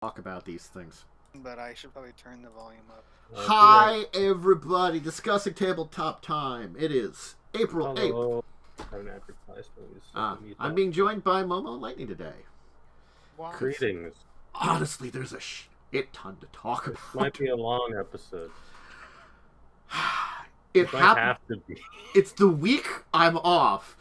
talk about these things. But I should probably turn the volume up. Hi, everybody. Discussing tabletop time. It is April 8th. Hello. Haven't advertised movies. I'm being joined by Momo and Lightning today. Wow. Greetings. Honestly, there's a ton to talk about. Might be a long episode. It might happened. have to be. It's the week I'm off.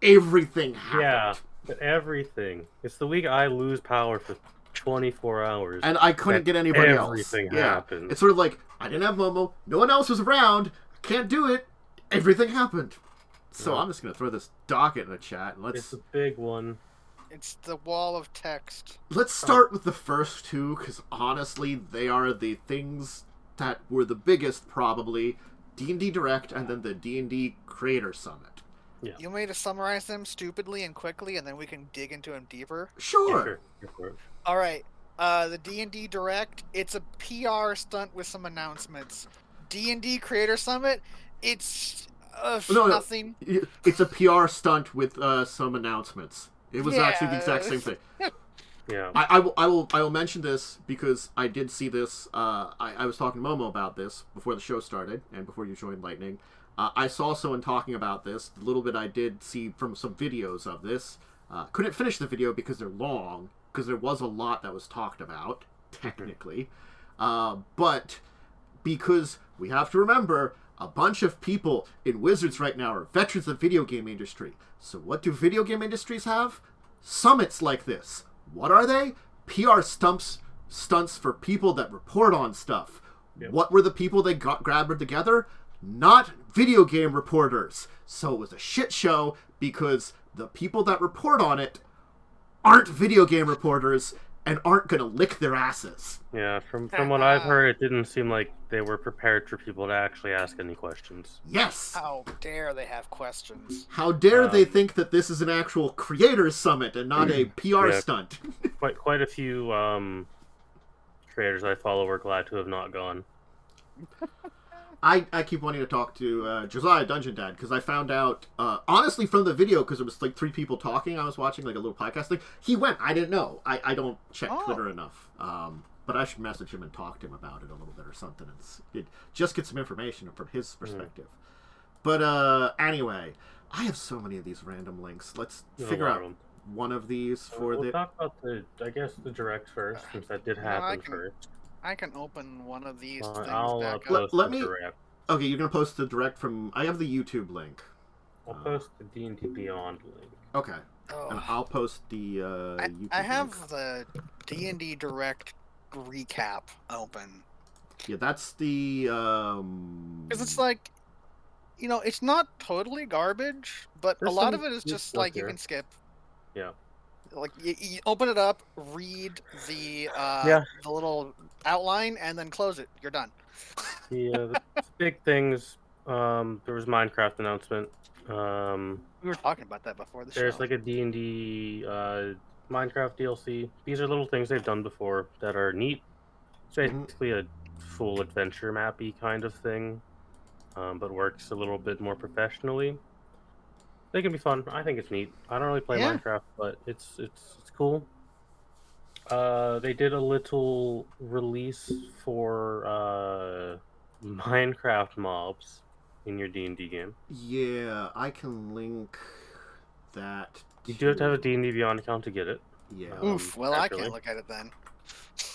Everything happened. Yeah, but everything. It's the week I lose power for 24 hours. And I couldn't get anybody else. Everything happened. It's sort of like, I didn't have Momo. No one else was around. I can't do it. Everything happened. So I'm just going to throw this docket in the chat. And It's a big one. It's the wall of text. Let's start with the first two, because honestly, they are the things that were the biggest, probably. D&D Direct, and then the D&D Creator Summit. Yeah. You want me to summarize them stupidly and quickly, and then we can dig into them deeper? Sure. All right. The D&D Direct, it's a PR stunt with some announcements. D&D Creator Summit, it's nothing. It's a PR stunt with some announcements. It was actually the exact same thing. Yeah. I will mention this because I did see this. I was talking to Momo about this before the show started and before you joined Lightning. I saw someone talking about this. The little bit I did see from some videos of this. Couldn't finish the video because they're long, because there was a lot that was talked about, technically. But because we have to remember, a bunch of people in Wizards right now are veterans of the video game industry. So what do video game industries have? Summits like this. What are they? PR stunts for people that report on stuff. Yep. What were the people they grabbed together? Not video game reporters. So it was a shit show because the people that report on it aren't video game reporters and aren't going to lick their asses. Yeah, from what I've heard, it didn't seem like they were prepared for people to actually ask any questions. Yes! How dare they have questions? How dare they think that this is an actual creators summit and not a PR stunt? Quite a few creators I follow were glad to have not gone. I keep wanting to talk to Josiah Dungeon Dad because I found out, honestly, from the video, because it was like 3 people talking, I was watching like a little podcast thing. He went. I didn't know. I don't check Twitter enough. But I should message him and talk to him about it a little bit or something. And just get some information from his perspective. But anyway, I have so many of these random links. Let's figure out one of these for we'll talk about the direct first, since that did happen first. I can open one of these things I'll back post up. the direct. Okay, you're going to post the direct from... I have the YouTube link. I'll post the D&D Beyond link. Okay. And I'll post the YouTube I have link. the D&D Direct recap open. Yeah, that's the... Because it's like, it's not totally garbage, but a lot of it is just like you can skip. Yeah. Like you open it up, read the little outline, and then close it. You're done. The big things. There was Minecraft announcement. We were talking about that before the show. There's like a D&D Minecraft DLC. These are little things they've done before that are neat. It's basically a full adventure mappy kind of thing, but works a little bit more professionally. They can be fun. I think it's neat. I don't really play Minecraft, but it's cool. They did a little release for Minecraft mobs in your D&D game. Yeah, I can link that. You do have to have a D&D Beyond account to get it. Yeah. Oof. Well, I can't look at it then.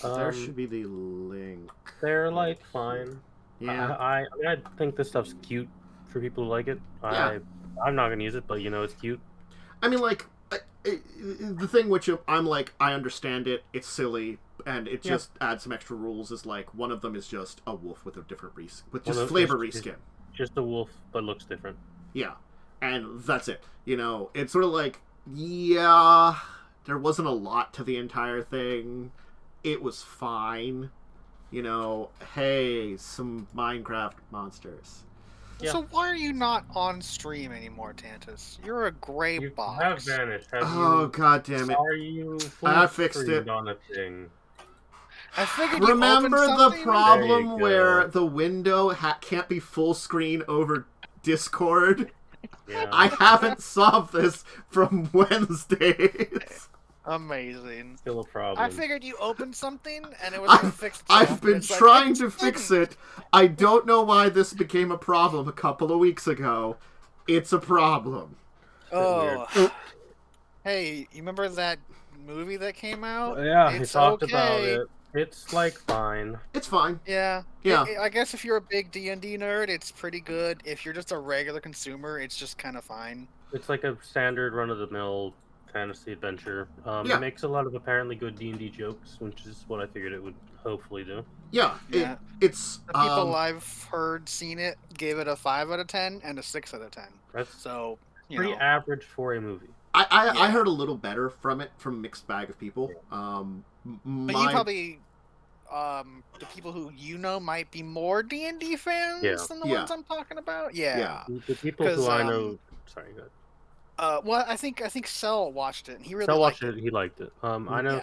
There should be the link. They're like fine. Yeah. I think this stuff's cute for people who like it. Yeah. I'm not gonna use it, but it's cute. I mean, like, the thing which I'm like, I understand it, it's silly, and it just adds some extra rules, is like, one of them is just a wolf with a different with just flavor reskin. Just a wolf, but looks different. Yeah. And that's it. It's sort of like, yeah, there wasn't a lot to the entire thing. It was fine. Hey, some Minecraft monsters. Yeah. So why are you not on stream anymore, Tantus? You're a gray box. You have vanished. God damn it! Are you? I fixed it. On a thing? I figured. Remember the problem where the window can't be full screen over Discord? Yeah. I haven't solved this from Wednesdays. Amazing. Still a problem. I figured you opened something and it was going to fix itself. I've been trying to fix it. I don't know why this became a problem a couple of weeks ago. It's a problem. Oh. Hey, you remember that movie that came out? Yeah, it's he talked okay. about it. It's like fine. It's fine. Yeah. Yeah. I guess if you're a big D&D nerd, it's pretty good. If you're just a regular consumer, it's just kind of fine. It's like a standard run-of-the-mill fantasy adventure. Yeah. It makes a lot of apparently good D&D jokes, which is what I figured it would hopefully do. Yeah. It's the people I've heard seen it gave it a 5 out of 10 and a 6 out of 10. That's so pretty average for a movie. I heard a little better from it from a mixed bag of people. But you probably the people who you know might be more D&D fans than the ones I'm talking about. Yeah. The people who I know. Sorry, go ahead. Well, I think Cell watched it and he really liked it. He liked it. I know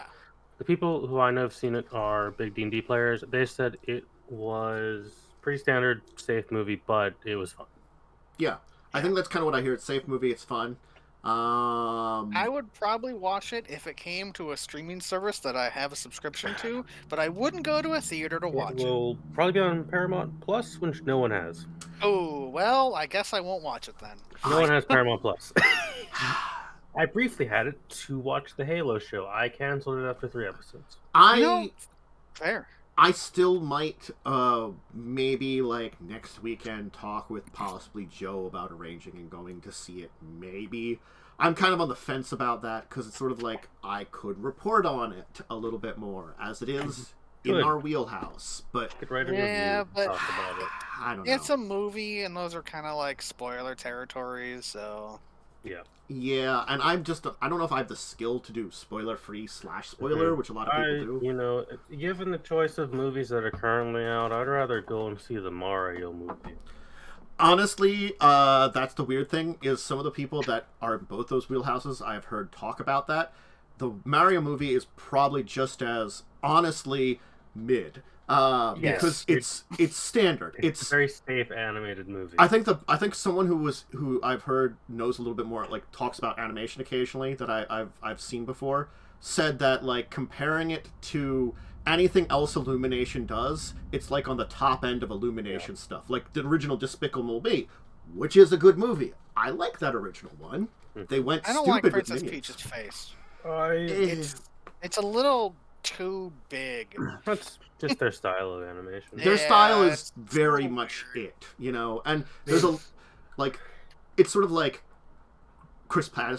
the people who I know have seen it are big D&D players. They said it was pretty standard, safe movie, but it was fun. Yeah, I think that's kind of what I hear. It's a safe movie. It's fun. I would probably watch it if it came to a streaming service that I have a subscription to, but I wouldn't go to a theater to watch it. It will probably be on Paramount Plus, which no one has. Oh, well, I guess I won't watch it then. No one has Paramount Plus. I briefly had it to watch the Halo show. I canceled it after 3 episodes. Fair. I still might, maybe, like, next weekend talk with possibly Joe about arranging and going to see it, maybe. I'm kind of on the fence about that, because it's sort of like, I could report on it a little bit more, as it is in our wheelhouse, but... Could write a review, but... talk about it. I don't know. It's a movie, and those are kind of like spoiler territories, so... Yeah. Yeah, and I don't know if I have the skill to do spoiler-free /spoiler, which a lot of people do. You know, given the choice of movies that are currently out, I'd rather go and see the Mario movie. Honestly, that's the weird thing, is some of the people that are in both those wheelhouses I've heard talk about that. The Mario movie is probably just as, honestly, mid. Because it's standard. It's a very safe animated movie. I think someone who I've heard knows a little bit more, like talks about animation occasionally, that I've seen before, said that like comparing it to anything else Illumination does, it's like on the top end of Illumination stuff. Like the original Despicable Me, which is a good movie. I like that original one. They went stupid with I don't like Princess Minions. Peach's face. It's a little too big. That's just their style of animation. Their style is very much it, you know. And there's it's sort of like Chris Pratt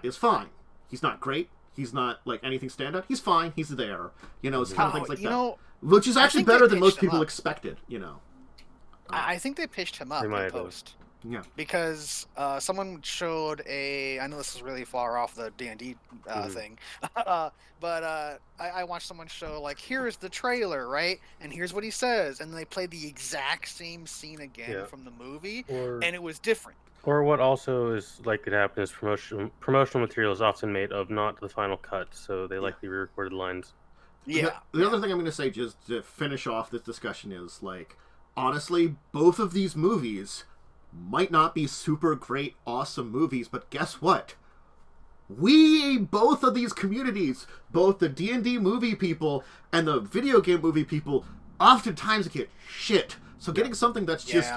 is fine. He's not great. He's not like anything stand out. He's fine. He's there. You know, it's kind of things like that. Which is actually better than most people expected, you know. I think they pitched him up in post. Yeah. Because someone showed I know this is really far off the D&D thing, but I watched someone show, like, here's the trailer, right? And here's what he says. And they played the exact same scene again from the movie, and it was different. Or what also is likely to happen is promotional material is often made of not the final cut, so they likely re-recorded lines. Yeah. The other thing I'm going to say, just to finish off this discussion, is, like, honestly, both of these movies might not be super great, awesome movies, but guess what? Both of these communities, both the D&D movie people and the video game movie people, oftentimes get shit. So getting something that's just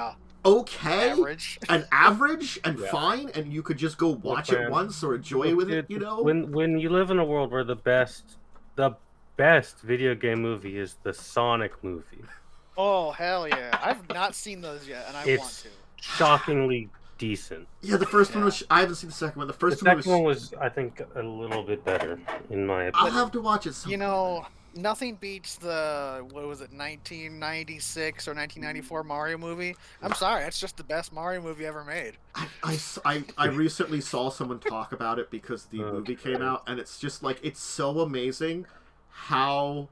okay, average and fine, and you could just go watch it once or enjoy with it, you know? When you live in a world where the best video game movie is the Sonic movie. Oh, hell yeah. I've not seen those yet, and I want to. Shockingly decent. Yeah, the first one was... I haven't seen the second one. The second one was, I think, a little bit better, in my opinion. I'll have to watch it sometime. You know, nothing beats the, 1996 or 1994 Mario movie. I'm sorry, that's just the best Mario movie ever made. I recently saw someone talk about it because the movie came out, and it's just, like, it's so amazing how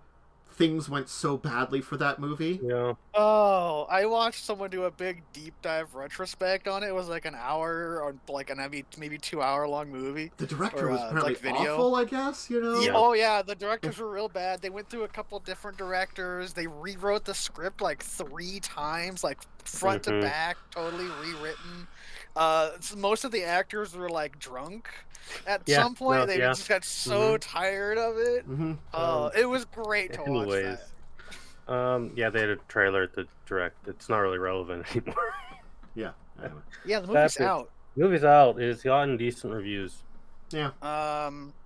things went so badly for that movie. Yeah. Oh, I watched someone do a big deep dive retrospect on it. It was like an hour or like maybe 2 hour long movie. The director was apparently awful, I guess, you know? Yeah, oh yeah, the directors were real bad. They went through a couple different directors. They rewrote the script like 3 times, like front to back, totally rewritten. Most of the actors were like drunk at Yeah, some point. no, They yeah. just got so tired of it. It was great to watch Anyways, yeah, they had a trailer at the direct. It's not really relevant anymore. Yeah. Anyway. Yeah, the movie's That's it. out. Movie's out. It's gotten decent reviews. Yeah.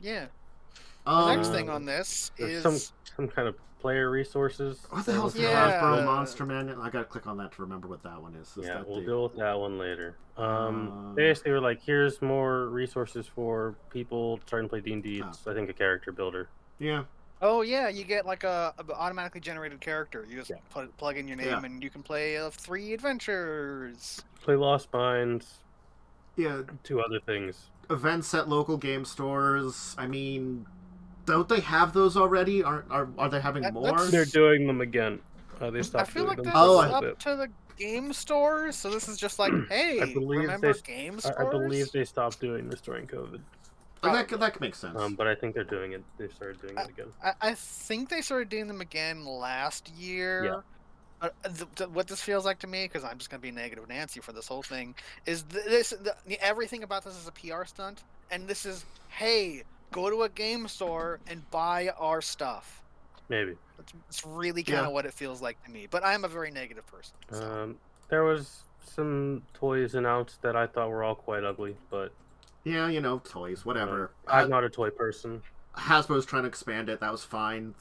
Yeah. The next Um, thing on this There's is some kind of player resources. What the hell is the Yeah. Hasbro Monster Manual? I gotta click on that to remember what that one is. Is Yeah, that we'll the... deal with that one later. Basically, we're like, here's more resources for people starting to play D&D. It's, I think, a character builder. Yeah. Oh yeah, you get like a automatically generated character. You just Yeah. plug in your name Yeah. and you can play 3 adventures. Play Lost Mines. Yeah. 2 other things. Events at local game stores. I mean, don't they have those already? Are they having more? that's- They're doing them again. They I stopped feel doing like them this for a is little up bit. to the game stores, so this is just like, hey, believe remember they- game I stores? believe they stopped doing this during COVID. That makes sense. But I think they're doing it. They started doing it again. I think they started doing them again last year. What this feels like to me, because I'm just going to be negative Nancy for this whole thing, is everything about this is a PR stunt, and this is, hey, go to a game store and buy our stuff. Maybe. It's really kind of what it feels like to me, but I'm a very negative person. So. There was some toys announced that I thought were all quite ugly, but yeah, toys, whatever. I'm not a toy person. Hasbro's trying to expand it. That was fine.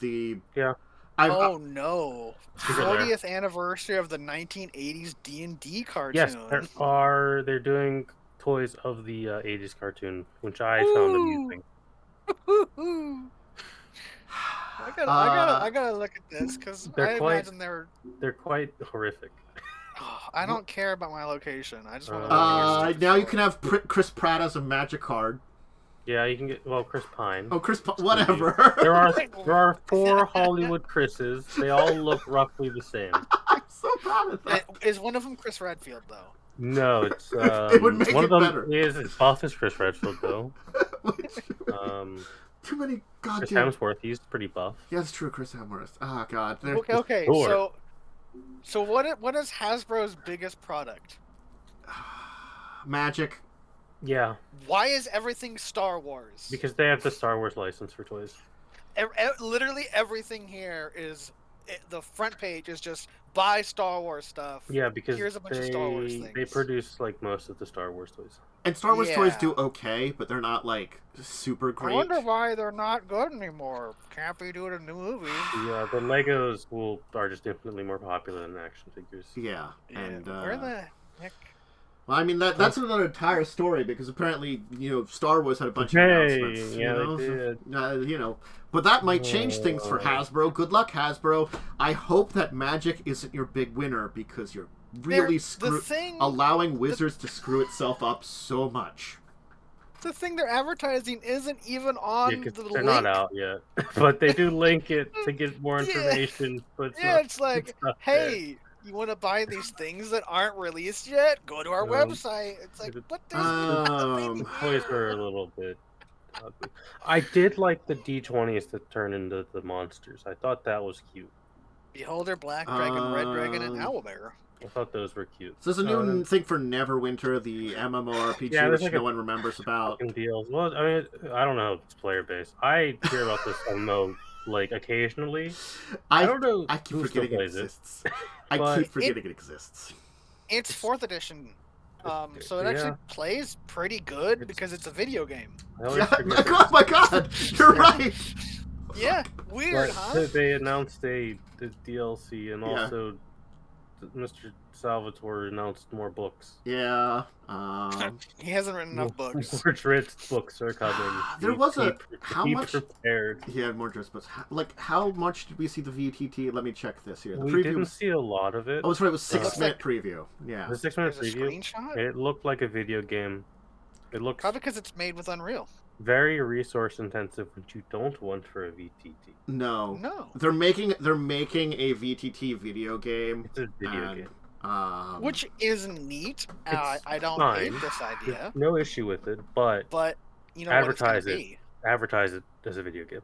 Oh no! 40th anniversary of the 1980s D&D cartoon. Yes, they're doing toys of the 80s cartoon, which I found amusing. I gotta look at this because I imagine they're quite horrific. I don't care about my location. I just want to. Now you can have Chris Pratt as a magic card. Yeah, you can get Chris Pine. Oh, whatever. There are 4 Hollywood Chris's. They all look roughly the same. I'm so proud of that. Is one of them Chris Redfield though? No, it's it would make one it of them better. is buff as Chris Redfield though. Too many goddamn. Chris Hemsworth, he's pretty buff. Yeah, it's true, Chris Hemsworth. Oh god. Okay. Sure. So what is Hasbro's biggest product? Magic. Yeah. Why is everything Star Wars? Because they have the Star Wars license for toys. Literally everything here is the front page is just buy Star Wars stuff. Yeah, because here's a bunch of Star Wars things. They produce like most of the Star Wars toys. And Star Wars toys do okay, but they're not like super great. I wonder why they're not good anymore. Can't be doing a new movie. Yeah, the Legos are just infinitely more popular than action figures. Yeah, and where the heck? Well, I mean that's another entire story because apparently Star Wars had a bunch of announcements. They did. But that might change things for Hasbro. Good luck, Hasbro. I hope that Magic isn't your big winner because you're really allowing Wizards to screw itself up so much. The thing they're advertising isn't even on the link. They're not out yet, but they do link it to get more information. But it's like, hey. You want to buy these things that aren't released yet? Go to our website. It's like, but there's toys are a little bit ugly. I did like the D20s that turn into the monsters. I thought that was cute. Beholder, Black Dragon, Red Dragon, and Owlbear. I thought those were cute. So there's a new thing for Neverwinter, the MMORPG, which no one remembers about. Deals. Well, I mean, I don't know if it's player based. I hear about this MMO occasionally. I don't know. I keep forgetting it exists. I keep forgetting it exists. It's 4th edition, so it actually plays pretty good because it's a video game. Oh my god, you're right. Yeah, weird, huh? They announced the DLC and also Mr. Salvatore announced more books. Yeah. He hasn't written enough books. More Dritz books are coming. There was how much? Prepared. He had more Dritz books. How much did we see the VTT? Let me check this here. The we didn't see a lot of it. Oh, that's right. It was 6-minute preview. Yeah. The 6-minute preview. Screenshot? It looked like a video game. It looks probably because it's made with Unreal. Very resource intensive, which you don't want for a VTT. No. They're making a VTT video game. It's a video game. Which is neat. I don't hate this idea. No issue with it, but you know advertise it as a video game.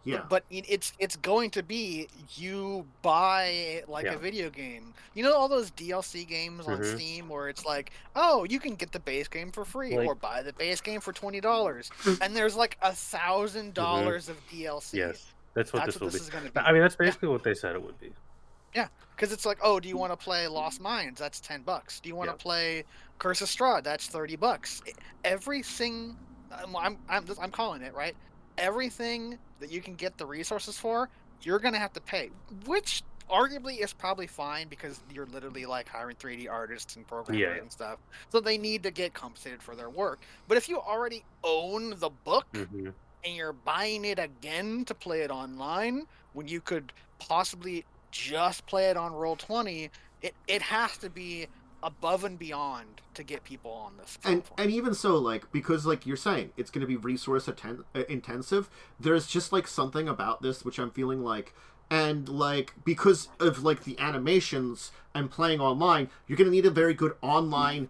Yeah. But it's going to be you buy like a video game. You know all those DLC games on Steam where it's like, oh, you can get the base game for free or buy the base game for $20, and there's like $1,000 of DLC. Yes, that's what this will be. Is going to be. I mean, that's basically what they said it would be. Yeah, because it's like, oh, do you want to play Lost Mines? That's $10. Do you want to play Curse of Strahd? That's $30. Everything, I'm calling it right. Everything that you can get the resources for, you're gonna have to pay, which arguably is probably fine because you're literally like hiring 3D artists and programmers and stuff, so they need to get compensated for their work. But if you already own the book and you're buying it again to play it online, when you could possibly just play it on Roll20, it has to be above and beyond to get people on this platform. And even so, like, because like you're saying it's going to be resource intensive, there's just like something about this which I'm feeling like, and like because of like the animations and playing online, you're going to need a very good online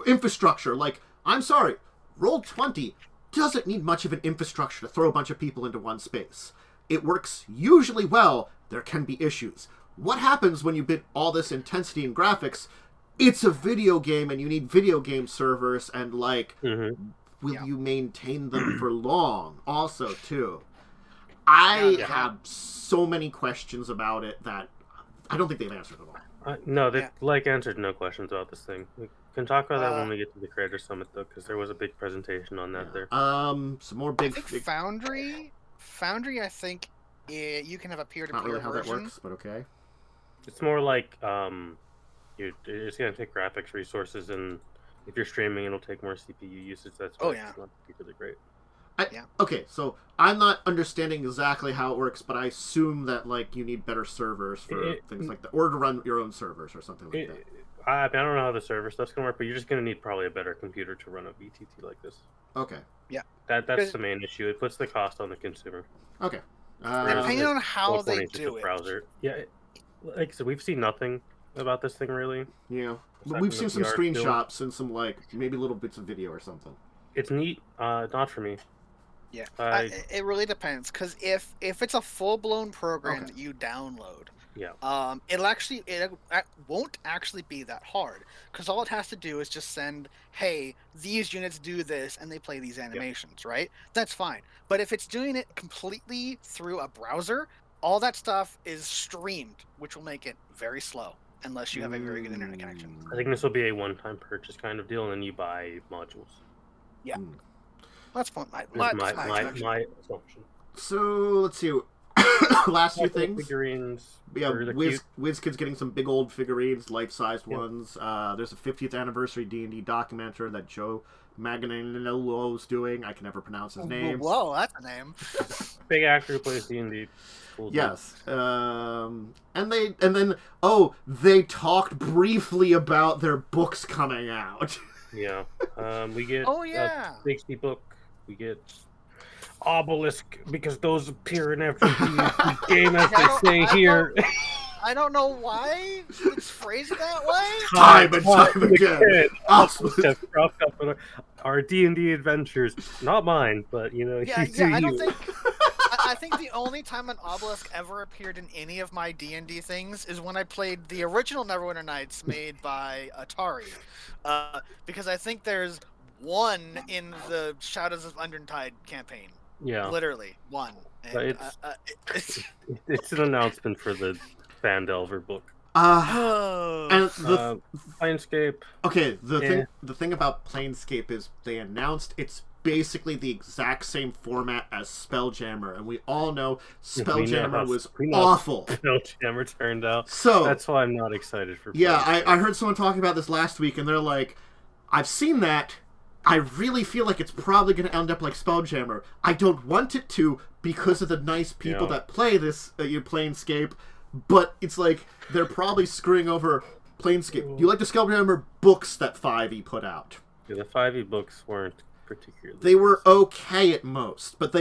infrastructure. Like, I'm sorry, Roll20 doesn't need much of an infrastructure to throw a bunch of people into one space. It works usually well. There can be issues. What happens when you bid all this intensity in graphics? It's a video game, and you need video game servers, and like, will you maintain them for long? Also, too, I have so many questions about it that I don't think they've answered them all. No, they've answered no questions about this thing. We can talk about that when we get to the Creator Summit, though, because there was a big presentation on that there. Some more big. I think Foundry, I think you can have a peer-to-peer Not really how version. that works, but okay. It's more like it's going to take graphics resources, and if you're streaming, it'll take more CPU usage. That's why it's not particularly great. Okay, so I'm not understanding exactly how it works, but I assume that like you need better servers for things like that, or to run your own servers or something like that. I don't know how the server stuff's going to work, but you're just going to need probably a better computer to run a VTT like this. Okay. Yeah. That's the main issue. It puts the cost on the consumer. Okay. Depending on how they do it. Browser. Yeah, like so, we've seen nothing about this thing really. Yeah, but we've seen some screenshots and some like maybe little bits of video or something. It's neat. Not for me. Yeah, it really depends, because if it's a full-blown program that you download, it won't actually be that hard, because all it has to do is just send, hey, these units do this, and they play these animations, right? That's fine. But if it's doing it completely through a browser, all that stuff is streamed, which will make it very slow, unless you have a very good internet connection. I think this will be a one-time purchase kind of deal, and then you buy modules. Yeah. That's my assumption. So let's see. Last few things. Figurines. Yeah, Wizkids getting some big old figurines, life-sized ones. There's a 50th anniversary D&D documentary that Joe Manganiello's doing. I can never pronounce his name. Whoa, that's a name. Big actor who plays D&D. Cool. Yes. And then they talked briefly about their books coming out. Yeah. We get a Dixie book. We get Obelisk, because those appear in every game, as they say here. I don't know why it's phrased that way. Time and time again. Have cropped up in our D&D adventures. Not mine, but I think the only time an obelisk ever appeared in any of my D&D things is when I played the original Neverwinter Nights made by Atari. Because I think there's one in the Shadows of Undertide campaign. Yeah. Literally, one. And, it's an announcement for the Fandelver book. And Planescape. Okay, the thing about Planescape is they announced it's basically the exact same format as Spelljammer, and we all know Spelljammer was awful. Spelljammer turned out. So that's why I'm not excited for Planescape. Yeah, I heard someone talking about this last week, and they're like, I've seen that. I really feel like it's probably going to end up like Spelljammer. I don't want it to because of the nice people that play this Planescape, but it's like they're probably screwing over Planescape. Do you like the Spelljammer books that 5e put out? Yeah, the 5e books weren't particularly. They were okay at most, but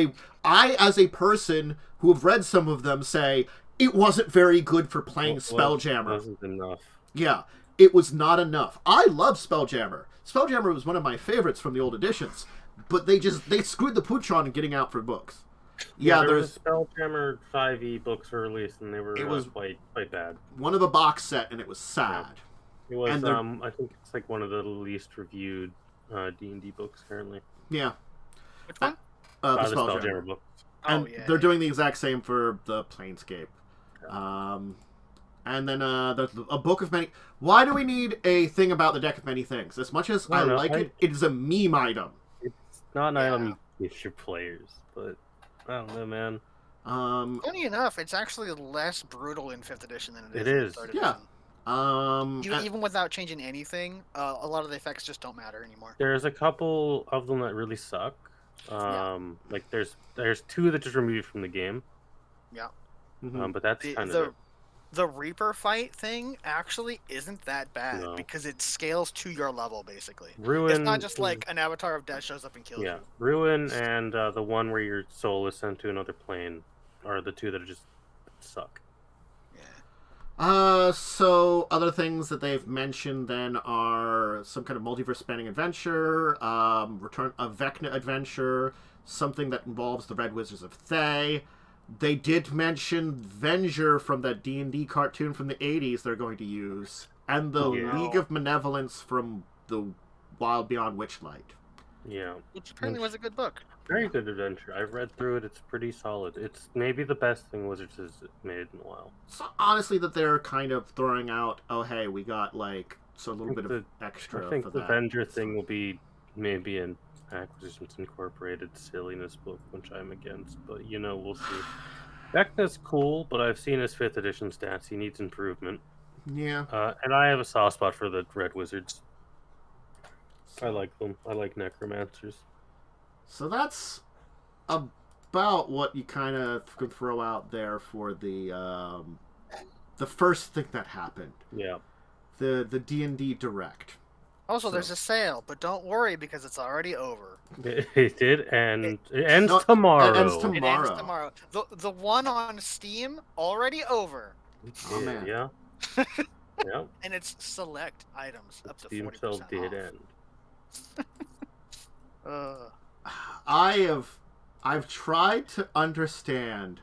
I, as a person who have read some of them, say it wasn't very good for playing Spelljammer. It wasn't enough. Yeah, it was not enough. I love Spelljammer. Spelljammer was one of my favorites from the old editions, but they screwed the pooch on getting out for books. Yeah, there was there's Spelljammer 5e books were released, and they were it was quite bad. one of a box set, and it was sad. It was And I think it's like one of the least reviewed D&D books currently. Yeah. Which one? The The Spelljammer. Spelljammer books. And Oh, yeah. they're doing the exact same for the Planescape. And then there's a book of many. Why do we need a thing about the deck of many things? As much as I like it, it is a meme item. It's not an item you give your players, but I don't know, man. Funny enough, it's actually less brutal in 5th edition than it is. in 3rd Yeah. edition. Even without changing anything, a lot of the effects just don't matter anymore. There's a couple of them that really suck. Like there's 2 that just removed from the game. Yeah. But that's kind of it. The Reaper fight thing actually isn't that bad because it scales to your level, basically. Ruin, it's not just like an Avatar of Death shows up and kills you. Ruin and the one where your soul is sent to another plane are the 2 that just suck. Yeah. So other things that they've mentioned then are some kind of multiverse spanning adventure, return a Vecna adventure, something that involves the Red Wizards of Thay. They did mention Venger from that D&D cartoon from the 80s they're going to use, and the League of Malevolence from the Wild Beyond Witchlight. Yeah. Which apparently was a good book. Very good adventure. I've read through it. It's pretty solid. It's maybe the best thing Wizards has made in a while. So honestly, that they're kind of throwing out, oh hey, we got like a little bit of extra. I think for the that. Venger thing will be maybe an Acquisitions Incorporated silliness book, which I'm against, but we'll see. Vecna's cool, but I've seen his 5th edition stats. He needs improvement. Yeah. And I have a soft spot for the Red Wizards. I like them. I like necromancers. So that's about what you kind of could throw out there for the first thing that happened. Yeah. The D&D Direct. Also, there's a sale, but don't worry because it's already over. It did, and it ends tomorrow. It ends It ends tomorrow. The one on Steam already over. Oh man. Yeah. Yeah. And it's select items up to Steam 40% sale off. did end. I've tried to understand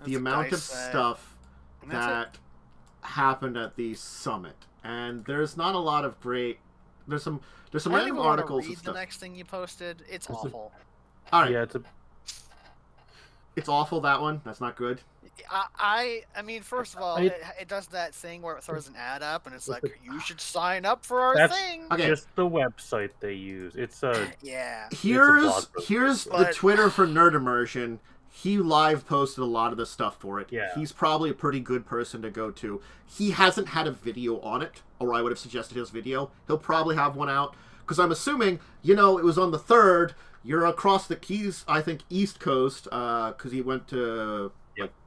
the amount of stuff that happened at the summit, and there's not a lot of great. There's some random articles and stuff. The next thing you posted, it's awful. All right. Yeah, it's awful. That one. That's not good. I mean, first of all, it does that thing where it throws an ad up, and it's like, you should sign up for our thing. Okay. Just the website they use. It's a Here's the Twitter for Nerd Immersion. He live posted a lot of the stuff for it. Yeah. He's probably a pretty good person to go to. He hasn't had a video on it, or I would have suggested his video. He'll probably have one out, because I'm assuming, it was on the 3rd. You're across the Keys, I think, East Coast, because he went to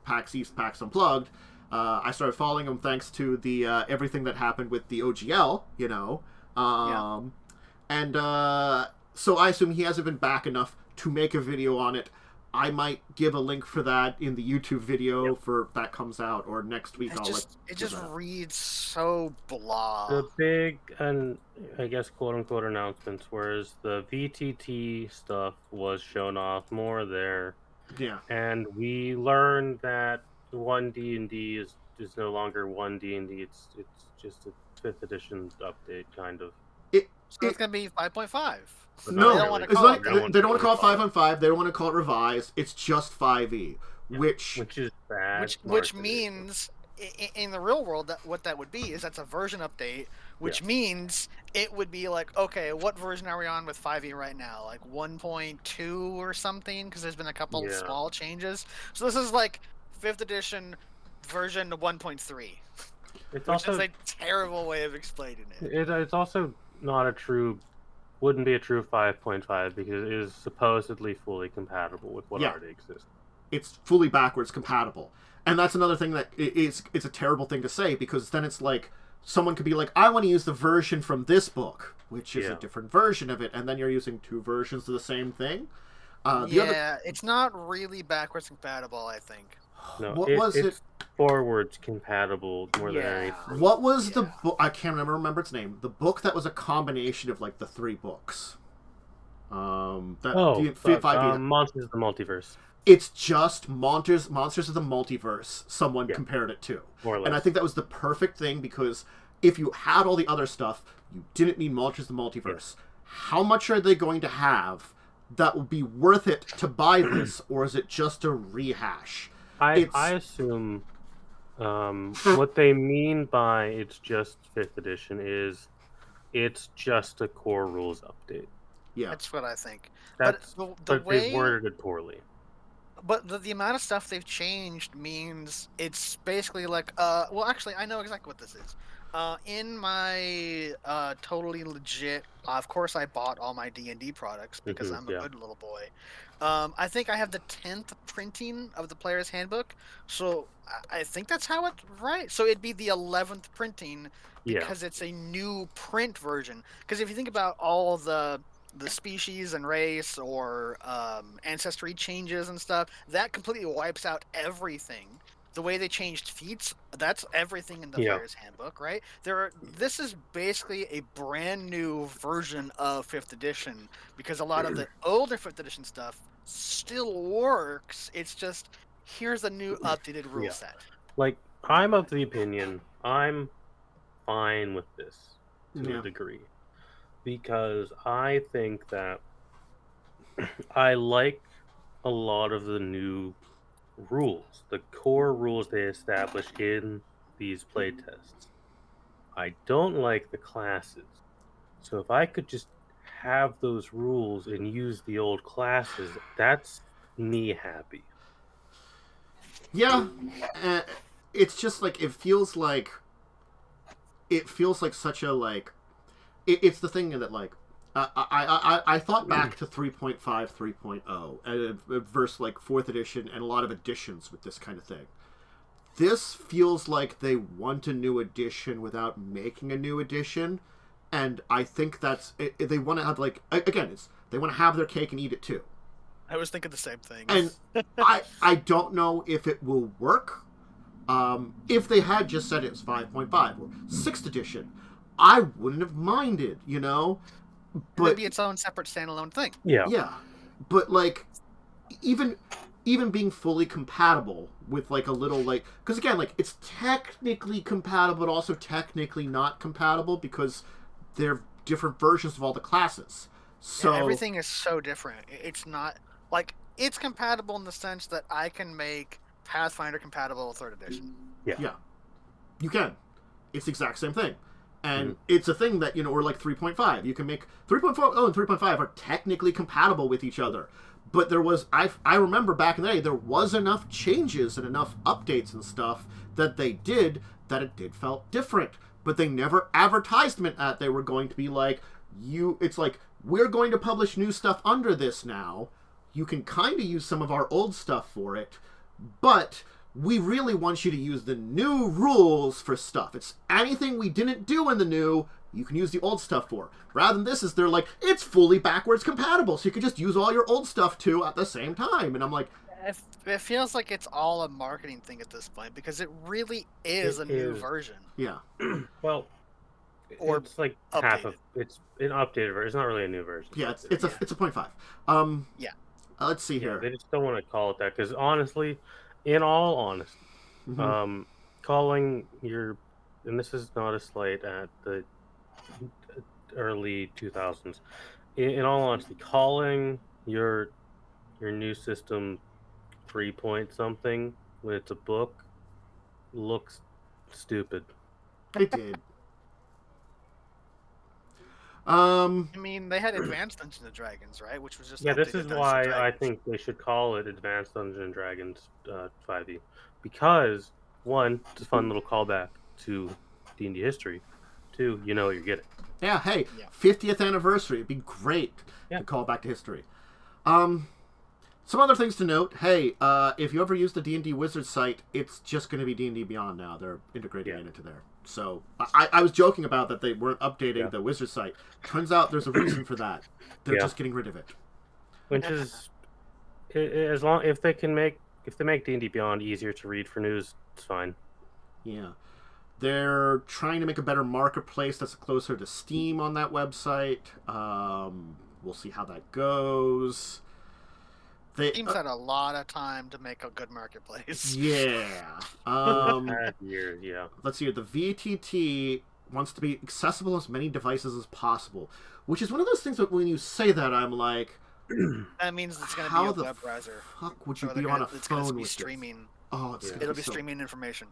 PAX East, PAX Unplugged. I started following him thanks to the everything that happened with the OGL, And so I assume he hasn't been back enough to make a video on it. I might give a link for that in the YouTube video for that comes out, or next week. It just reads so blah. The big and I guess quote unquote announcements, whereas the VTT stuff was shown off more there. Yeah. And we learned that 1 D&D is no longer 1 D&D. It's just a 5th edition update, kind of. So it's gonna be 5.5. No, they don't want to call it. They don't want to call it 5.5. They don't want to call it revised. It's just 5e, which is bad. Which means, in the real world, what that would be is that's a version update, which means it would be like, okay, what version are we on with 5e right now? Like 1.2 or something? Because there's been a couple small changes. So this is like 5th edition version 1.3, which is a terrible way of explaining it. It's also not wouldn't be a true 5.5 because it is supposedly fully compatible with what already exists. It's fully backwards compatible. And that's another thing that it's a terrible thing to say, because then it's like someone could be like, I want to use the version from this book, which is a different version of it, and then you're using 2 versions of the same thing. It's not really backwards compatible, I think. No, it's forwards compatible more than anything. What was the book? I can't remember its name. The book that was a combination of like the 3 books. Monsters of the Multiverse. it's just Monsters of the Multiverse, someone compared it to. More or less. And I think that was the perfect thing, because if you had all the other stuff, you didn't need Monsters of the Multiverse. How much are they going to have that would be worth it to buy this, or is it just a rehash? I assume what they mean by it's just 5th edition is it's just a core rules update. Yeah. That's what I think. But the way they've worded it poorly. But the amount of stuff they've changed means it's basically like, well, actually, I know exactly what this is. In my totally legit, of course, I bought all my D&D products because I'm a good little boy. I think I have the 10th printing of the Player's Handbook, so I think that's how it's right. So it'd be the 11th printing because it's a new print version. Because if you think about all the species and race or ancestry changes and stuff, that completely wipes out everything. The way they changed feats, that's everything in the Player's Handbook, right? This is basically a brand new version of 5th edition, because a lot of the older 5th edition stuff still works. It's just, here's a new updated rule set. Like, I'm of the opinion, I'm fine with this to a degree. Because I think that I like a lot of the new rules, the core rules they establish in these playtests. I don't like the classes. So if I could just have those rules and use the old classes, that's me happy. Yeah, it's just like, it feels like such a, like, it's the thing that, like, I thought back to 3.5, 3.0, and versus, like, 4th edition and a lot of editions with this kind of thing. This feels like they want a new edition without making a new edition, and I think that's... they want to have, like... Again, they want to have their cake and eat it, too. I was thinking the same thing. And I don't know if it will work. If they had just said it was 5.5 or 6th edition, I wouldn't have minded, you know? But maybe its own separate standalone thing. Yeah. Yeah. But, like, even being fully compatible with, like, a little, like... Because, again, like, it's technically compatible, but also technically not compatible, because they're different versions of all the classes. So and everything is so different. It's not... Like, it's compatible in the sense that I can make Pathfinder compatible with 3rd edition. Yeah. You can. It's the exact same thing. And it's a thing that, you know, or like 3.5. You can make 3.4 and 3.5 are technically compatible with each other. But there was, I remember back in the day, there was enough changes and enough updates and stuff that they did that it did felt different. But they never advertised that they were going to be like, it's like, we're going to publish new stuff under this now. You can kind of use some of our old stuff for it, but we really want you to use the new rules for stuff. It's anything we didn't do in the new, you can use the old stuff for. Rather than this is, they're like, it's fully backwards compatible, so you can just use all your old stuff too at the same time. And I'm like... It feels like it's all a marketing thing at this point, because it really is a new version. Yeah. Well, or it's like updated. half of... It's an updated version. It's not really a new version. Yeah, it's a 0.5. Yeah. Let's see here. They just don't want to call it that, because honestly, in all honesty, calling your... And this is not a slight at the early 2000s. In all honesty, calling your new system 3-point-something when it's a book looks stupid. It did. I mean, they had Advanced Dungeons and Dragons, right? Which was just this is why I think they should call it Advanced Dungeons and Dragons 5e, because 1, it's a fun little callback to D&D history. 2, you know what you're getting. Yeah. Hey, 50th anniversary. It'd be great to call back to history. Some other things to note. Hey, if you ever use the D&D Wizards site, it's just going to be D&D Beyond now. They're integrating it into there. So I was joking about that they weren't updating the Wizards site. Turns out there's a reason for that. They're just getting rid of it. Which is, as long if they make D&D Beyond easier to read for news, it's fine. Yeah. They're trying to make a better marketplace that's closer to Steam on that website. We'll see how that goes. Teams had a lot of time to make a good marketplace. Yeah. Bad years, yeah. Let's see here. The VTT wants to be accessible on as many devices as possible, which is one of those things that when you say that, I'm like, that means it's going to how be a the web browser. fuck would you So be on a it's phone gonna be with streaming. this? Oh, It'll be streaming information.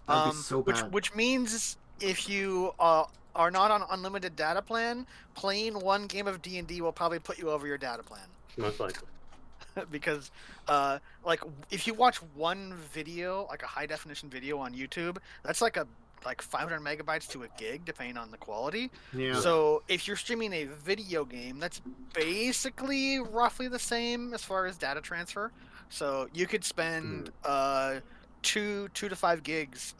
That'd be so bad. Which means if you are not on unlimited data plan, playing one game of D&D will probably put you over your data plan. Most likely. Because like if you watch one video, like a high definition video on YouTube, that's like 500 megabytes to a gig depending on the quality. Yeah. So if you're streaming a video game, that's basically roughly the same as far as data transfer. So you could spend 2 to 5 gigs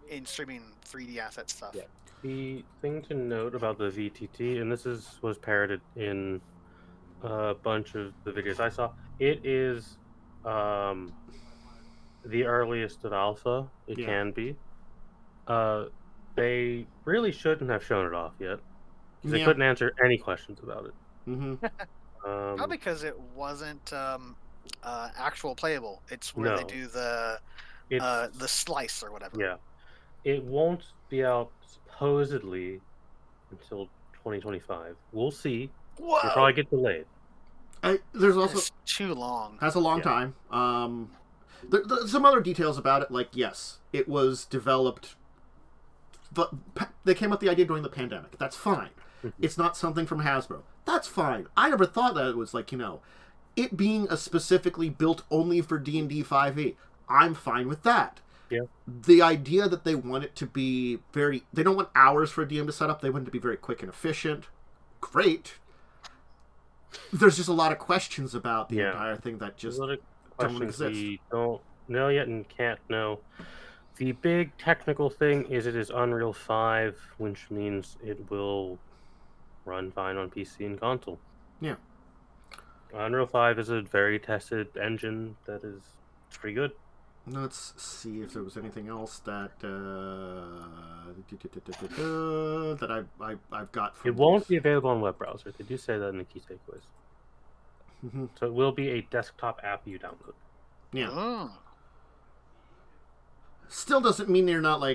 in streaming 3D asset stuff. Yeah. The thing to note about the VTT, and this was parroted in a bunch of the videos I saw, it is the earliest of alpha it can be. They really shouldn't have shown it off yet. They couldn't answer any questions about it. Mm-hmm. Probably because it wasn't actual playable. It's where they do the slice or whatever. Yeah. It won't be out supposedly until 2025. We'll see. Whoa! It'll probably get delayed. There's also It's too long. That's a long time. There's some other details about it, like yes, it was developed. But they came up with the idea during the pandemic. That's fine. It's not something from Hasbro. That's fine. I never thought that it was like, it being a specifically built only for D&D 5e. I'm fine with that. Yeah. The idea that they want it to be they don't want hours for a DM to set up. They want it to be very quick and efficient. Great. There's just a lot of questions about the entire thing that just don't exist. We don't know yet and can't know. The big technical thing is it is Unreal 5, which means it will run fine on PC and console. Yeah. Unreal 5 is a very tested engine that is pretty good. Let's see if there was anything else that I've got. It won't be available on web browser. They do say that in the key takeaways. Mm-hmm. So it will be a desktop app you download. Yeah. Oh. Still doesn't mean you're not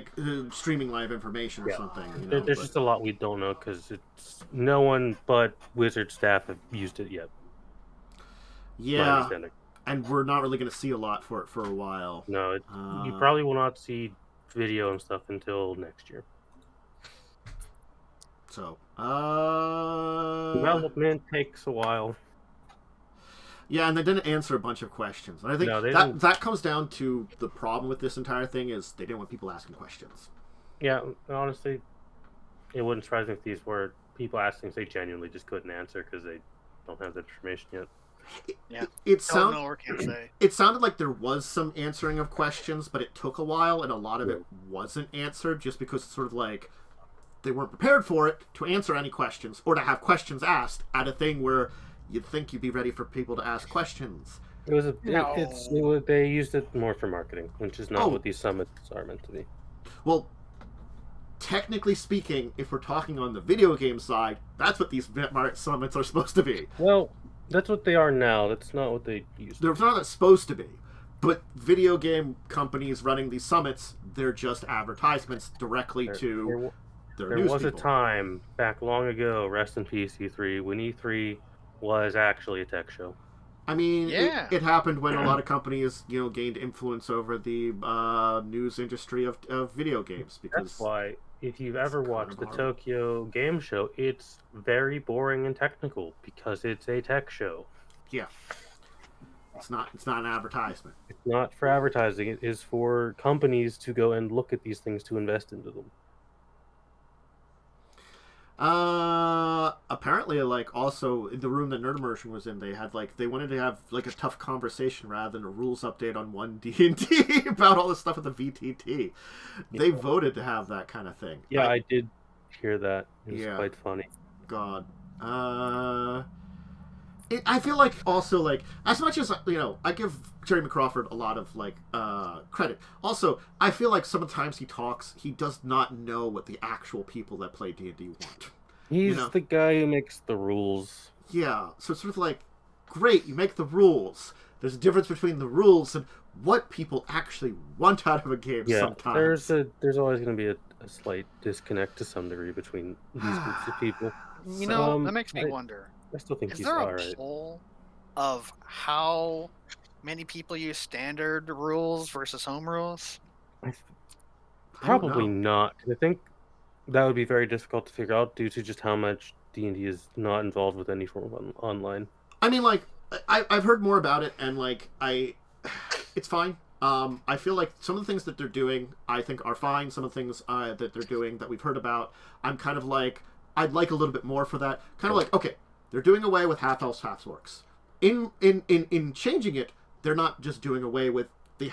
streaming live information or something. There's just a lot we don't know because no one but Wizard staff have used it yet. Yeah. And we're not really going to see a lot for it for a while. No, you probably will not see video and stuff until next year. So, development takes a while. Yeah, and they didn't answer a bunch of questions. And I think that comes down to the problem with this entire thing is they didn't want people asking questions. Yeah, honestly, it wouldn't surprise me if these were people asking they genuinely just couldn't answer because they don't have the information yet. It don't know or can't say. It sounded like there was some answering of questions, but it took a while, and a lot of it wasn't answered just because it's sort of like they weren't prepared for it to answer any questions or to have questions asked at a thing where you'd think you'd be ready for people to ask questions. It was they used it more for marketing, which is not what these summits are meant to be. Well, technically speaking, if we're talking on the video game side, that's what these summits are supposed to be. Well, that's what they are now. That's not what they used to be. They're not supposed to be. But video game companies running these summits, they're just advertisements directly to their news There was people. a time back long ago, rest in peace E3, when E3 was actually a tech show. I mean, it happened when a lot of companies, gained influence over the news industry of video games. Because that's why, if you've ever watched the Tokyo Game Show, it's very boring and technical because it's a tech show. Yeah, it's not an advertisement. It's not for advertising. It is for companies to go and look at these things to invest into them. Apparently, also in the room that Nerd Immersion was in, they had they wanted to have a tough conversation rather than a rules update on 1D&D about all this stuff with the VTT. They voted to have that kind of thing. Yeah, I did hear that. It was quite funny. God. I feel like also as much as I give Jeremy Crawford a lot of credit. Also, I feel like sometimes he does not know what the actual people that play D&D want. He's the guy who makes the rules. Yeah, so it's sort of great, you make the rules. There's a difference between the rules and what people actually want out of a game sometimes. There's always going to be a slight disconnect to some degree between these groups of people. You know, that makes me wonder. I still think is he's there a alright. poll of how many people use standard rules versus home rules? Probably not. I think that would be very difficult to figure out due to just how much D&D is not involved with any form of online. I mean, like, I've heard more about it, and like, it's fine. I feel like some of the things that they're doing, I think, are fine. Some of the things that they're doing that we've heard about, I'm kind of like, I'd like a little bit more for that. Kind of like, okay, they're doing away with half elves, half orcs. In changing it, they're not just doing away with the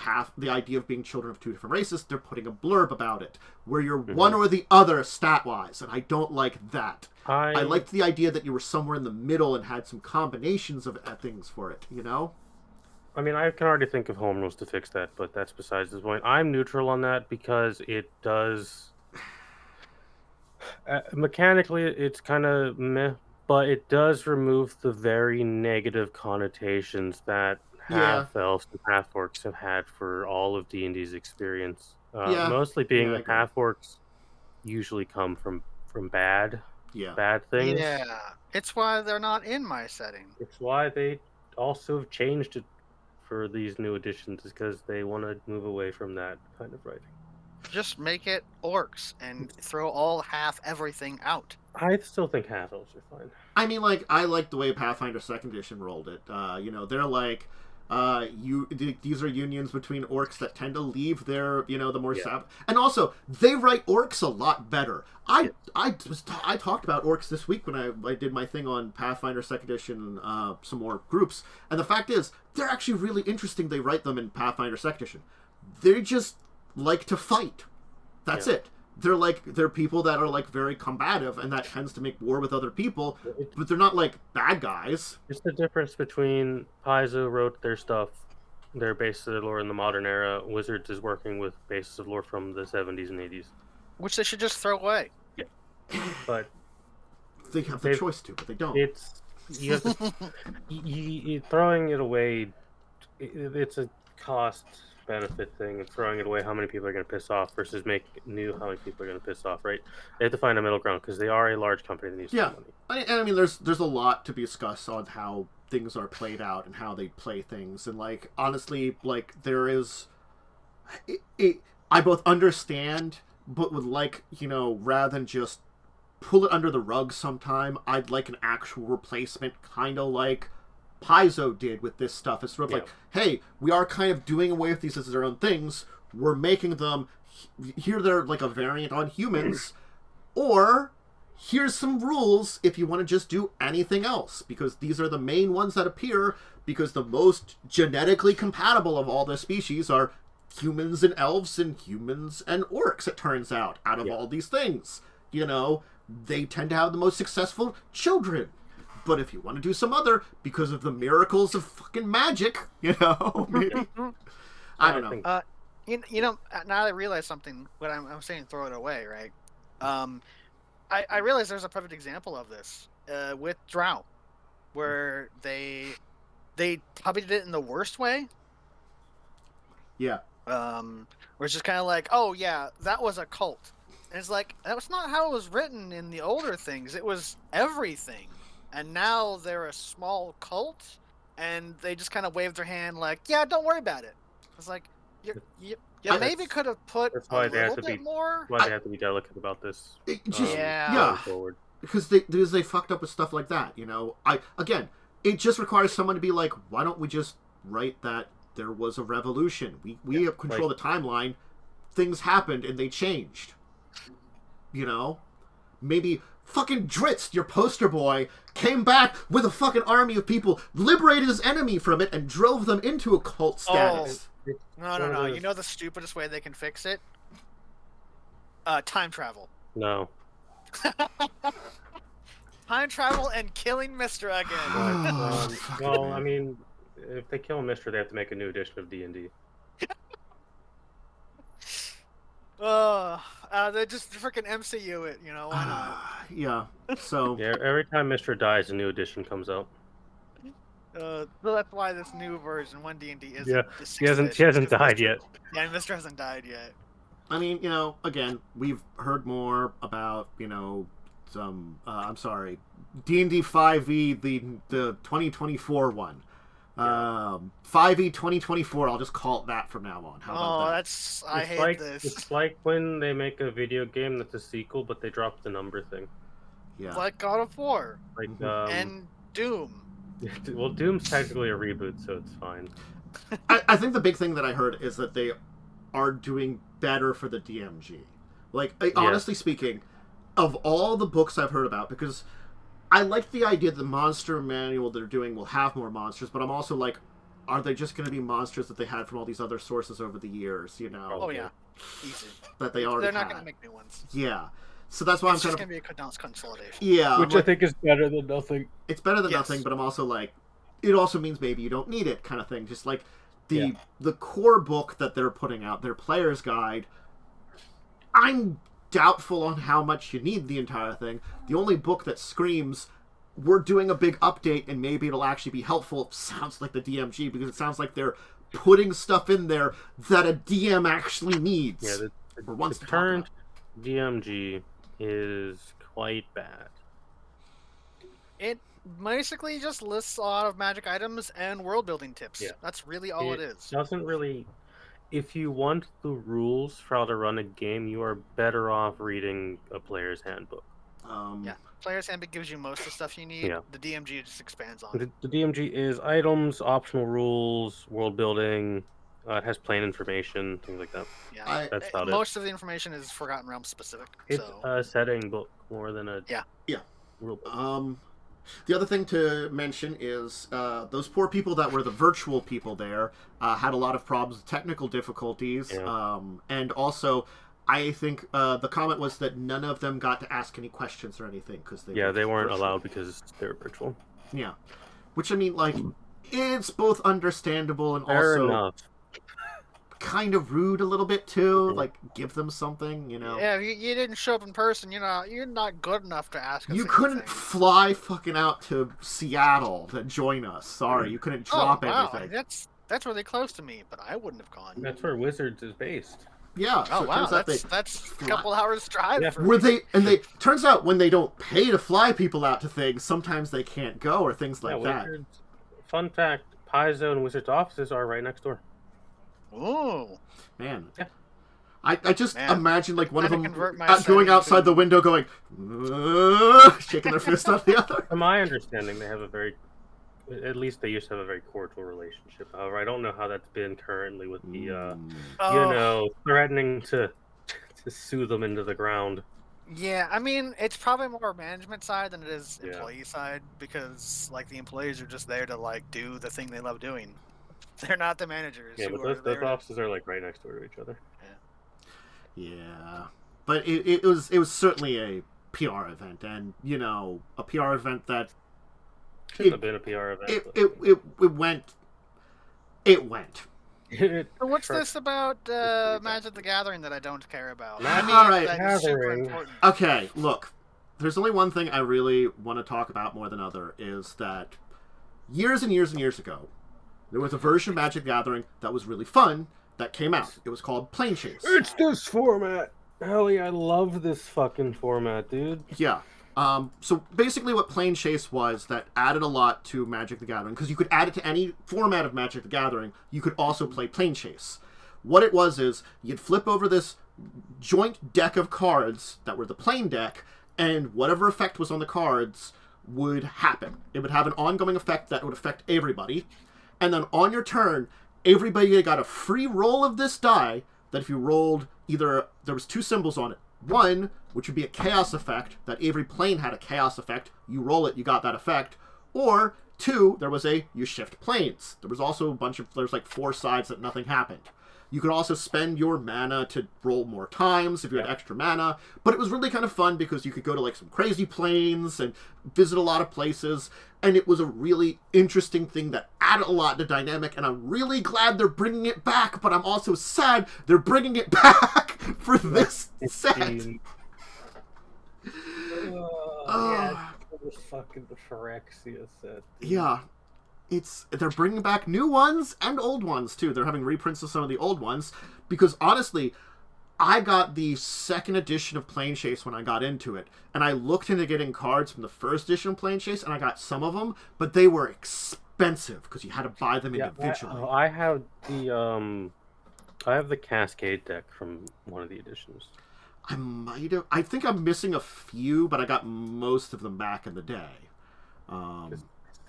idea of being children of two different races. They're putting a blurb about it where you're one or the other stat wise, and I don't like that. I liked the idea that you were somewhere in the middle and had some combinations of things for it, you know? I mean, I can already think of home rules to fix that, but that's besides the point. I'm neutral on that because it does... mechanically, it's kind of meh, but it does remove the very negative connotations that half-elves and half-orcs have had for all of D&D's experience. Mostly being that half-orcs usually come from bad things. Yeah, it's why they're not in my setting. It's why they also have changed it for these new editions, is because they want to move away from that kind of writing. Just make it orcs and throw all half everything out. I still think half elves are fine. I mean, like, I like the way Pathfinder 2nd Edition rolled it. You know, they're like, these are unions between orcs that tend to leave their, you know, the more and also they write orcs a lot better. I talked about orcs this week when I did my thing on Pathfinder 2nd Edition, some more groups, and the fact is they're actually really interesting. They write them in Pathfinder 2nd Edition. They just like to fight. That's it. They're people that are like very combative, and that tends to make war with other people, but they're not like bad guys. It's the difference between Paizo wrote their stuff, their basis of lore in the modern era. Wizards is working with basis of lore from the 70s and 80s, which they should just throw away. Yeah, but they have the choice to, but they don't. It's you have to, throwing it away. It's a cost benefit thing, and throwing it away, how many people are going to piss off versus make new how many people are going to piss off, right? They have to find a middle ground because they are a large company that needs money. I mean, there's a lot to be discussed on how things are played out and how they play things, and like honestly, like there is, I both understand, but would like, you know, rather than just pull it under the rug sometime, I'd like an actual replacement, kind of like Paizo did with this stuff. It's sort of like, hey, we are kind of doing away with these as their own things. We're making them, here they're like a variant on humans, or here's some rules if you want to just do anything else, because these are the main ones that appear, because the most genetically compatible of all the species are humans and elves and humans and orcs, it turns out of all these things. You know, they tend to have the most successful children. But if you want to do some other, because of the miracles of fucking magic, you know, maybe. I don't know. You know, now I realize something. When I'm saying throw it away, right? I realize there's a perfect example of this with Drow, where they probably did it in the worst way. Yeah. Where it's just kind of like, oh yeah, that was a cult, and it's like that was not how it was written in the older things. It was everything. And now they're a small cult, and they just kind of waved their hand like, yeah, don't worry about it. It's like, you maybe could have put a little bit more. Why they have to be delicate about this. Going forward. Because they fucked up with stuff like that, you know. It just requires someone to be like, why don't we just write that there was a revolution? We control the timeline. Things happened, and they changed. You know? Maybe fucking Dritz, your poster boy, came back with a fucking army of people, liberated his enemy from it, and drove them into a cult status. No. You know the stupidest way they can fix it? Time travel. No. Time travel and killing Mr. again. Well, I mean, if they kill Mr., they have to make a new edition of D&D. They just freaking MCU it, you know, why not? Yeah, so... Yeah, every time Mr. dies, a new edition comes out. So that's why this new version, 1D&D, isn't. Yeah, the she hasn't 6th edition, died yet. Yeah, Mister hasn't died yet. I mean, again, we've heard more about, some, I'm sorry, D&D 5e, the 2024 one. 5e 2024, I'll just call it that from now on. How about that? I hate this. It's like when they make a video game that's a sequel, but they drop the number thing. Yeah. Like God of War. Like, and Doom. Well, Doom's technically a reboot, so it's fine. I think the big thing that I heard is that they are doing better for the DMG. Like, honestly speaking, of all the books I've heard about, because I like the idea that the monster manual they're doing will have more monsters, but I'm also like, are they just going to be monsters that they had from all these other sources over the years, Oh, yeah. Easy. That they already They're not had. going to make new ones. Yeah. So that's why It's I'm just kind of... going to be a consolidation. Yeah. Which I think is better than nothing. It's better than nothing, but I'm also like, it also means maybe you don't need it kind of thing. Just like the core book that they're putting out, their player's guide, I'm doubtful on how much you need the entire thing. The only book that screams, we're doing a big update and maybe it'll actually be helpful, sounds like the DMG, because it sounds like they're putting stuff in there that a DM actually needs. Yeah, the current DMG is quite bad. It basically just lists a lot of magic items and world building tips. Yeah. That's really all it is. Doesn't really... If you want the rules for how to run a game, you are better off reading a player's handbook. Player's handbook gives you most of the stuff you need. Yeah. The DMG just expands on it. The DMG is items, optional rules, world building. It has plain information, things like that. Yeah, that's about it. Most of the information is Forgotten Realms specific. It's a setting book more than a rule book. The other thing to mention is those poor people that were the virtual people there had a lot of problems, technical difficulties, and also I think the comment was that none of them got to ask any questions or anything because they weren't allowed because they were virtual. Yeah, which I mean, like, it's both understandable and Fair also enough. kind of rude a little bit too. Like, give them something, Yeah, you didn't show up in person. You're not good enough to ask us. You couldn't fly fucking out to Seattle to join us. Sorry, you couldn't drop everything. That's really close to me, but I wouldn't have gone. That's where Wizards is based. Yeah. Oh wow, that's a couple hours drive. Yeah. For turns out when they don't pay to fly people out to things, sometimes they can't go or things like that. Wizards, fun fact: Paizo and Wizards offices are right next door. Oh man. Yeah. I just imagine like one of them going outside the window going shaking their fist at the other. From my understanding, they have at least they used to have a very cordial relationship. However, I don't know how that's been currently with the threatening to sue them into the ground. Yeah, I mean, it's probably more management side than it is employee side, because like the employees are just there to like do the thing they love doing. They're not the managers. Yeah, but those offices are like right next door to each other. Yeah, but it was certainly a PR event, and a PR event that shouldn't have been a PR event. It went. So what's this about Magic the Gathering that I don't care about? All right, okay. Look, there's only one thing I really want to talk about more than other is that years and years and years ago, there was a version of Magic the Gathering that was really fun that came out. It was called Planechase. It's this format. Ellie, I love this fucking format, dude. Yeah. So basically what Planechase was that added a lot to Magic the Gathering, because you could add it to any format of Magic the Gathering, you could also play Planechase. What it was is, you'd flip over this joint deck of cards that were the Plane deck, and whatever effect was on the cards would happen. It would have an ongoing effect that would affect everybody, and then on your turn, everybody got a free roll of this die, that if you rolled either, there was two symbols on it. One, which would be a chaos effect, that every plane had a chaos effect. You roll it, you got that effect. Or, two, there was you shift planes. There was also there's like 4 sides that nothing happened. You could also spend your mana to roll more times if you had extra mana. But it was really kind of fun because you could go to like some crazy planes and visit a lot of places. And it was a really interesting thing that added a lot to dynamic. And I'm really glad they're bringing it back. But I'm also sad they're bringing it back for this set. Yeah, it was fucking the Phyrexia set. Yeah. they're bringing back new ones and old ones too. They're having reprints of some of the old ones because honestly, I got the second edition of Planechase when I got into it, and I looked into getting cards from the first edition of Planechase, and I got some of them, but they were expensive because you had to buy them individually. I have the Cascade deck from one of the editions. I think I'm missing a few, but I got most of them back in the day.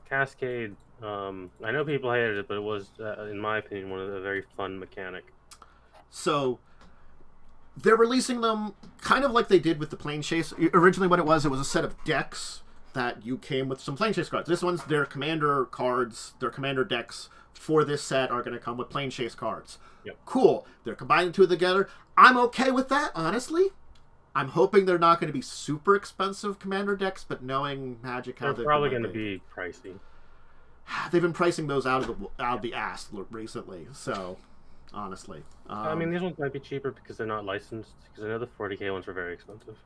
Cascade, I know people hated it, but it was, in my opinion, one of the very fun mechanic. So they're releasing them kind of like they did with the Planechase. Originally what it was a set of decks that you came with some Planechase cards. This one's their commander cards, their commander decks for this set are going to come with Planechase cards. Yep. Cool. They're combining two together. I'm okay with that, honestly. I'm hoping they're not going to be super expensive commander decks, but knowing Magic how they're probably going to be pricey. They've been pricing those out of the ass recently, so honestly. I mean, these ones might be cheaper because they're not licensed, because I know the 40k ones were very expensive.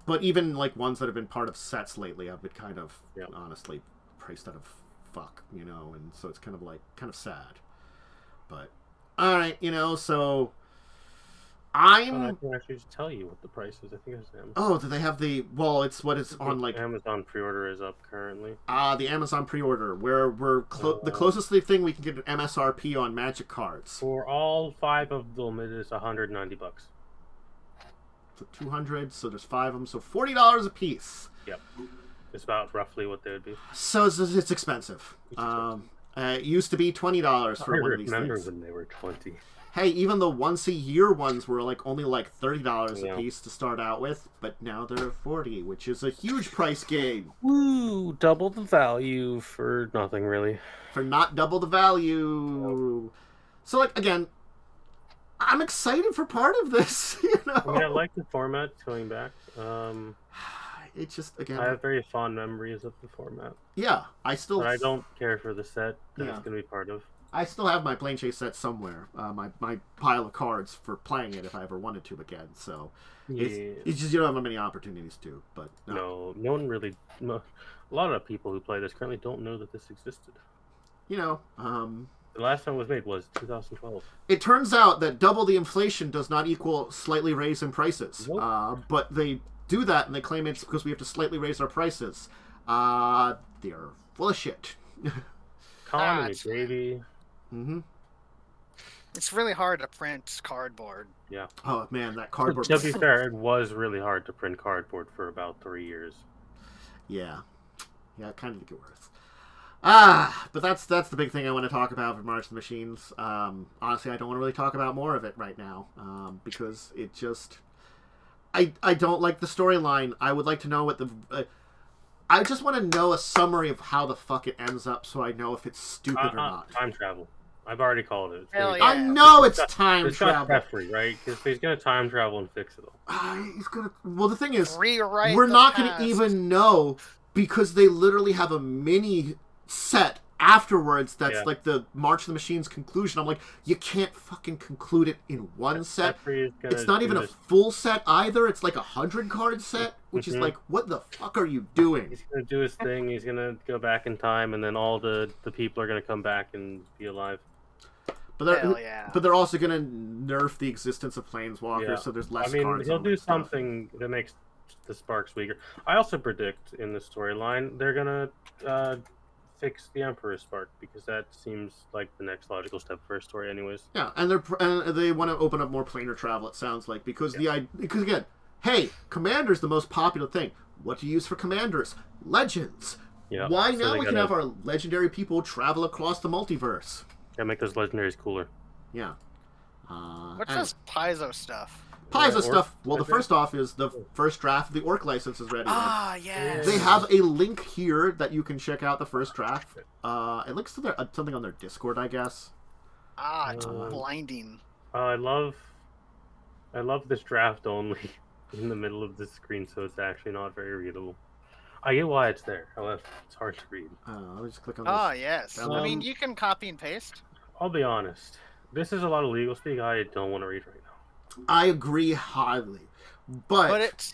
But even like ones that have been part of sets lately have been kind of honestly priced out of fuck, and so it's kind of sad. But all right, so I can actually just tell you what the price is. I think it's Amazon. Oh, do they have it's what it's on like Amazon pre-order is up currently. The Amazon pre-order where we're the closest thing we can get an MSRP on Magic cards. For all 5 of them, it is $190. So 200, so there's 5 of them, so $40 a piece. Yep, it's about roughly what they would be. So it's expensive. It used to be $20 for one of these things. I remember when they were 20. Hey, even the once-a-year ones were only $30 a piece to start out with, but now they're $40, which is a huge price gain. Woo! Double the value for nothing, really. For not double the value. Nope. So, again, I'm excited for part of this, I mean, I like the format going back. It's just, again, I have very fond memories of the format. Yeah, But I don't care for the set that it's going to be part of. I still have my Planechase set somewhere, my pile of cards for playing it if I ever wanted to again. So it's just you don't have many opportunities to. But no one really. A lot of people who play this currently don't know that this existed. The last time it was made was 2012. It turns out that double the inflation does not equal slightly raise in prices. Nope. But they do that and they claim it's because we have to slightly raise our prices. They're full of shit. Con and gravy. Mm-hmm. It's really hard to print cardboard. Yeah. Oh man, that cardboard. To be fair, it was really hard to print cardboard for about 3 years. Yeah, it kind of get worse. But that's the big thing I want to talk about for March of the Machines. Honestly, I don't want to really talk about more of it right now because it just I don't like the storyline. I would like to know what I just want to know a summary of how the fuck it ends up so I know if it's stupid or not. Time travel. I've already called it. Hell yeah. I know it's time travel. It's not Jeffrey, right? Because he's going to time travel and fix it all. He's going to... Well, the thing is, rewrite we're not going to even know because they literally have a mini set afterwards that's like the March of the Machines conclusion. I'm like, you can't fucking conclude it in one set. It's not even a full set either. It's like a 100-card set, which is like, what the fuck are you doing? He's going to do his thing. He's going to go back in time, and then all the people are going to come back and be alive. But they're also going to nerf the existence of Planeswalkers, so there's less cards. He'll do something that makes the sparks weaker. I also predict in the storyline they're going to fix the Emperor's Spark, because that seems like the next logical step for a story anyways. Yeah, and they want to open up more planar travel, it sounds like, because again, hey, Commander's the most popular thing. What do you use for Commanders? Legends. Yeah. Why now we can have our legendary people travel across the multiverse? Yeah, make those legendaries cooler. Yeah. What's this Paizo stuff? Paizo stuff. Well, the first off is the first draft of the Orc license is ready. Yes. They have a link here that you can check out the first draft. It links to something on their Discord, I guess. It's blinding. I love this draft only in the middle of the screen, so it's actually not very readable. I get why it's there. However, it's hard to read. Let me just click on this. Yes. I mean, you can copy and paste. I'll be honest. This is a lot of legal speak I don't want to read right now. I agree highly. But it's,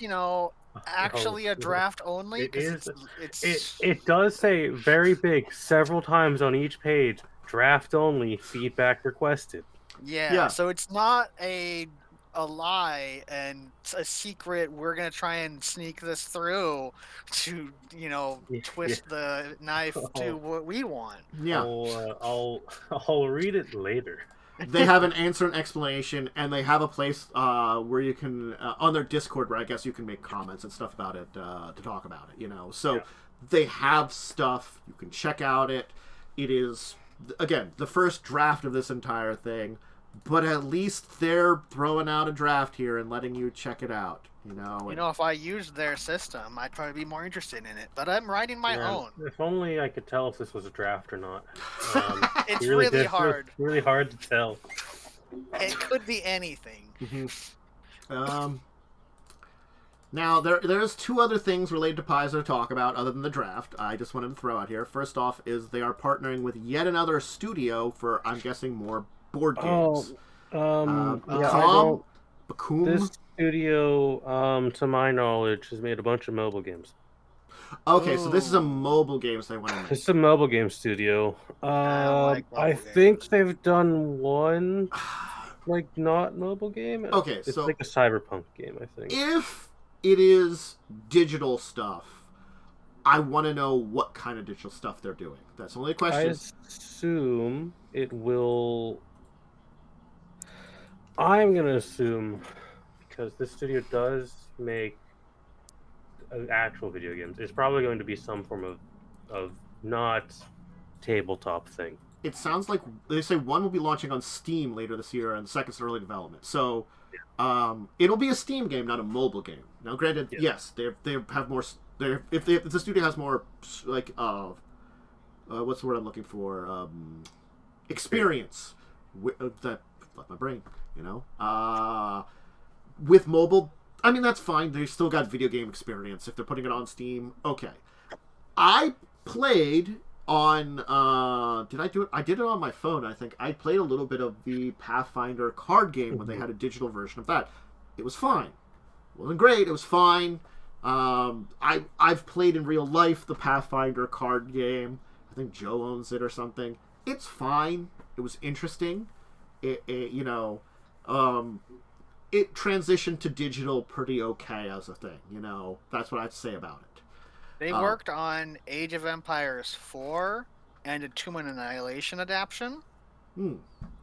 actually a draft only? It is. It's It does say very big several times on each page. Draft only. Feedback requested. yeah. So it's not a lie and a secret. We're gonna try and sneak this through to twist the knife to what we want. Yeah. I'll read it later. They have an answer and explanation, and they have a place where you can on their Discord where I guess you can make comments and stuff about it to talk about it. So they have stuff you can check out. It is again the first draft of this entire thing. But at least they're throwing out a draft here and letting you check it out, if I used their system, I'd probably be more interested in it. But I'm writing my own. If only I could tell if this was a draft or not. It's really hard. It's really hard to tell. It could be anything. Now, there's two other things related to Paizo to talk about other than the draft. I just wanted to throw out here. First off is they are partnering with yet another studio for, I'm guessing, more board games. Bakum. This studio, to my knowledge, has made a bunch of mobile games. Okay, so this is a mobile games they want to make. It's a mobile game studio. I think they've done one, not mobile game. Okay, it's so like a cyberpunk game, I think. If it is digital stuff, I want to know what kind of digital stuff they're doing. That's the only question. I assume it will. I'm going to assume, because this studio does make actual video games, it's probably going to be some form of not tabletop thing. It sounds like they say one will be launching on Steam later this year, and the second's early development. So it'll be a Steam game, not a mobile game. Now, granted, yes, they have more. If the studio has more what's the word I'm looking for? Experience. That left my brain. With mobile, I mean, that's fine. They've still got video game experience. If they're putting it on Steam, okay. I played on, did I do it? I did it on my phone, I think. I played a little bit of the Pathfinder card game when they had a digital version of that. It was fine. It wasn't great. It was fine. I've played in real life the Pathfinder card game. I think Joe owns it or something. It's fine. It was interesting. It transitioned to digital pretty okay as a thing. That's what I'd say about it. They worked on Age of Empires 4 and a Tomb and Annihilation adaptation.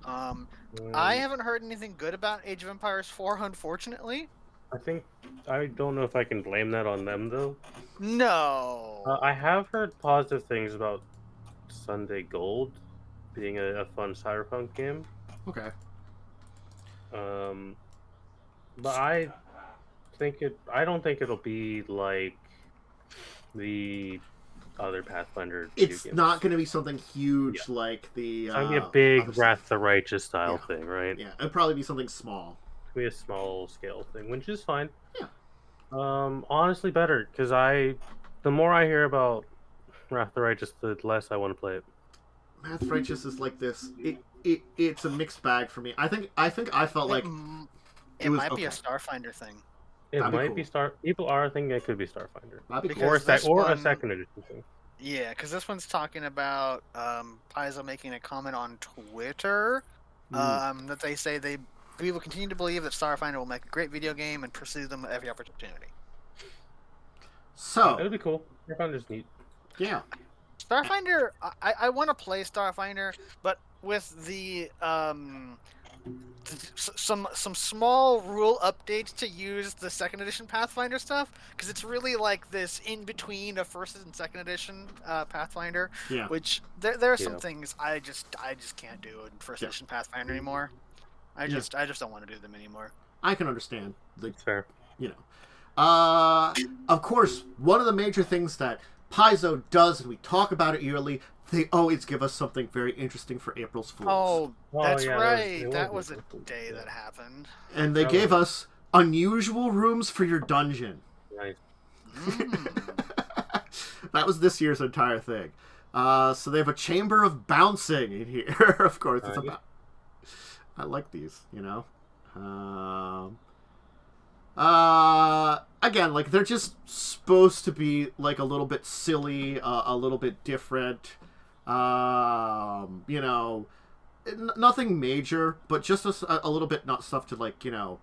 I haven't heard anything good about Age of Empires 4, unfortunately. I don't know if I can blame that on them, though. No. I have heard positive things about Sunday Gold being a fun cyberpunk game. Okay. But I don't think it'll be like the other Pathfinder. It's not going to be something huge like the. It's going to be a big Wrath of the Righteous style thing, right? Yeah, it'll probably be something small. It'll be a small scale thing, which is fine. Yeah. Honestly, better because the more I hear about Wrath of the Righteous, the less I want to play it. Wrath of the Righteous is like this. It's a mixed bag for me. I think I felt like it might be a Starfinder thing. It might be People are thinking it could be Starfinder, or a second edition thing. Yeah, because this one's talking about Paizo making a comment on Twitter that they say we will continue to believe that Starfinder will make a great video game and pursue them at every opportunity. So it'll be cool. Starfinder's neat. Yeah. Starfinder, I want to play Starfinder, but with the some small rule updates to use the second edition Pathfinder stuff, because it's really like this in between a first and second edition Pathfinder. Yeah. Which there are some things I just can't do in first edition Pathfinder anymore. I just don't want to do them anymore. I can understand. Fair. Of course, one of the major things that Paizo does, and we talk about it yearly, they always give us something very interesting for April's Fools. Oh, that's right. That was a day that happened. And they gave us unusual rooms for your dungeon. Nice. That was this year's entire thing. So they have a chamber of bouncing in here. Of course, it's about. I like these, Again, like, they're just supposed to be, like, a little bit silly, a little bit different. You know, nothing major, but just a little bit, not stuff to, like, you know,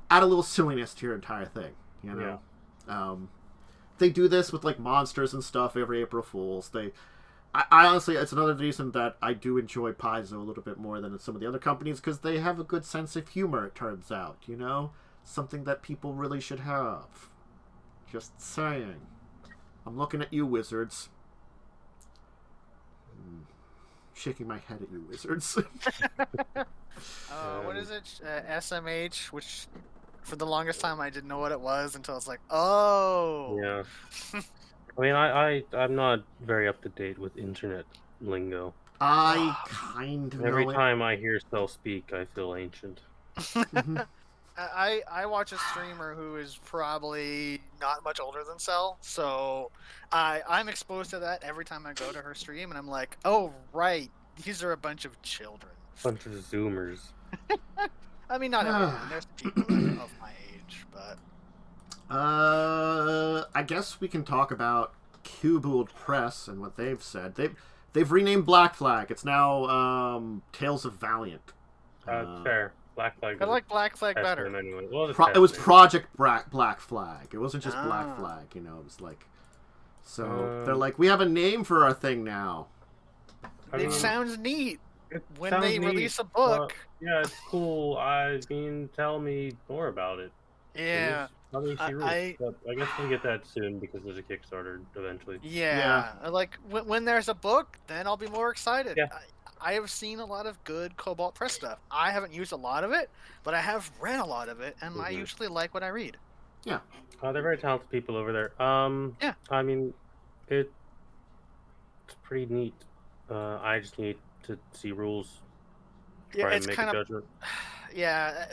add a little silliness to your entire thing, you know? Yeah. They do this with, like, monsters and stuff every April Fool's. I honestly, it's another reason that I do enjoy Paizo a little bit more than some of the other companies, because they have a good sense of humor, it turns out, you know? Something that people really should have. Just saying. I'm looking at you, Wizards. Shaking my head at you, Wizards. What is it? SMH, which for the longest time I didn't know what it was until it's like, oh. Yeah. I mean, I'm not very up to date with internet lingo. I kind of Every know time I hear Cell speak, I feel ancient. I watch a streamer who is probably not much older than Cell, so I'm exposed to that every time I go to her stream, and I'm like, oh, right, these are a bunch of children. Bunch of Zoomers. I mean, not everyone. There's people of my age, but... I guess we can talk about Kobold Press and what they've said. They've renamed Black Flag. It's now Tales of Valiant. Fair. Black Flag. I like Black Flag better. Anyway. Well, it was Project Black Flag. It wasn't just Black Flag. You know, it was like. So they're like, we have a name for our thing now. It sounds neat. When sounds they neat. release a book. Yeah, it's cool. I mean, tell me more about it. Yeah. I guess we'll get that soon because there's a Kickstarter eventually. Yeah. Like, when there's a book, then I'll be more excited. Yeah. I have seen a lot of good Kobold Press stuff. I haven't used a lot of it, but I have read a lot of it, and I usually like what I read. Yeah. They're very talented people over there. Yeah. I mean, it's pretty neat. I just need to see rules before I make a judgment. Yeah.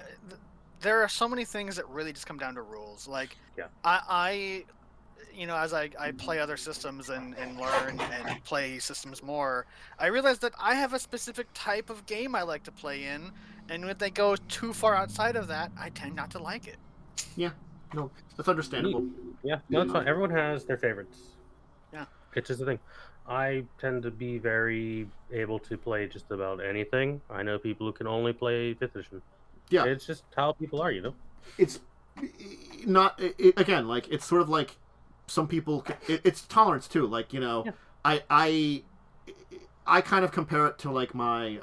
There are so many things that really just come down to rules. Like, yeah. I you know, as I play other systems and learn and play systems more, I realize that I have a specific type of game I like to play in, and when they go too far outside of that, I tend not to like it. Yeah, no, that's understandable. Yeah, no, it's fine. Everyone has their favorites. Yeah. It's just the thing. I tend to be very able to play just about anything. I know people who can only play 5th edition. Yeah. It's just how people are, you know? It's not, again, like, it's sort of like some people, it's tolerance too. Like, you know, yeah. I kind of compare it to, like, my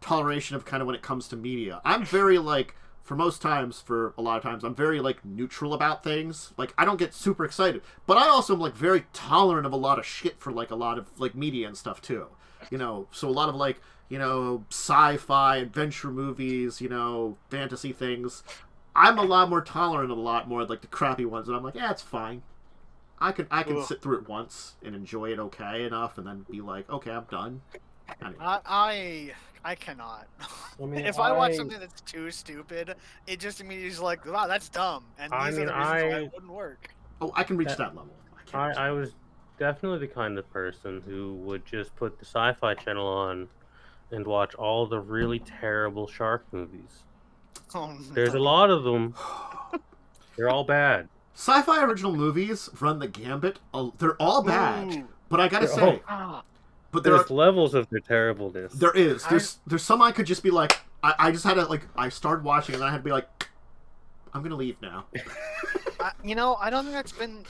toleration of kind of when it comes to media. I'm very, like, for a lot of times, I'm very, like, neutral about things. Like, I don't get super excited. But I also am, like, very tolerant of a lot of shit for, like, a lot of, like, media and stuff, too. You know, so a lot of, like, you know, sci-fi, adventure movies, you know, fantasy things. I'm a lot more tolerant of a lot more, like, the crappy ones. And I'm like, yeah, it's fine. I can sit through it once and enjoy it okay enough and then be like, okay, I'm done. Anyway. I cannot. I mean, if I watch something that's too stupid, it just immediately is like, wow, that's dumb. And these are the reasons why it wouldn't work. Oh, I can reach that level. I was definitely the kind of person who would just put the Sci-Fi Channel on and watch all the really terrible shark movies. Oh, no. There's a lot of them. They're all bad. Sci-fi original movies run the gambit. They're all bad. Ooh. But I gotta say... But there's levels of their terribleness. There is. There's some I could just be like... I just had to, like... I started watching and I had to be like... I'm gonna leave now. You know, I don't think that's been...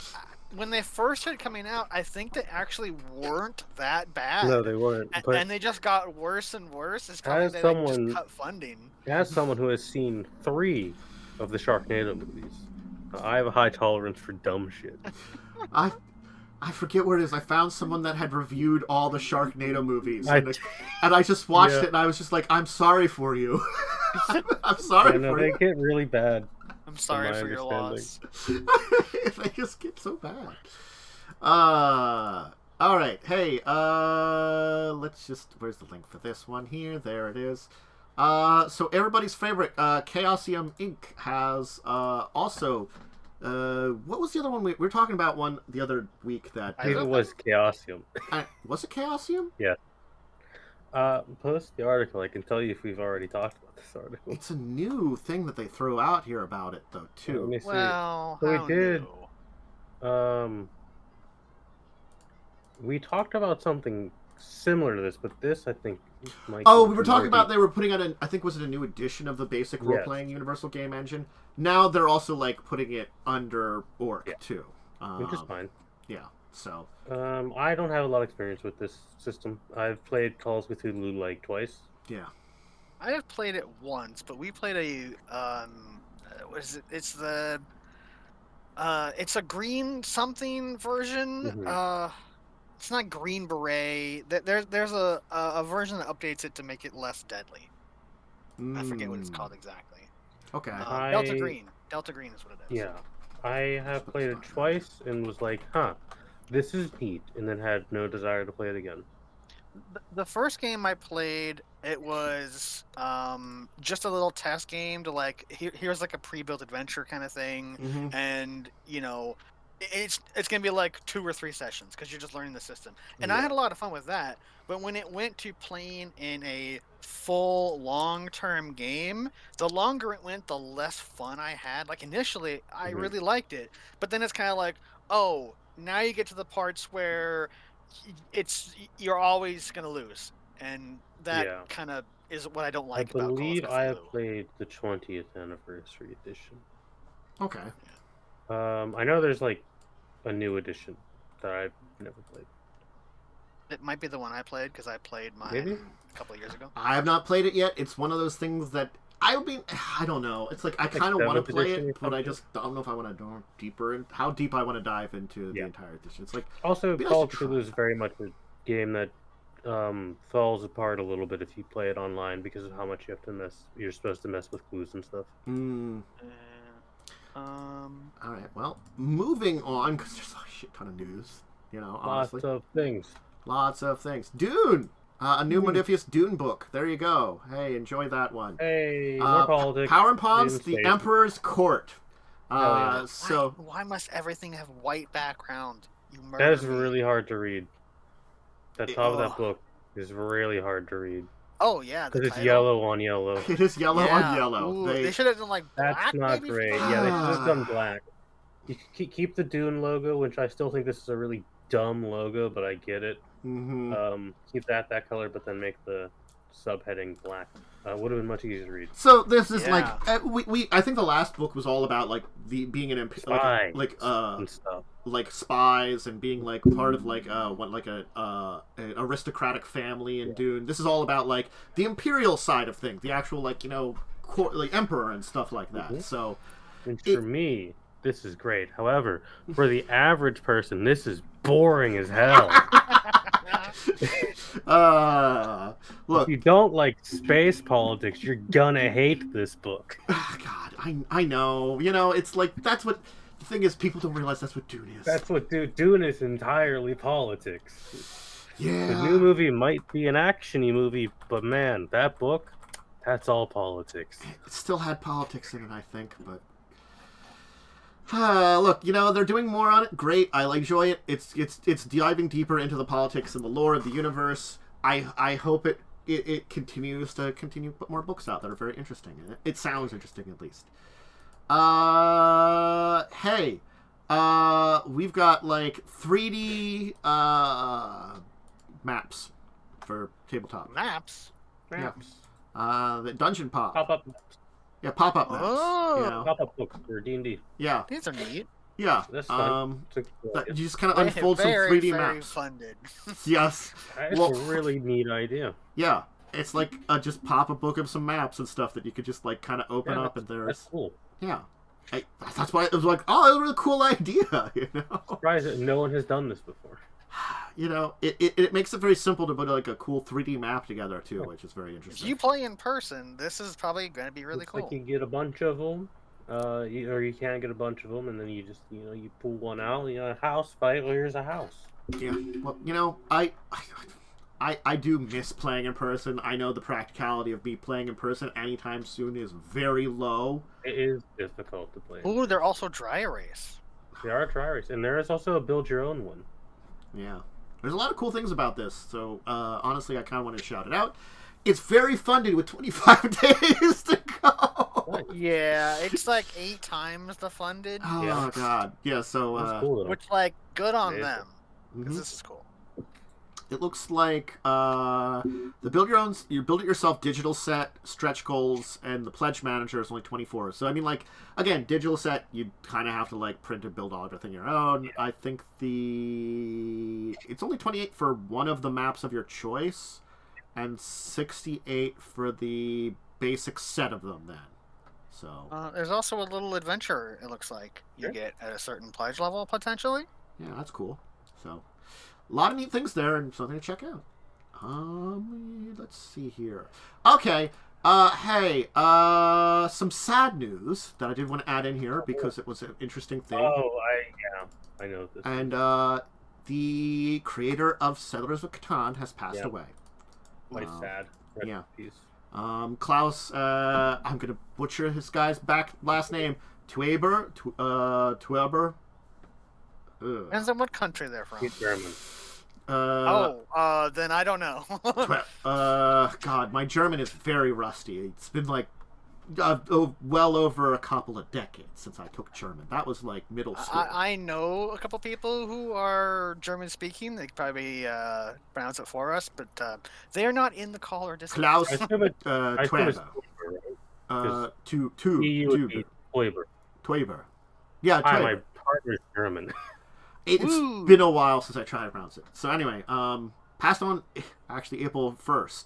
When they first started coming out, I think they actually weren't that bad. No, they weren't. And they just got worse and worse as they just cut funding. As someone who has seen 3 of the Sharknado movies, I have a high tolerance for dumb shit. I forget where it is. I found someone that had reviewed all the Sharknado movies, and I just watched it, and I was just like, "I'm sorry for you. I'm sorry for they you." get really bad. I'm sorry for your loss. They just get so bad. All right. Hey, let's just... Where's the link for this one here? There it is. So everybody's favorite, Chaosium Inc. has also... what was the other one? We were talking about one the other week that... I think it was Chaosium. Was it Chaosium? Yeah. Post the article. I can tell you if we've already talked about this article. It's a new thing that they throw out here about it, though, Let too. me see. Well, So we how did. new? We talked about something similar to this, but this I think might. Oh, be we were talking more about deep. they were putting out I think was it a new edition of the basic Yes. role-playing Universal Game Engine. Now they're also like putting it under ORC Yeah. too. Which is fine. Yeah. So. I don't have a lot of experience with this system. I've played Calls of Cthulhu like twice. Yeah. I have played it once, but we played what is it? It's the it's a green something version. Mhm. It's not Green Beret. There's a version that updates it to make it less deadly. I forget what it's called exactly. Okay. Delta Green. Delta Green is what it is. Yeah, I have played it twice and was like, huh, this is neat, and then had no desire to play it again. The first game I played, it was just a little test game to like here's like a pre-built adventure kind of thing, Mhm. and you know, it's gonna be like 2 or 3 sessions because you're just learning the system, and I Yeah. had a lot of fun with that. But when it went to playing in a full long-term game, the longer it went, the less fun I had. Like initially, I Mhm. really liked it, but then it's kind of like, oh, now you get to the parts where you're always gonna lose, and that Yeah. kind of is what I don't I like about believe Call of I have Cthulhu. played the 20th anniversary edition. Okay. I know there's like a new edition that I've never played. It might be the one I played because I played mine Maybe? a couple of years ago. I have not played it yet. It's one of those things that I don't know. It's like I kind of want to 7th play edition or it, but I something? just don't know if I want to go deeper in how deep I want to dive into the Yeah. entire edition. It's like Also, Maybe I Call of should try Cthulhu is very much a game that falls apart a little bit if you play it online because of how much you have to mess. You're supposed to mess with clues and stuff. All right. Well, moving on because there's a shit ton of news. You know, honestly, Lots of things. Dune, a new Modifius Dune book. There you go. Hey, enjoy that one. Hey, more politics. Power and Pawns, Dune the Station. Emperor's Court. yeah. So why must everything have white background? You That murder is me. really hard to read. The top of that Ugh. book is really hard to read Oh yeah, the because it's title? yellow on yellow. it is yellow Yeah. on yellow. Ooh, they should have done like black. That's not maybe great. for Yeah, they that? should have done black. You keep the Dune logo, which I still think this is a really dumb logo, but I get it. Mhm. Keep that color, but then make the subheading black. Would have been much easier to read. So this is Yeah. like we I think the last book was all about like the being an Spies like and stuff. like spies and being like part of like an aristocratic family in Dune. This is all about like the imperial side of things, the actual like like emperor and stuff like that. Mhm. So And for me, this is great. However, for the average person, this is boring as hell. look, If you don't like space politics, you're gonna hate this book. God, I know. You know, it's like that's what the thing is. People don't realize that's what Dune is. That's what Dune is entirely politics. Yeah. The new movie might be an actiony movie, but man, that book, that's all politics. It still had politics in it, I think, but look, they're doing more on it. Great, I enjoy it. It's diving deeper into the politics and the lore of the universe. I hope it continues to put more books out that are very interesting. It sounds interesting at least. Hey, we've got like 3D maps for tabletop. Maps. The dungeon pop. Pop-up Yeah, pop-up maps. Oh. pop-up books for D&D. Yeah. These are neat. Yeah. That's fun. It's You just kind of unfold some very, 3D very maps. funded. Yes. It's Well- a really neat idea. Yeah. It's like just pop a book of some maps and stuff that you could just like kind of open Yeah, up and That's there's cool. yeah. That's why it was like, oh, that's a really cool idea, Surprised that no one has done this before. It makes it very simple to put like a cool 3D map together too, which is very If interesting. you play in person, this is probably going to be really Looks cool. like you get a bunch of them, or you can get a bunch of them, and then you just you pull one out. A house fight. Well, here's a house. Yeah. Well, I do miss playing in person. I know the practicality of me playing in person anytime soon is very low. It is difficult to play. Ooh, they're also dry erase. There are try races, and there is also a build your own one. Yeah. There's a lot of cool things about this, so honestly, I kind of want to shout it out. It's very funded with 25 days to go. Yeah, it's like 8 times the funded. Oh god, yeah. So, cool, which like good on Yeah. them, because mhm. this is cool. It looks like the you build it yourself digital set, stretch goals, and the pledge manager is only 24. So I mean, like, again, digital set, you kind of have to like print and build all everything your own. Yeah. I think it's only 28 for one of the maps of your choice, and 68 for the basic set of them. Then, so There's also a little adventure. It looks like you get at a certain pledge level potentially. yeah, that's cool. So. A lot of neat things there and something to check out. Let's see here. Okay. Hey, some sad news that I did want to add in here because it was an interesting thing. I know this. And the creator of Settlers of Catan has passed away. Quite sad. Rest yeah. in peace. Klaus, I'm gonna butcher his guy's last name. Teuber. Depends on what country they're from. He's German. Then I don't know. God, my German is very rusty. It's been like well over a couple of decades since I took German. That was like middle school. I know a couple people who are German speaking. They could probably pronounce it for us, but they are not in the call or Discord. Klaus Teuber. Teuber. Yeah, Hi, Teuber. my partner's German. It's been a while since I tried to pronounce it. So anyway, passed on actually April 1st.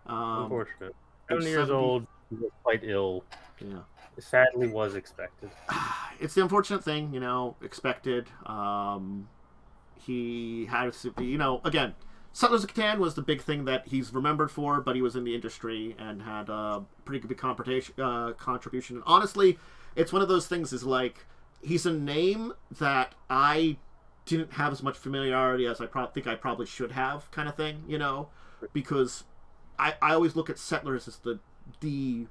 Unfortunate. 70 years old, he was quite ill. Yeah. It sadly was expected. It's the unfortunate thing, expected. He had, again, Settlers of Catan was the big thing that he's remembered for, but he was in the industry and had a pretty good contribution. And honestly, it's one of those things is like, he's a name that I didn't have as much familiarity as I think I probably should have, kind of thing, because I always look at Settlers as the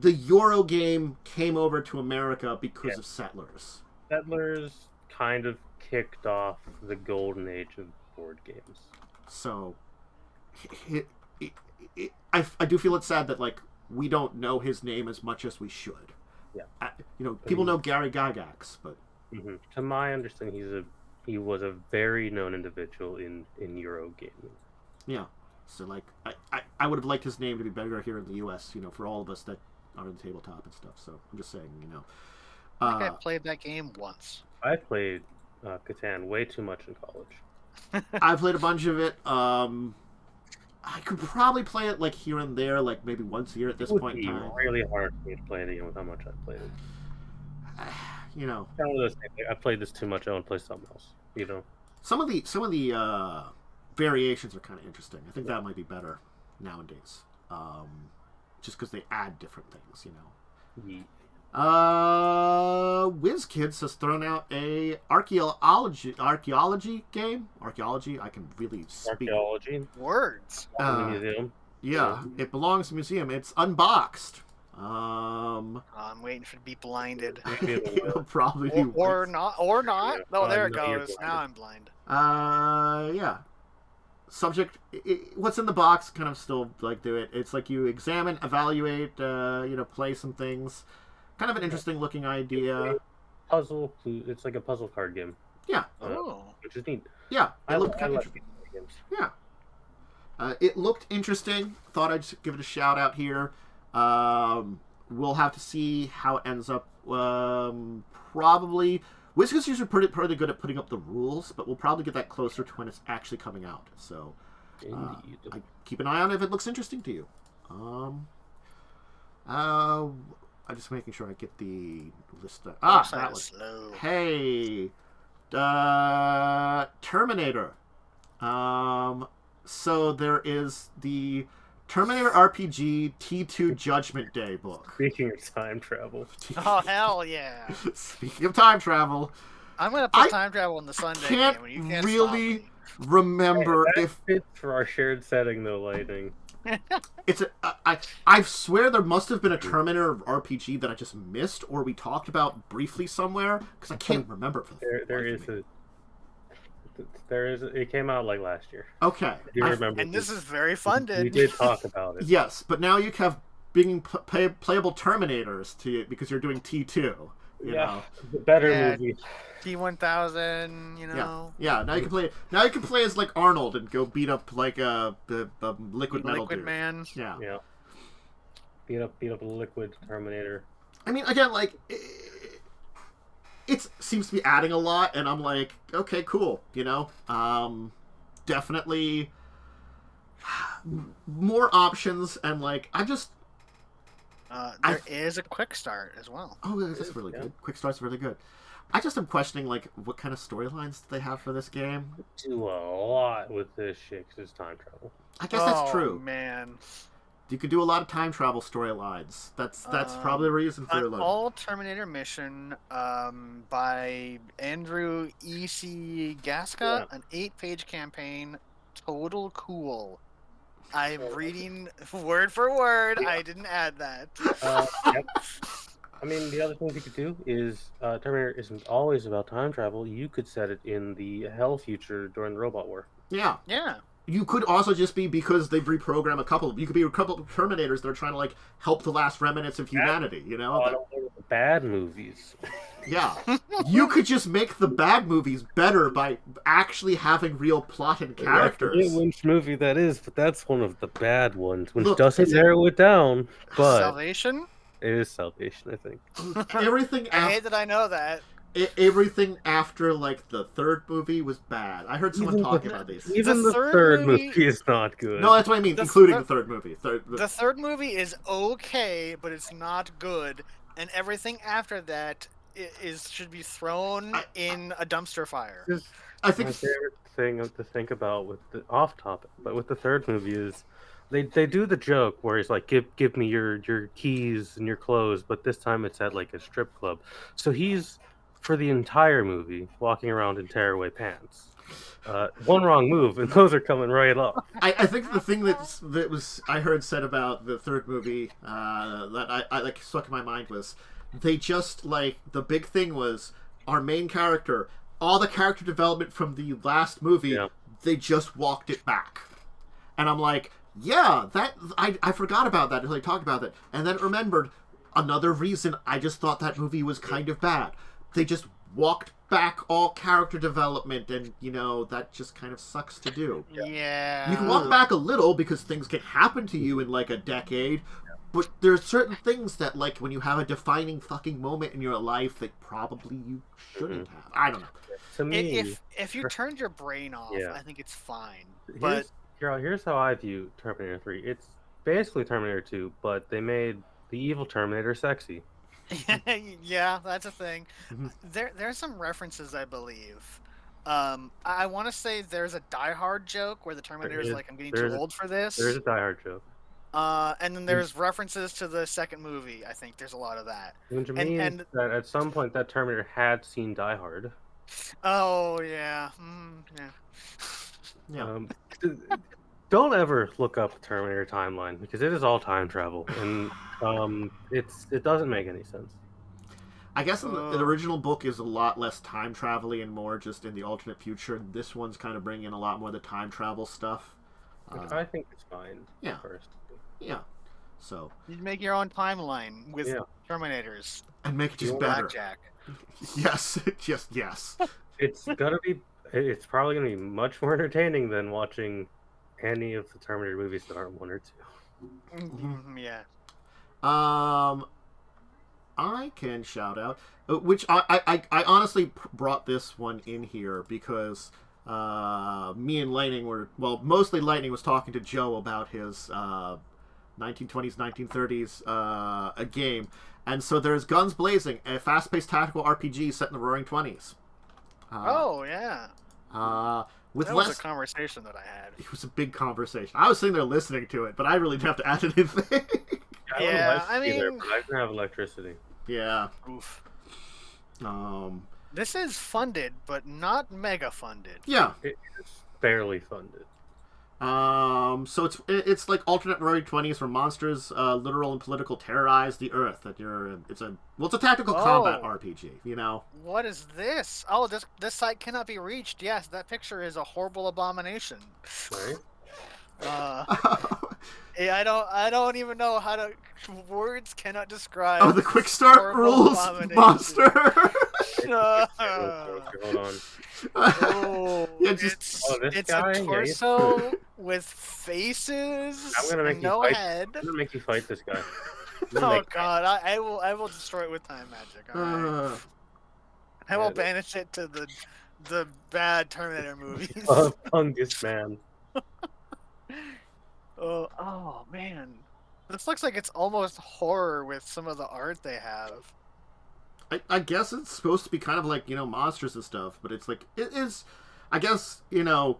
Euro game came over to America because of Settlers. Settlers kind of kicked off the golden age of board games. So, I do feel it's sad that like we don't know his name as much as we should. Yeah. People know Gary Gygax, but to my understanding, he was a very known individual in Euro gaming. Yeah. So like I would have liked his name to be better here in the U.S. For all of us that are in tabletop and stuff. So I'm just saying, I think I played that game once. I played Catan way too much in college. I played a bunch of it. I could probably play it like here and there, like maybe once a year at this point in time. It would be really hard for me to play it again with how much I played it. Kind of one of those things, I played this too much. I want to play something else. Some of the variations are kind of interesting. I think that might be better nowadays, just because they add different things. Yeah. Wizkids has thrown out a archaeology game. Archaeology, I can really speak. Archaeology words. Museum. Yeah, it belongs to a museum. It's unboxed. I'm waiting for it to be blinded. It'll probably be or not. Yeah. Oh, there it No, you're goes. blind. Now I'm blind. Yeah. Subject. What's in the box? Kind of still like do it. It's like you examine, evaluate, play some things. Kind of an interesting looking idea. Puzzle. It's like a puzzle card game. Yeah. Which is neat. Yeah. I looked kind of like games. Yeah. It looked interesting. Thought I'd just give it a shout out here. We'll have to see how it ends up. Probably. Wizkids usually pretty good at putting up the rules, but we'll probably get that closer to when it's actually coming out. So, I keep an eye on it if it looks interesting to you. I'm just making sure I get the list. That was slow. Hey, Terminator. So there is the Terminator RPG T2 Judgment Day book. Speaking of time travel. Oh, hell yeah. Speaking of time travel. I'm going to put time travel in the Sunday can't game when you can't really stop me. remember that if fits for our shared setting though, Lightning. it's I swear there must have been a Terminator RPG that I just missed or we talked about briefly somewhere because I can't remember. There is a It came out like last year. Okay. Do you remember? And this is very funded. We did talk about it. Yes, but now you have being playable Terminators because you're doing T2. You know. The better movie. T1000, you know. Yeah. Now you can play. Now you can play as like Arnold and go beat up like the liquid metal dude. Man. Yeah. Yeah. Beat up a liquid Terminator. I mean, again, like it seems to be adding a lot, and I'm like, okay, cool. You know, definitely more options, and like I just. There is a quick start as well. Oh, that's really good. Quick start's really good. I just am questioning, like, what kind of storylines do they have for this game? Do a lot with this shit because it's time travel. I guess that's true. Man, you could do a lot of time travel storylines. That's probably the reason for an all Terminator mission by Andrew E.C. Gascott, an 8-page campaign, total cool. I'm reading word for word. Yeah. I didn't add that. Yep. I mean, the other thing you could do is Terminator isn't always about time travel. You could set it in the hell future during the robot war. Yeah. Yeah. You could also just be because they've reprogrammed a couple. You could be a couple of Terminators that are trying to like help the last remnants of humanity. You know. I don't want the bad movies. Yeah. You could just make the bad movies better by actually having real plot and characters. I forget which movie that is, but that's one of the bad ones, which Look, doesn't narrow it down. But Salvation? It is Salvation, I think. Everything. I hate that I know that. Everything after like the third movie was bad. I heard someone talking about these. Even the third movie is not good. No, that's what I mean, including the third movie. The third movie is okay, but it's not good, and everything after that should be thrown in a dumpster fire. I think my favorite thing to think about with the off topic, but with the third movie is they do the joke where he's like, give me your keys and your clothes, but this time it's at like a strip club. So he's for the entire movie walking around in tearaway pants. One wrong move and those are coming right off. I think the thing that was I heard said about the third movie that I like stuck in my mind was they just like the big thing was our main character, all the character development from the last movie, they just walked it back. And I'm like, yeah, that I forgot about that until they talked about it, and then remembered another reason I just thought that movie was kind of bad. They just walked back all character development, and you know that just kind of sucks to do. Yeah. You can walk back a little because things can happen to you in like a decade, but there's certain things that like when you have a defining fucking moment in your life that probably you shouldn't have. I don't know. To me, if you turned your brain off, I think it's fine. Here's how I view Terminator 3. It's basically Terminator 2, but they made the evil Terminator sexy. Yeah, that's a thing. There's some references, I believe. I want to say there's a Die Hard joke where the Terminator is like, I'm getting too old for this. There's a Die Hard joke. And then there's references to the second movie. I think there's a lot of that. Which means that at some point that Terminator had seen Die Hard. Oh, yeah. Yeah. Don't ever look up the Terminator timeline because it is all time travel, and it doesn't make any sense. I guess the original book is a lot less time travel-y and more just in the alternate future. This one's kind of bringing in a lot more of the time travel stuff. Which I think is fine. Yeah. First. Yeah. So you make your own timeline with Terminators and make it just better. Blackjack. Yes. Just yes. It's It's probably gonna be much more entertaining than watching any of the Terminator movies that aren't 1 or 2. Yeah. I can shout out, which I honestly brought this one in here because me and Lightning mostly Lightning was talking to Joe about his 1920s, 1930s a game, and so there's Guns Blazing, a fast-paced tactical RPG set in the Roaring '20s. Oh yeah. That was a conversation that I had. It was a big conversation. I was sitting there listening to it, but I really didn't have to add anything. I mean, but I can have electricity. Yeah. Oof. This is funded, but not mega funded. Yeah. It is barely funded. So it's like alternate roaring 20s where monsters literal and political terrorize the earth. That it's a tactical combat RPG, you know. What is this? Oh, this site cannot be reached. Yes, that picture is a horrible abomination. Right? I don't even know how to. Words cannot describe. Oh, the quick start rules monster. Hold on. Oh, Yeah, it's a torso with faces. I'm gonna make you no fight. head. I'm gonna make you fight this guy. Oh God, I will destroy it with time magic. All right. I will banish it to the bad Terminator movies. Fungus man. Oh man, this looks like it's almost horror with some of the art they have. I guess it's supposed to be kind of like, you know, monsters and stuff, but it's like it is. I guess, you know,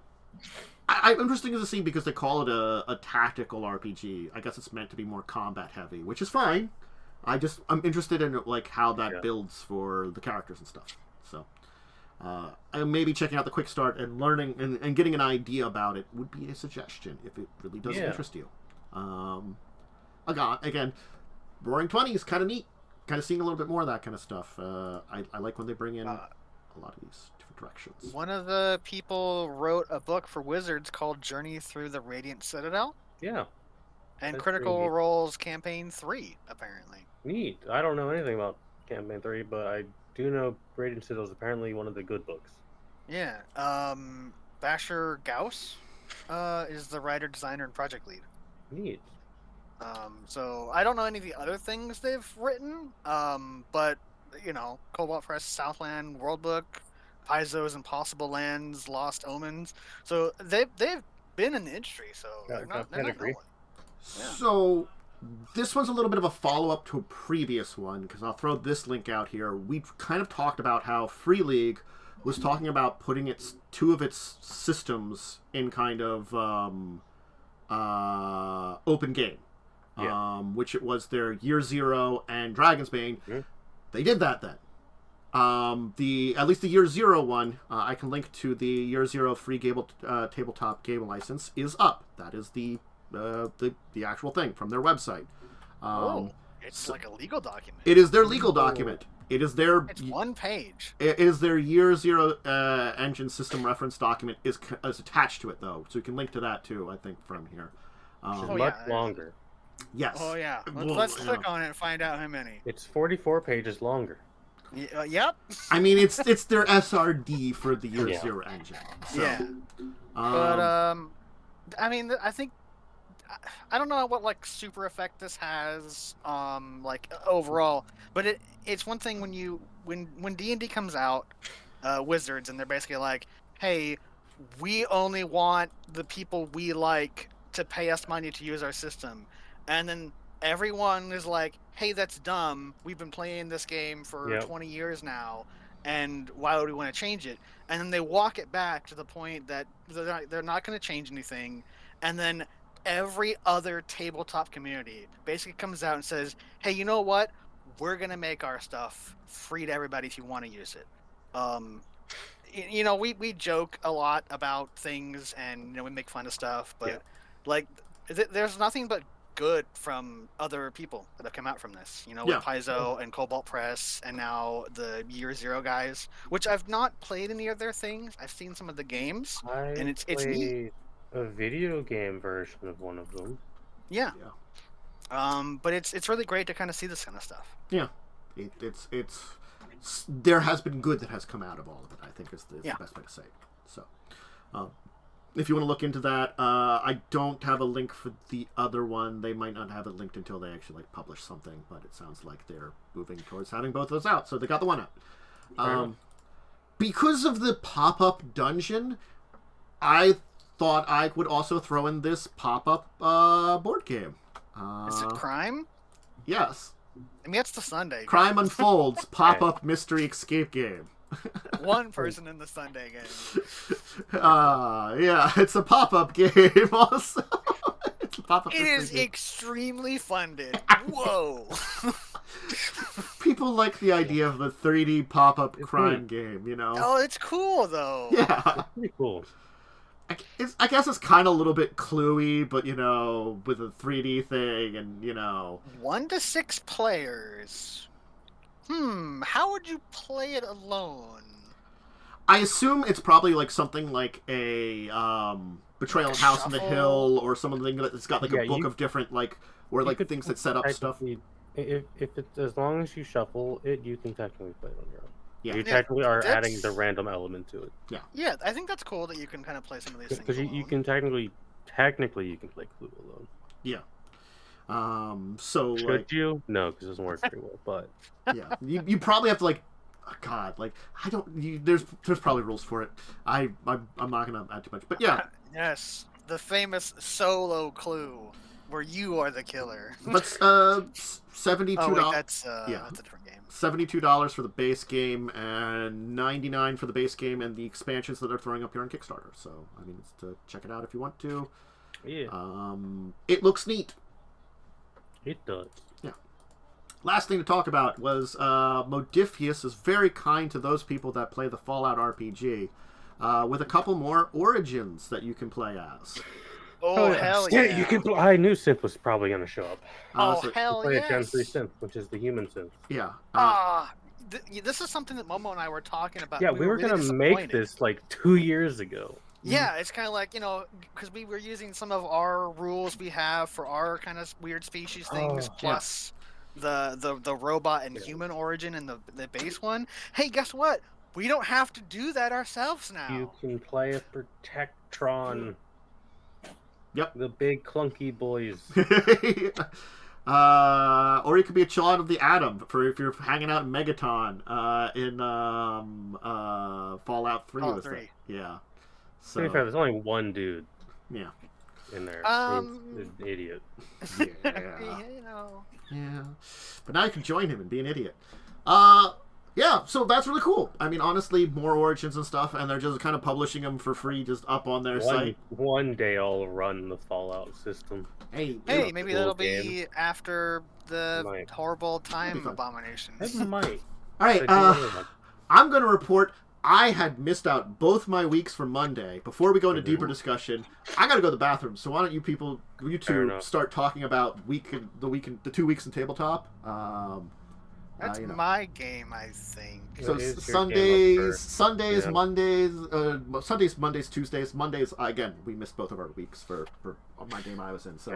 I'm interested to see because they call it a tactical RPG. I guess it's meant to be more combat heavy, which is fine. I'm interested in like how that builds for the characters and stuff. So maybe checking out the quick start and learning and getting an idea about it would be a suggestion if it really does interest you. Again, Roaring 20 is kind of neat. Kind of seeing a little bit more of that kind of stuff. I like when they bring in a lot of these different directions. One of the people wrote a book for Wizards called Journey Through the Radiant Citadel. Yeah. And Critical Role's Campaign 3, apparently. Neat. I don't know anything about Campaign 3, but I do know Radiant Citadel is apparently one of the good books. Yeah. Basher Gauss is the writer, designer, and project lead. Neat. So I don't know any of the other things they've written, but you know, Cobalt Press, Southland, World Book, Paizo's Impossible Lands, Lost Omens. So they've been in the industry, so they're not agree. So this one's a little bit of a follow-up to a previous one, because I'll throw this link out here. We've kind of talked about how Free League was talking about putting two of its systems in kind of open game. Which it was their Year Zero and Dragon's Bane. Mm-hmm. They did that then. At least the Year Zero one, I can link to the Year Zero free tabletop game license is up. That is the actual thing from their website. It's like a legal document. It is their legal document. It is their. It's one page. It is their Year Zero engine system reference document is attached to it though, so you can link to that too. I think from here. Much longer. Yes. Oh yeah. Let's click on it and find out how many. It's 44 pages longer. Yep. I mean, it's their SRD for the Year Zero engine. So, yeah. But I mean, I think I don't know what like super effect this has, like overall. But it's one thing when D&D comes out, Wizards, and they're basically like, hey, we only want the people we like to pay us money to use our system. And then everyone is like, hey, that's dumb. We've been playing this game for 20 years now, and why would we want to change it? And then they walk it back to the point that they're not going to change anything. And then every other tabletop community basically comes out and says, hey, you know what? We're going to make our stuff free to everybody if you want to use it. You know, we joke a lot about things, and you know, we make fun of stuff, but like there's nothing but good from other people that have come out from this, you know, with Paizo and Cobalt Press, and now the Year Zero guys, which I've not played any of their things. I've seen some of the games, and it's neat. A video game version of one of them. Yeah. But it's really great to kind of see this kind of stuff. Yeah, it's there has been good that has come out of all of it, I think is the best way to say it. So if you want to look into that, I don't have a link for the other one. They might not have it linked until they actually like publish something, but it sounds like they're moving towards having both of those out. So they got the one out. Because of the pop-up dungeon, I thought I would also throw in this pop-up board game. Is it Crime? Yes. I mean, that's the Sunday. Crime Unfolds pop-up mystery escape game. One person in the Sunday game. Yeah, it's a pop-up game also. It's a pop-up It is game. Extremely funded. Whoa. People like the idea of the 3D pop-up crime game, you know? Oh, it's cool, though. Yeah. It's pretty cool. I guess it's kind of a little bit cluey, but with a 3D thing, and 1 to 6 players. How would you play it alone? I assume it's probably like something like a Betrayal Like of a House on the shuffle? Hill, or something that's got like a book of different things that set up stuff. If it's as long as you shuffle it, you can technically play it on your own. Yeah. You technically are adding the random element to it. Yeah, I think that's cool that you can kind of play some of these things Because you alone. can technically you can play Clue alone. Yeah. So Should you? No, because it doesn't work very well. But yeah, you probably have to I don't. There's probably rules for it. I'm not gonna add too much, but yeah. Yes, the famous solo Clue, where you are the killer. But $72. Oh wait, that's a different game. $72 for the base game and $99 for the base game and the expansions that they're throwing up here on Kickstarter. So I mean, it's to check it out if you want to. Yeah. It looks neat. It does. Yeah. Last thing to talk about was Modifius is very kind to those people that play the Fallout RPG with a couple more origins that you can play as. Oh, hell yeah! You can. I knew Synth was probably going to show up. Hell play yes! a Gen 3 Synth, which is the human Synth. Yeah. This is something that Momo and I were talking about. Yeah, we were really going to make this like 2 years ago. Yeah, it's kind of like, because we were using some of our rules we have for our kind of weird species things, plus the robot and human origin and the base one. Hey, guess what? We don't have to do that ourselves now. You can play a Protectron. Yep. The big clunky boys. Or you could be a child of the Atom for if you're hanging out in Megaton in Fallout 3 with it. Yeah. So, to be fair, there's only one dude. Yeah. In there. He's an idiot. Yeah. Yeah. But now you can join him and be an idiot. Yeah, so that's really cool. I mean, honestly, more origins and stuff, and they're just kind of publishing them for free just up on their site. One day I'll run the Fallout system. Hey, maybe that'll be after the horrible time abomination. It might. All right, I'm going to report I had missed out both my weeks for Monday. Before we go into deeper discussion, I got to go to the bathroom. So why don't you two start talking about the 2 weeks in tabletop? That's my game, I think. So Sundays, Mondays, Tuesdays. Mondays, again, we missed both of our weeks for my game I was in. So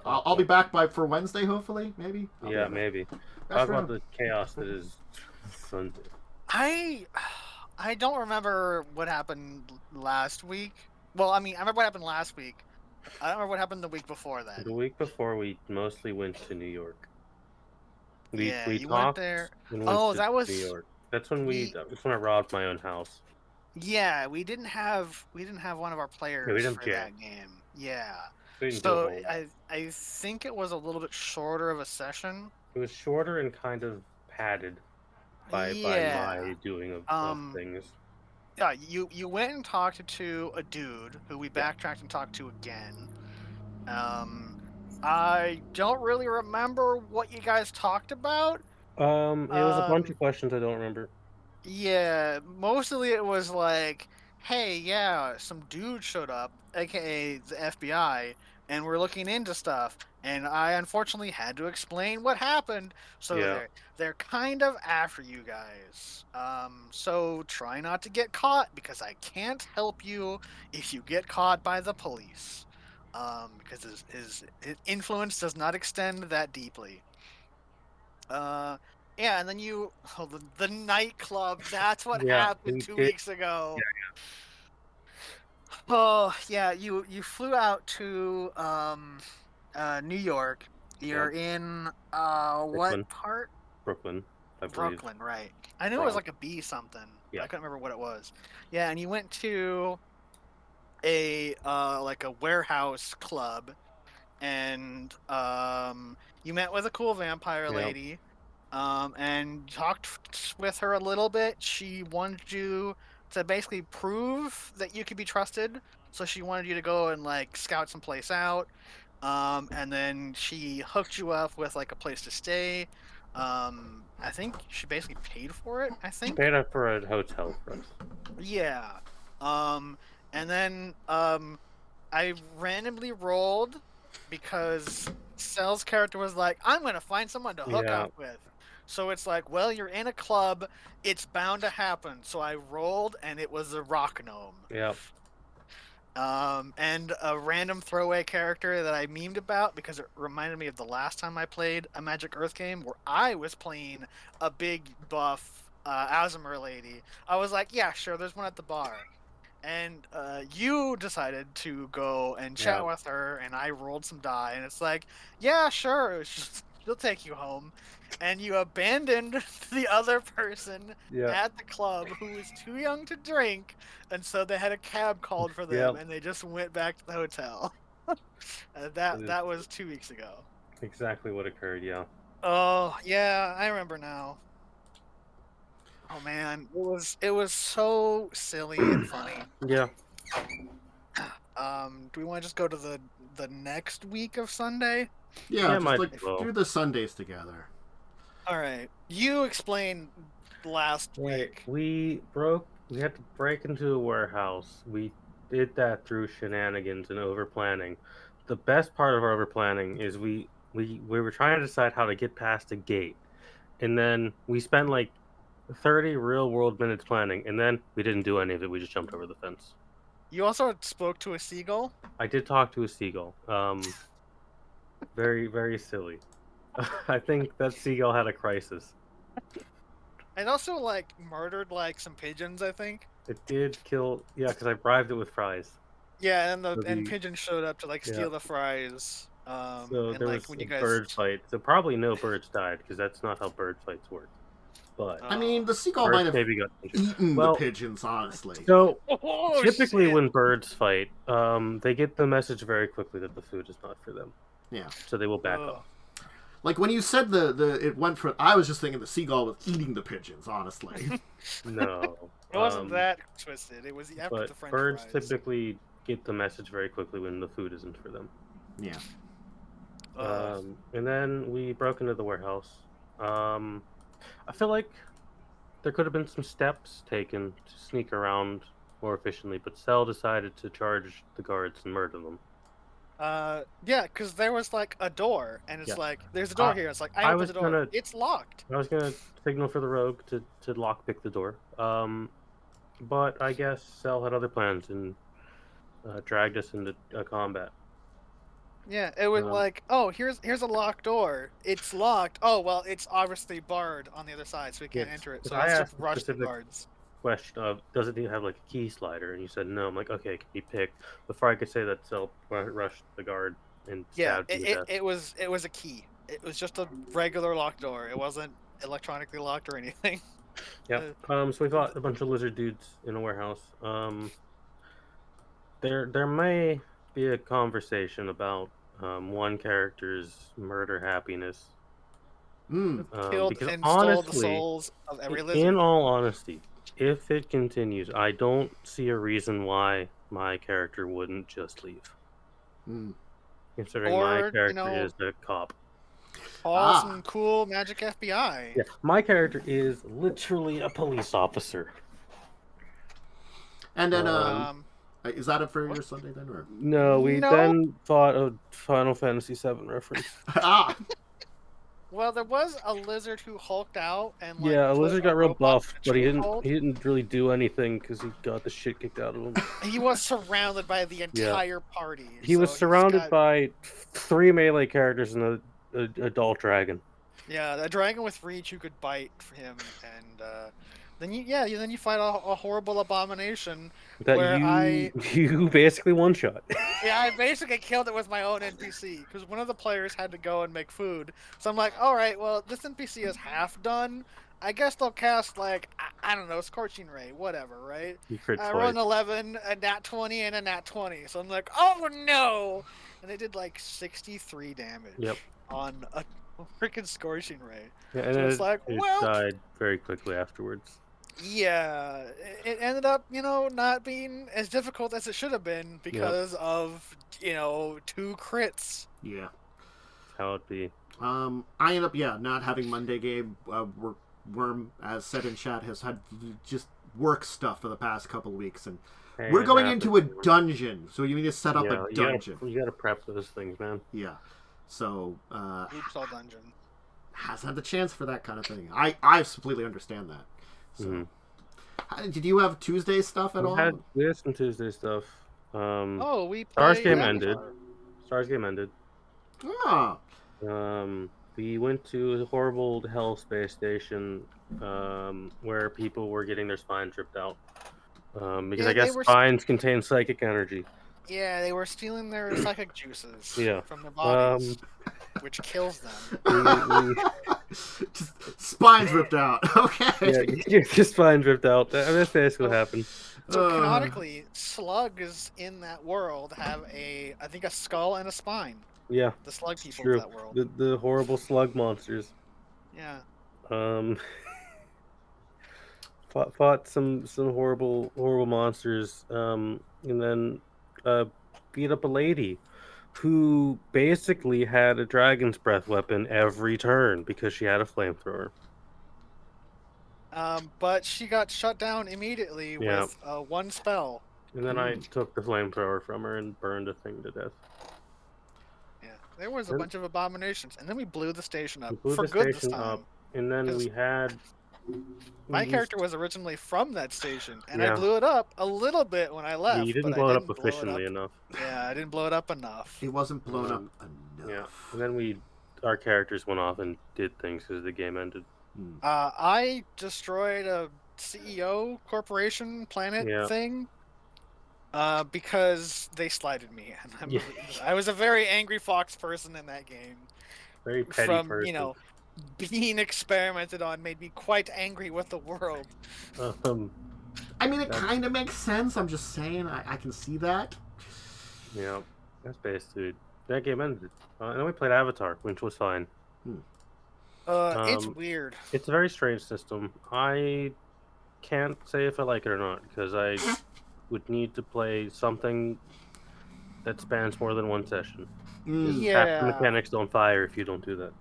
I'll be back for Wednesday, hopefully, maybe. Maybe. Talk about the chaos that is Sunday. I don't remember what happened last week. Well, I mean, I remember what happened last week. I don't remember what happened the week before that. The week before, we mostly went to New York. We you talked went there. That was New York. That's when that's when I robbed my own house. Yeah, we didn't have one of our players for that game. Yeah. So I think it was a little bit shorter of a session. It was shorter and kind of padded by my doing of things. Yeah, you went and talked to a dude who we backtracked and talked to again. I don't really remember what you guys talked about. It was a bunch of questions I don't remember. Yeah, mostly it was like, hey, some dude showed up, aka the FBI, and we're looking into stuff. And I unfortunately had to explain what happened. So they're kind of after you guys. So try not to get caught, because I can't help you if you get caught by the police. Because his influence does not extend that deeply. And then the nightclub, that's what happened 2 weeks ago. Oh, yeah, you flew out to New York. You're in what part? Brooklyn, I believe. Brooklyn, right. I knew it was like a B something. Yeah. I couldn't remember what it was. Yeah, and you went to a warehouse club, and you met with a cool vampire lady, and talked with her a little bit. She wanted you to basically prove that you could be trusted, so she wanted you to go and scout some place out, and then she hooked you up with a place to stay. I think she basically paid for it. She paid up for a hotel for us. Yeah. And then I randomly rolled because Cell's character was like, I'm going to find someone to hook up with. So it's like, well, you're in a club. It's bound to happen. So I rolled, and it was a rock gnome. Yep. And a random throwaway character that I memed about because it reminded me of the last time I played a Magic Earth game where I was playing a big buff Aasimar lady. I was like, yeah, sure, there's one at the bar. And you decided to go and chat with her, and I rolled some die, and it's like, yeah, sure, she'll take you home. And you abandoned the other person at the club who was too young to drink, and so they had a cab called for them, and they just went back to the hotel. That was 2 weeks ago. Exactly what occurred, yeah. Oh, yeah, I remember now. Oh man, it was so silly and funny. Yeah. Do we want to just go to the next week of Sunday? Yeah, just do the Sundays together. All right, you explain last week. We had to break into a warehouse. We did that through shenanigans and over planning. The best part of our over planning is we were trying to decide how to get past a gate, and then we spent like 30 real world minutes planning, and then we didn't do any of it. We just jumped over the fence. You also spoke to a seagull? I did talk to a seagull. Very, very silly. I think that seagull had a crisis. And also, like, murdered, like, some pigeons, I think. It did kill... Yeah, because I bribed it with fries. Yeah, and pigeons showed up to, like, steal the fries. So and, there like, was a bird fight. So probably no birds died, because that's not how bird fights work. But I mean, the seagull might have eaten the pigeons, honestly. So, typically when birds fight, they get the message very quickly that the food is not for them. Yeah. So they will back off. Like, when you said it went for... I was just thinking the seagull was eating the pigeons, honestly. No. It wasn't that twisted. It was after the French birds fries. typically get the message very quickly when the food isn't for them. Yeah. And then we broke into the warehouse. I feel like there could have been some steps taken to sneak around more efficiently, but Cell decided to charge the guards and murder them. Yeah, because there was like a door, and it's like, there's a door here. It's like, I opened the door. It's locked. I was gonna signal for the rogue to lockpick the door. But I guess Cell had other plans and dragged us into a combat. Yeah, it was like, oh, here's a locked door. It's locked. Oh, well, it's obviously barred on the other side, so we can't enter it. So let's just rush the guards. Question of, does it have like a key slider? And you said no. I'm like, okay, it can be picked. Before I could say that, Cell rushed the guard and stabbed him to death. It was a key. It was just a regular locked door. It wasn't electronically locked or anything. Yeah. So we fought a bunch of lizard dudes in a warehouse. There may be a conversation about one character's murder happiness. Killed and stole the souls of every lizard. In all honesty, if it continues, I don't see a reason why my character wouldn't just leave. Considering my character is a cop. Some cool magic FBI. Yeah, my character is literally a police officer. And then, is that it for your Sunday then? Or? No, we then fought a Final Fantasy VII reference. Well, there was a lizard who hulked out and a lizard got real buffed, but he didn't really do anything because he got the shit kicked out of him. He was surrounded by the entire party. He was surrounded by 3 melee characters and a adult dragon. Yeah, a dragon with reach who could bite him, and then you fight a horrible abomination that you basically one-shot. Yeah, I basically killed it with my own NPC because one of the players had to go and make food. So I'm like, all right, well, this NPC is half done. I guess they'll cast like I don't know, Scorching Ray, whatever, right? I rolled an 11, a nat 20, and a nat 20. So I'm like, oh no! And they did like 63 damage on a freaking Scorching Ray. Yeah, and so it's like, it well, died very quickly afterwards. Yeah, it ended up, not being as difficult as it should have been because of, 2 crits. Yeah. How it be. I ended up, not having Monday game. Worm, as said in chat, has had just work stuff for the past couple of weeks, and Hey, We're it going into a happens, man. dungeon, so you need to set up Yeah, a dungeon. you gotta prep those things, man. Yeah. So, Oops, all dungeon. hasn't had the chance for that kind of thing. I completely understand that. So, did you have Tuesday stuff at all? We had some Tuesday stuff. Oh, we Stars played game Avatar. ended. Stars game ended. Ah, We went to the horrible hell space station, where people were getting their spines ripped out. Because Yeah, I guess spines contain psychic energy. Yeah, they were stealing their psychic juices Yeah. from their bodies, which kills them. just spines ripped out. Okay. Yeah, your spines ripped out. That's basically what happened. So canonically, slugs in that world have I think a skull and a spine. Yeah. The slug people True. of that world. The horrible slug monsters. Yeah. Fought some horrible monsters. And then beat up a lady who basically had a dragon's breath weapon every turn because she had a flamethrower. But she got shut down immediately with one spell. And then I took the flamethrower from her and burned a thing to death. Yeah, there was a bunch of abominations, and then we blew the station up for good this time. And then we had... My character was originally from that station, and I blew it up a little bit when I left. You didn't blow it up efficiently enough. Yeah, I didn't blow it up enough. It wasn't blown up enough. Yeah, and then our characters went off and did things because the game ended. I destroyed a CEO corporation planet thing because they slighted me. And I was a very angry fox person in that game. Very petty person. You know, being experimented on made me quite angry with the world. I mean, it kind of makes sense. I'm just saying, I can see that. Yeah, that's basically that game ended. And then we played Avatar, which was fine. It's weird. It's a very strange system. I can't say if I like it or not because I would need to play something that spans more than one session. Half the mechanics don't fire if you don't do that.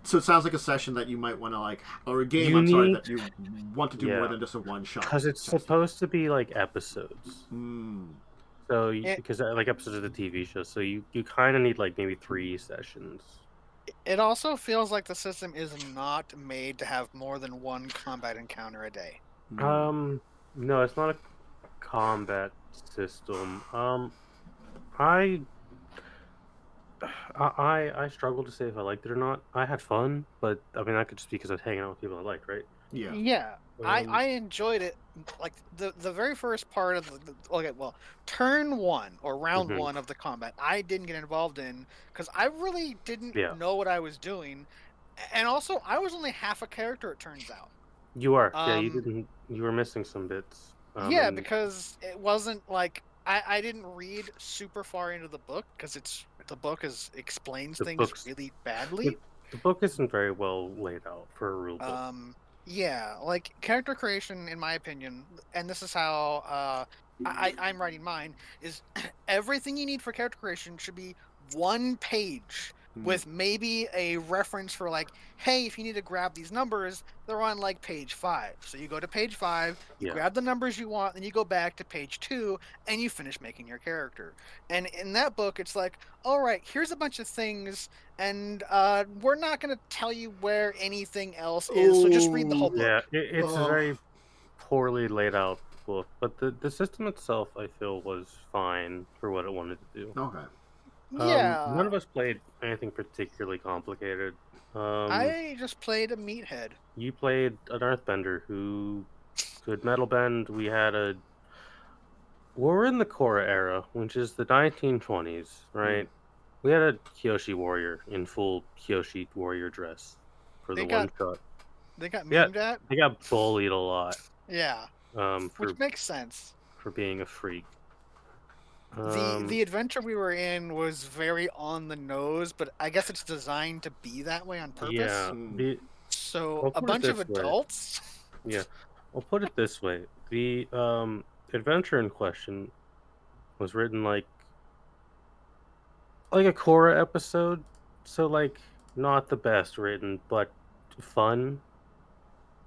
So it sounds like a session that you might want to or a game. That you want to do more than just a one shot. Because it's supposed to be like episodes. So because like episodes of the TV show, so you kind of need like maybe 3 sessions. It also feels like the system is not made to have more than one combat encounter a day. No, it's not a combat system. I struggle to say if I liked it or not. I had fun, but I mean, that could just be because I was hanging out with people I liked, right? Yeah. Yeah. I enjoyed it. Like the very first part of turn 1 or round 1 of the combat, I didn't get involved in because I really didn't know what I was doing, and also I was only half a character. It turns out. You are. You were missing some bits. Because it wasn't like I didn't read super far into the book because the book explains things really badly. The book isn't very well laid out for a rule book. Yeah, like character creation, in my opinion, and this is how I'm writing mine, is everything you need for character creation should be 1 page with maybe a reference for like, hey, if you need to grab these numbers, they're on like page 5. So you go to page 5, you grab the numbers you want, then you go back to page 2, and you finish making your character. And in that book, it's like, all right, here's a bunch of things, and we're not going to tell you where anything else is, so just read the whole book. Yeah, it's a very poorly laid out book, but the system itself, I feel, was fine for what it wanted to do. Okay. None of us played anything particularly complicated. I just played a meathead. You played an earthbender who could metal bend. We're in the Korra era, which is the 1920s, right? We had a Kyoshi warrior in full Kyoshi warrior dress for the one shot. They got memed at? They got bullied a lot. Yeah. Which makes sense. For being a freak. The adventure we were in was very on the nose, but I guess it's designed to be that way on purpose. Yeah. So a bunch of adults. Yeah, I'll put it this way: the adventure in question was written like a Korra episode, so like not the best written, but fun.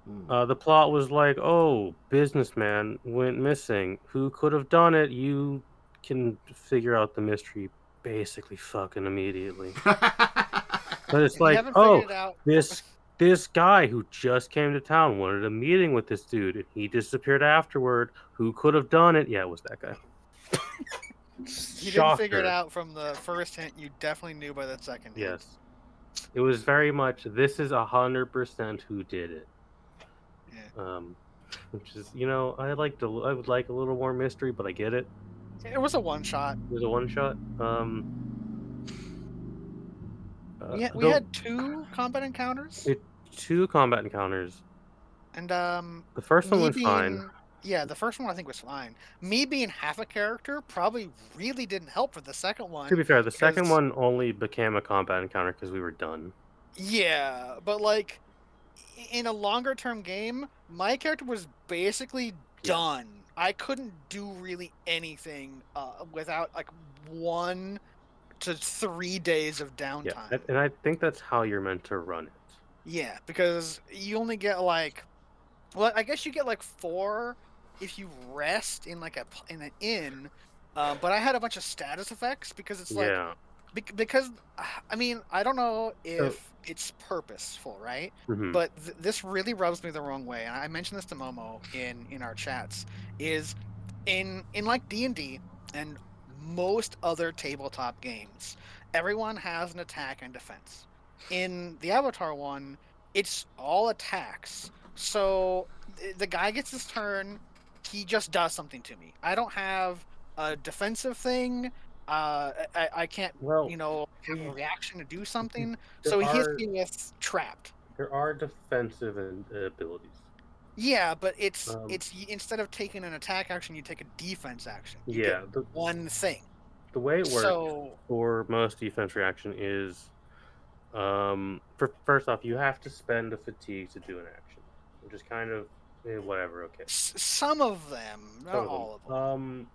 The plot was like, oh, businessman went missing. Who could have done it? You can figure out the mystery basically fucking immediately. But it's If you like, haven't oh, figured it out, this guy who just came to town wanted a meeting with this dude, and he disappeared afterward. Who could have done it? Yeah, it was that guy. you didn't figure it Shocker. out from the first hint. You definitely knew by the second hint. Yes. It was very much, this is 100% who did it. Yeah. Which is, I would like a little more mystery, but I get it. It was a one shot. It was a one shot. We had 2 combat encounters. 2 combat encounters. And The first one was fine. Yeah, the first one I think was fine. Me being half a character probably really didn't help for the second one. To be fair, the second one only became a combat encounter because we were done. Yeah, but like in a longer term game, my character was basically done. I couldn't do really anything without like 1 to 3 days of downtime. Yeah, and I think that's how you're meant to run it. Yeah, because you only get like, well, I guess you get like 4 if you rest in like in an inn. But I had a bunch of status effects because it's like, because I mean, I don't know if it's purposeful, right? Mm-hmm. But this really rubs me the wrong way, and I mentioned this to Momo in our chats. Is in like D&D and most other tabletop games, everyone has an attack and defense. In the Avatar one, it's all attacks. So the guy gets his turn, he just does something to me. I don't have a defensive thing. I can't, have a reaction to do something. So he hits me with trapped. There are defensive abilities. Yeah, but it's instead of taking an attack action, you take a defense action. You get one thing. The way it works for most defense reaction is, first off, you have to spend a fatigue to do an action, which is kind of whatever. Okay. Some of them, not all of them.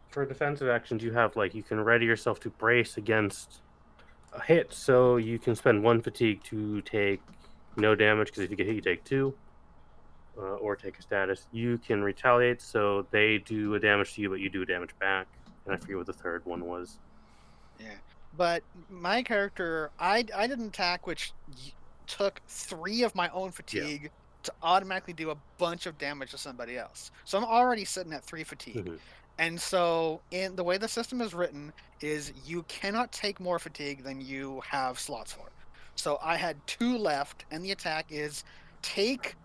For defensive actions, you have you can ready yourself to brace against a hit, so you can spend 1 fatigue to take no damage, because if you get hit, you take 2, or take a status. You can retaliate, so they do a damage to you, but you do a damage back. And I forget what the third one was. Yeah, but my character, I did an attack which took 3 of my own fatigue to automatically do a bunch of damage to somebody else. So I'm already sitting at 3 fatigue. Mm-hmm. And so in the way the system is written is you cannot take more fatigue than you have slots for. So I had 2 left, and the attack is take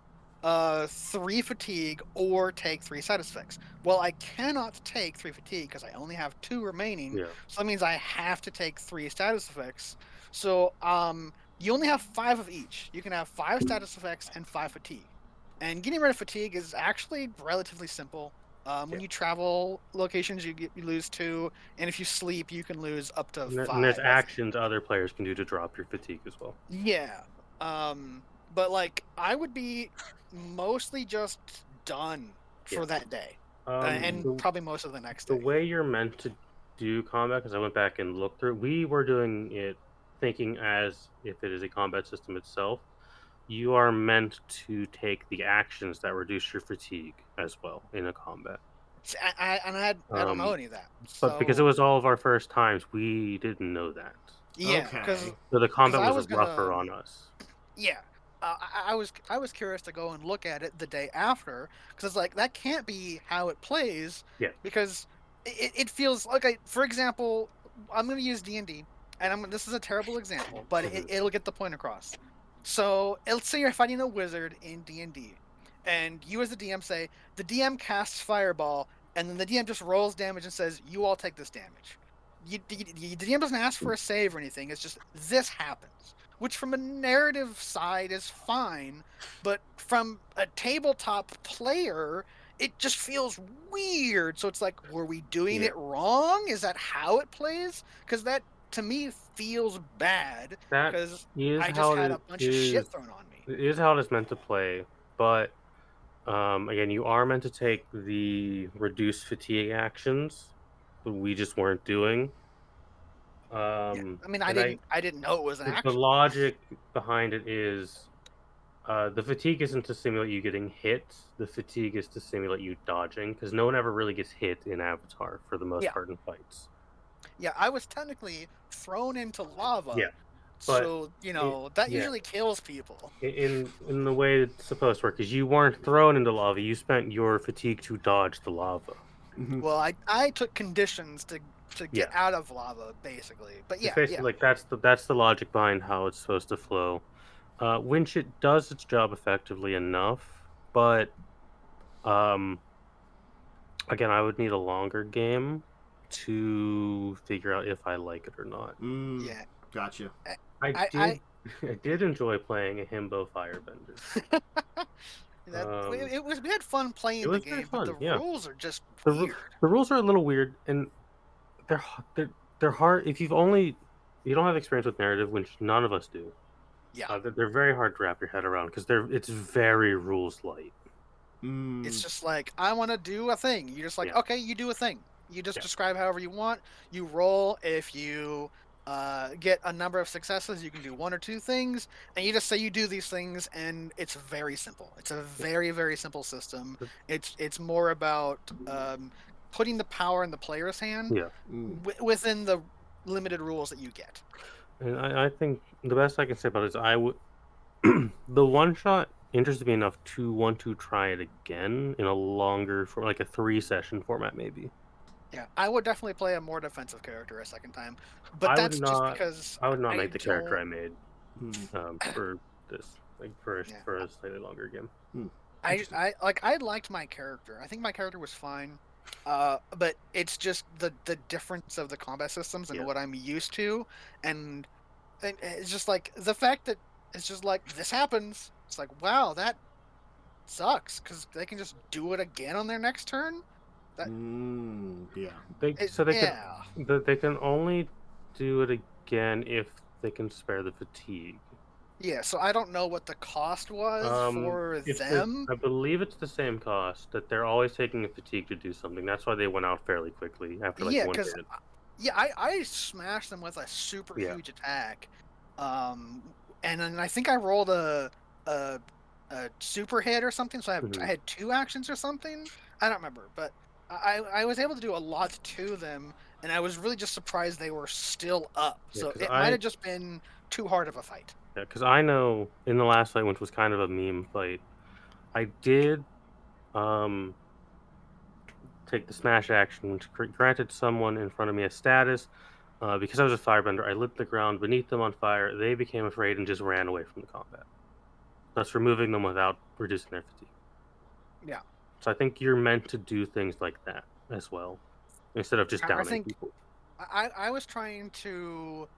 3 fatigue or take 3 side effects. Well, I cannot take 3 fatigue because I only have 2 remaining. Yeah. So that means I have to take 3 status effects. So you only have 5 of each. You can have 5 status effects and 5 fatigue. And getting rid of fatigue is actually relatively simple. When you travel locations, you lose 2, and if you sleep, you can lose up to 5. And there's actions other players can do to drop your fatigue as well. Yeah. But I would be mostly just done for that day, and probably most of the next day. The way you're meant to do combat, because I went back and looked through, we were doing it thinking as if it is a combat system itself. You are meant to take the actions that reduce your fatigue as well in a combat. I don't know any of that. But because it was all of our first times, we didn't know that. Yeah, so the combat was rougher on us. Yeah. I was curious to go and look at it the day after, because it's that can't be how it plays. Yeah. Because it feels like for example, I'm going to use D&D, and this is a terrible example, but it'll get the point across. So let's say you're fighting a wizard in D&D, and you as the DM say the DM casts Fireball, and then the DM just rolls damage and says you all take this damage. The DM doesn't ask for a save or anything. It's just this happens. Which from a narrative side is fine, but from a tabletop player, it just feels weird. So it's were we doing it wrong? Is that how it plays? Because that, to me, feels bad. Because I just had a bunch of shit thrown on me. It is how it is meant to play, but again, you are meant to take the reduced fatigue actions, but we just weren't doing. I mean, I didn't know it was an action. The logic behind it is, The fatigue isn't to simulate you getting hit. The fatigue is to simulate you dodging, because no one ever really gets hit in Avatar for the most part in fights. Yeah, I was technically thrown into lava. Yeah, but so that usually kills people. In the way it's supposed to work, is you weren't thrown into lava. You spent your fatigue to dodge the lava. Mm-hmm. Well, I took conditions to get out of lava, basically. But yeah, basically, like that's the logic behind how it's supposed to flow. Winch it does its job effectively enough, but again, I would need a longer game to figure out if I like it or not. Yeah, gotcha. I did enjoy playing a Himbo Firebender. We had fun playing the game, but the rules are just weird. The rules are a little weird, and they're hard. If you don't have experience with narrative, which none of us do. Yeah, they're very hard to wrap your head around because it's very rules light. It's just like, I want to do a thing. You're just like, okay, you do a thing. You just describe however you want. You roll. If you get a number of successes, you can do one or two things, and you just say you do these things, and it's very simple. It's a very, very simple system. It's more about putting the power in the player's hand within the limited rules that you get. And I think the best I can say about it is the one shot interested me enough to want to try it again in a longer, for like a 3-session format, maybe. Yeah, I would definitely play a more defensive character a second time, but that's just because I would not make the character I made for this, like for a slightly longer game. I liked my character. I think my character was fine, but it's just the difference of the combat systems and what I'm used to, and it's just like the fact that it's just like this happens. It's like, wow, that sucks, because they can just do it again on their next turn. They can only do it again if they can spare the fatigue. Yeah, so I don't know what the cost was for them. I believe it's the same cost, that they're always taking a fatigue to do something. That's why they went out fairly quickly after one hit. I smashed them with a super huge attack, and then I think I rolled a super hit or something. So I had 2 actions or something. I don't remember, but I was able to do a lot to them, and I was really just surprised they were still up. So it might have just been too hard of a fight. Yeah, because I know in the last fight, which was kind of a meme fight, I did take the smash action, which granted someone in front of me a status. Because I was a firebender, I lit the ground beneath them on fire. They became afraid and just ran away from the combat, thus removing them without reducing their fatigue. Yeah. So I think you're meant to do things like that as well, instead of just downing people. I was trying to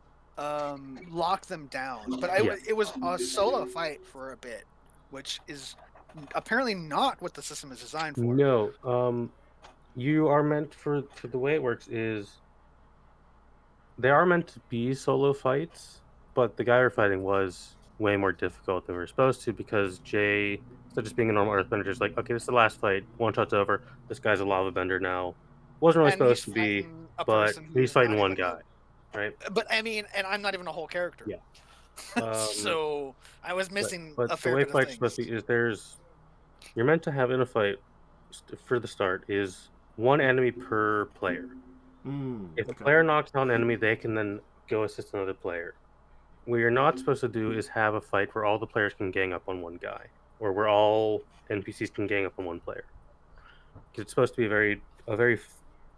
lock them down, but it was a solo fight for a bit, which is apparently not what the system is designed for. No, you are meant for the way it works is they are meant to be solo fights, but the guy we're fighting was way more difficult than we were supposed to, because Jay, instead of just being a normal earthbender, just like, okay, this is the last fight, one shot's over, this guy's a lava bender now. Wasn't really supposed to be, but he's fighting one guy, right? But I mean, and I'm not even a whole character. Yeah. So I was missing but a fair the way bit of fight's things. supposed to be is you're meant to have in a fight for the start is 1 enemy per player. If a player knocks down an enemy, they can then go assist another player. What you're not supposed to do is have a fight where all the players can gang up on one guy, or where all NPCs can gang up on one player. Because it's supposed to be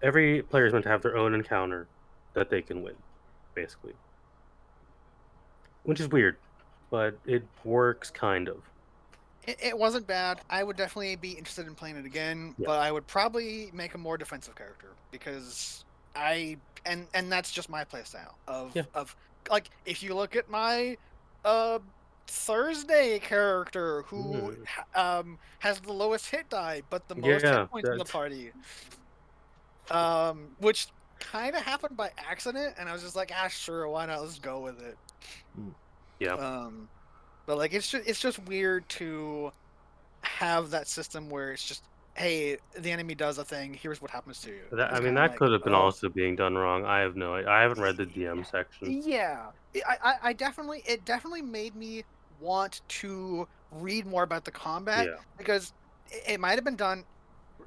every player is meant to have their own encounter that they can win, basically. Which is weird, but it works kind of. It wasn't bad. I would definitely be interested in playing it again, but I would probably make a more defensive character, because and that's just my playstyle of like, if you look at my Thursday character who has the lowest hit die but the most hit points in the party, which kind of happened by accident, and I was just like, sure, why not, let's go with it. But like, it's just weird to have that system where it's just, hey, the enemy does a thing, here's what happens to you. That could have been also being done wrong. I haven't read the DM section. Yeah, it definitely made me want to read more about the combat because it might have been done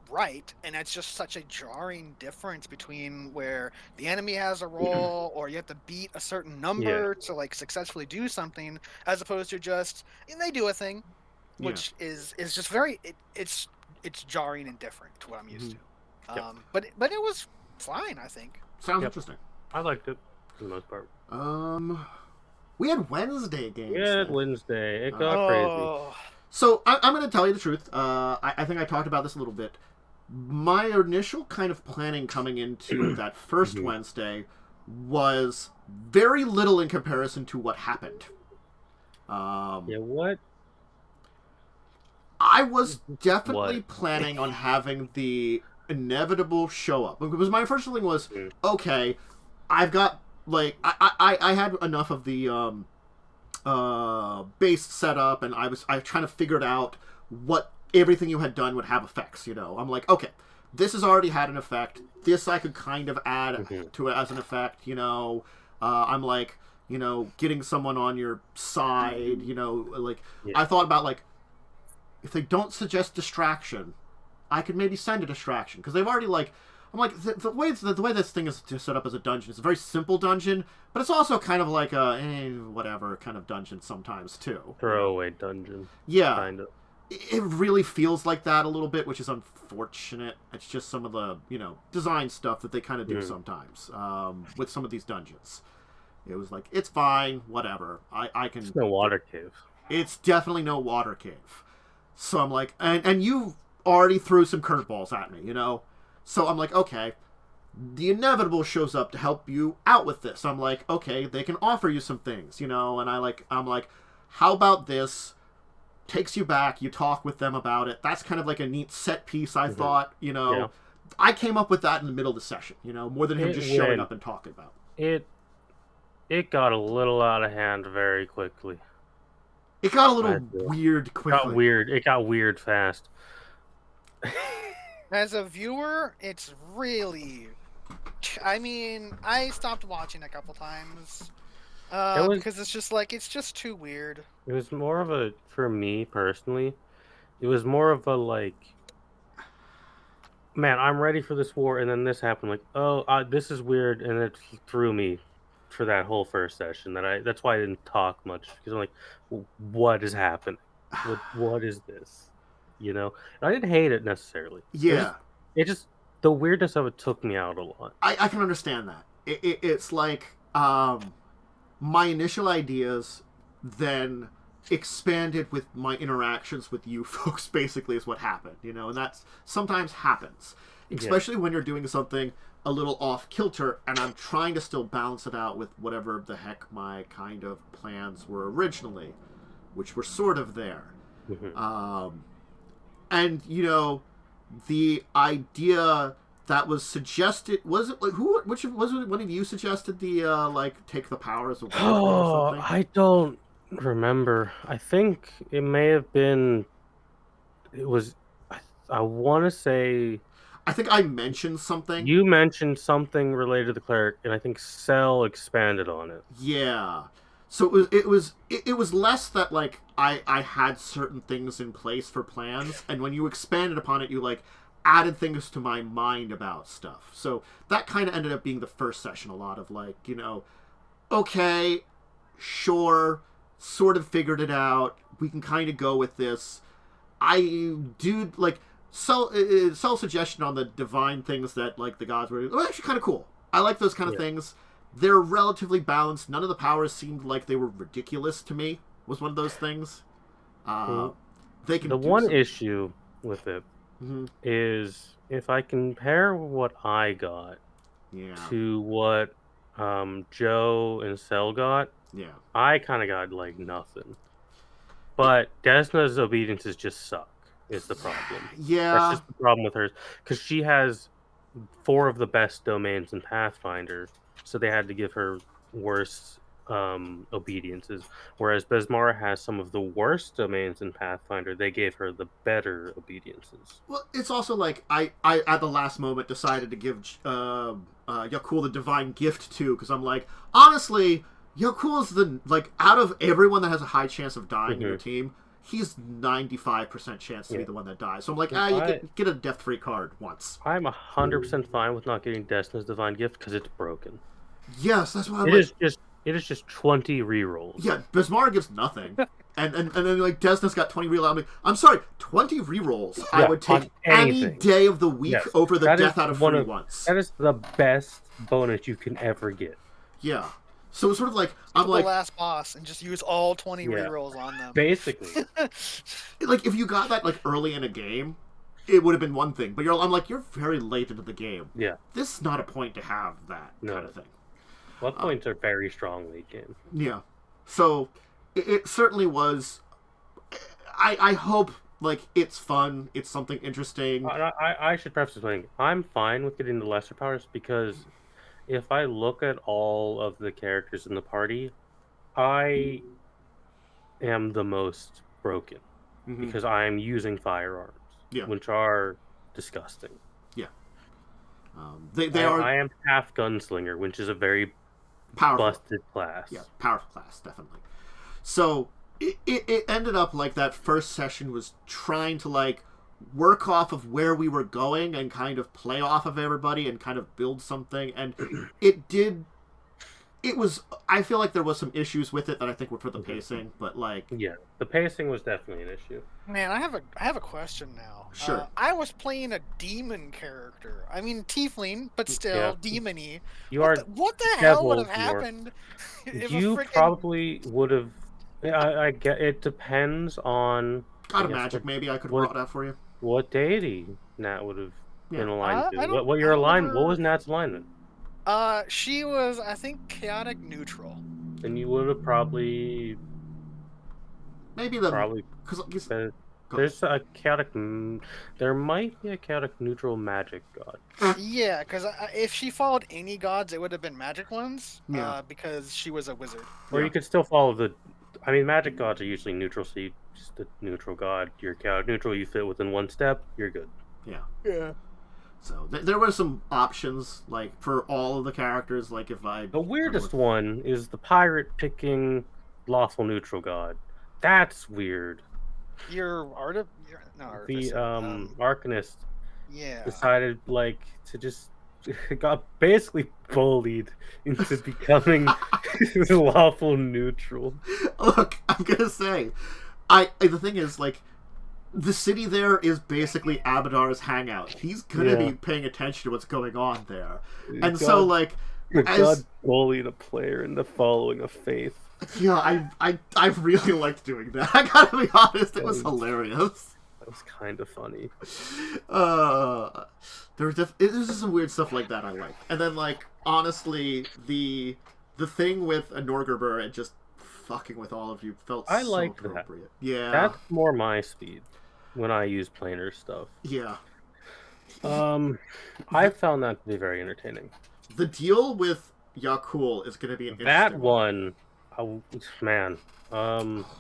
right, and it's just such a jarring difference between where the enemy has a role or you have to beat a certain number to like successfully do something, as opposed to just and they do a thing, which is just very it's jarring and different to what I'm used to. But it was fine, I think. Sounds interesting. I liked it for the most part. We had Wednesday games. Wednesday. It got crazy. So I'm going to tell you the truth. I think I talked about this a little bit. My initial kind of planning coming into that first Wednesday was very little in comparison to what happened. What? I was definitely planning on having the inevitable show up. Because my first thing was, okay, I've got, like, I had enough of the base set up, and I was trying to figure out what everything you had done would have effects, you know. I'm like, okay, this has already had an effect. This I could kind of add to it as an effect, you know. I'm like, you know, getting someone on your side, you know, like, I thought about, like, if they don't suggest distraction, I could maybe send a distraction, because they've already, like, I'm like, the way this thing is set up as a dungeon, it's a very simple dungeon, but it's also kind of like a, whatever kind of dungeon sometimes, too. Throwaway dungeon. Yeah. Kind of. It really feels like that a little bit, which is unfortunate. It's just some of the, you know, design stuff that they kind of do sometimes with some of these dungeons. It was like, it's fine, whatever. I can... It's no water cave. It's definitely no water cave. So I'm like, and you already threw some curveballs at me, you know? So I'm like, okay, the inevitable shows up to help you out with this. I'm like, okay, they can offer you some things, you know? And I'm like, how about this? Takes you back, you talk with them about it. That's kind of like a neat set piece, I thought, you know. Yeah. I came up with that in the middle of the session, you know, more than him just showing up and talking about it. It got a little out of hand very quickly. It got a little weird quickly. It got weird fast. As a viewer, it's really... I mean, I stopped watching a couple times. Because it's just like, it's just too weird. It was more of a, for me personally, it was more of a like, man, I'm ready for this war, and then this happened. Like, oh, this is weird, and it threw me for that whole first session. That's why I didn't talk much, because I'm like, what is happening? What is this? You know, and I didn't hate it necessarily. Yeah, it just the weirdness of it took me out a lot. I can understand that. It's like my initial ideas then expanded with my interactions with you folks, basically, is what happened, you know, and that's sometimes happens, especially when you're doing something a little off kilter, and I'm trying to still balance it out with whatever the heck my kind of plans were originally, which were sort of there. And, you know, the idea that was suggested, was it like which was it one of you suggested the like take the powers away or something? I don't remember. I think it may have been, it was, I want to say, I think I mentioned something. You mentioned something related to the cleric, and I think Cell expanded on it. Yeah. So it was less that like I had certain things in place for plans, and when you expanded upon it, you like added things to my mind about stuff. So that kind of ended up being the first session. A lot of like, you know, okay, sure, sort of figured it out. We can kind of go with this. I do like Cell's suggestion on the divine things that like the gods were actually kind of cool. I like those kind of things. They're relatively balanced. None of the powers seemed like they were ridiculous to me. Was one of those things. They can. The one issue with it is if I compare what I got to what Joe and Cell got. Yeah. I kind of got like nothing. But Desna's obediences just suck. Is the problem. Yeah. That's just the problem with hers, because she has 4 of the best domains in Pathfinder. So they had to give her worse obediences. Whereas Besmara has some of the worst domains in Pathfinder. They gave her the better obediences. Well, it's also like I at the last moment decided to give Yakul the divine gift too, because I'm like, honestly, Yakul is the, like, out of everyone that has a high chance of dying in your team, he's 95% chance to be the one that dies. So I'm like, you get a death-free card once. I'm 100% fine with not getting Destiny's Divine Gift because it's broken. Yes, that's why It is just 20 rerolls. Yeah, Bismarck gives nothing. and then, like, Desna's got 20 rerolls. I'm sorry, 20 rerolls I would take any day of the week over the death out of free once. That is the best bonus you can ever get. Yeah. So it's sort of like, I'm like... the last boss and just use all 20 rerolls on them. Basically. Like, if you got that, like, early in a game, it would have been one thing. But you're very late into the game. Yeah. This is not a point to have that kind of thing. Well, points are very strong late game. Yeah. So, it certainly was... I hope, like, it's fun, it's something interesting. I should preface this thing. I'm fine with getting the lesser powers because if I look at all of the characters in the party, I am the most broken because I'm using firearms, which are disgusting. Yeah. I am half gunslinger, which is a very powerful, busted class. Yeah, powerful class, definitely. So it ended up like that first session was trying to like work off of where we were going and kind of play off of everybody and kind of build something, and I feel like there was some issues with it that I think were for the pacing, but like... Yeah, the pacing was definitely an issue. Man, I have a question now. Sure. I was playing a demon character. I mean, tiefling, but still demon-y. What the hell would have happened if you probably would have... I get it depends on... Got a magic, maybe I could roll it out for you. What deity Nat would have been aligned to. What your alignment? What was Nat's alignment? She was, I think, chaotic neutral. Then you would have probably... Maybe the... Probably... There's a chaotic... There might be a chaotic neutral magic god. Yeah, because if she followed any gods, it would have been magic ones. Yeah. Because she was a wizard. Or you could still follow the... I mean, magic gods are usually neutral, so you just a neutral god. You're chaotic neutral, you fit within one step, you're good. Yeah. Yeah. So there were some options, like, for all of the characters, like if I... The weirdest one is the pirate picking lawful neutral god. That's weird. The Arcanist decided, like, to just... got basically bullied into becoming lawful neutral. Look, I'm gonna say, the thing is, like, the city there is basically Abadar's hangout. He's gonna be paying attention to what's going on there, and so like, God bullied a player into following a faith. Yeah, I really liked doing that. I gotta be honest, it was hilarious. That was kind of funny. There's just some weird stuff like that I like, and then like honestly, the thing with a Norgerber and just fucking with all of you felt so appropriate. That. Yeah, that's more my speed when I use planar stuff. Yeah. I found that to be very entertaining. The deal with Yakul is going to be an interesting that one. Oh, man,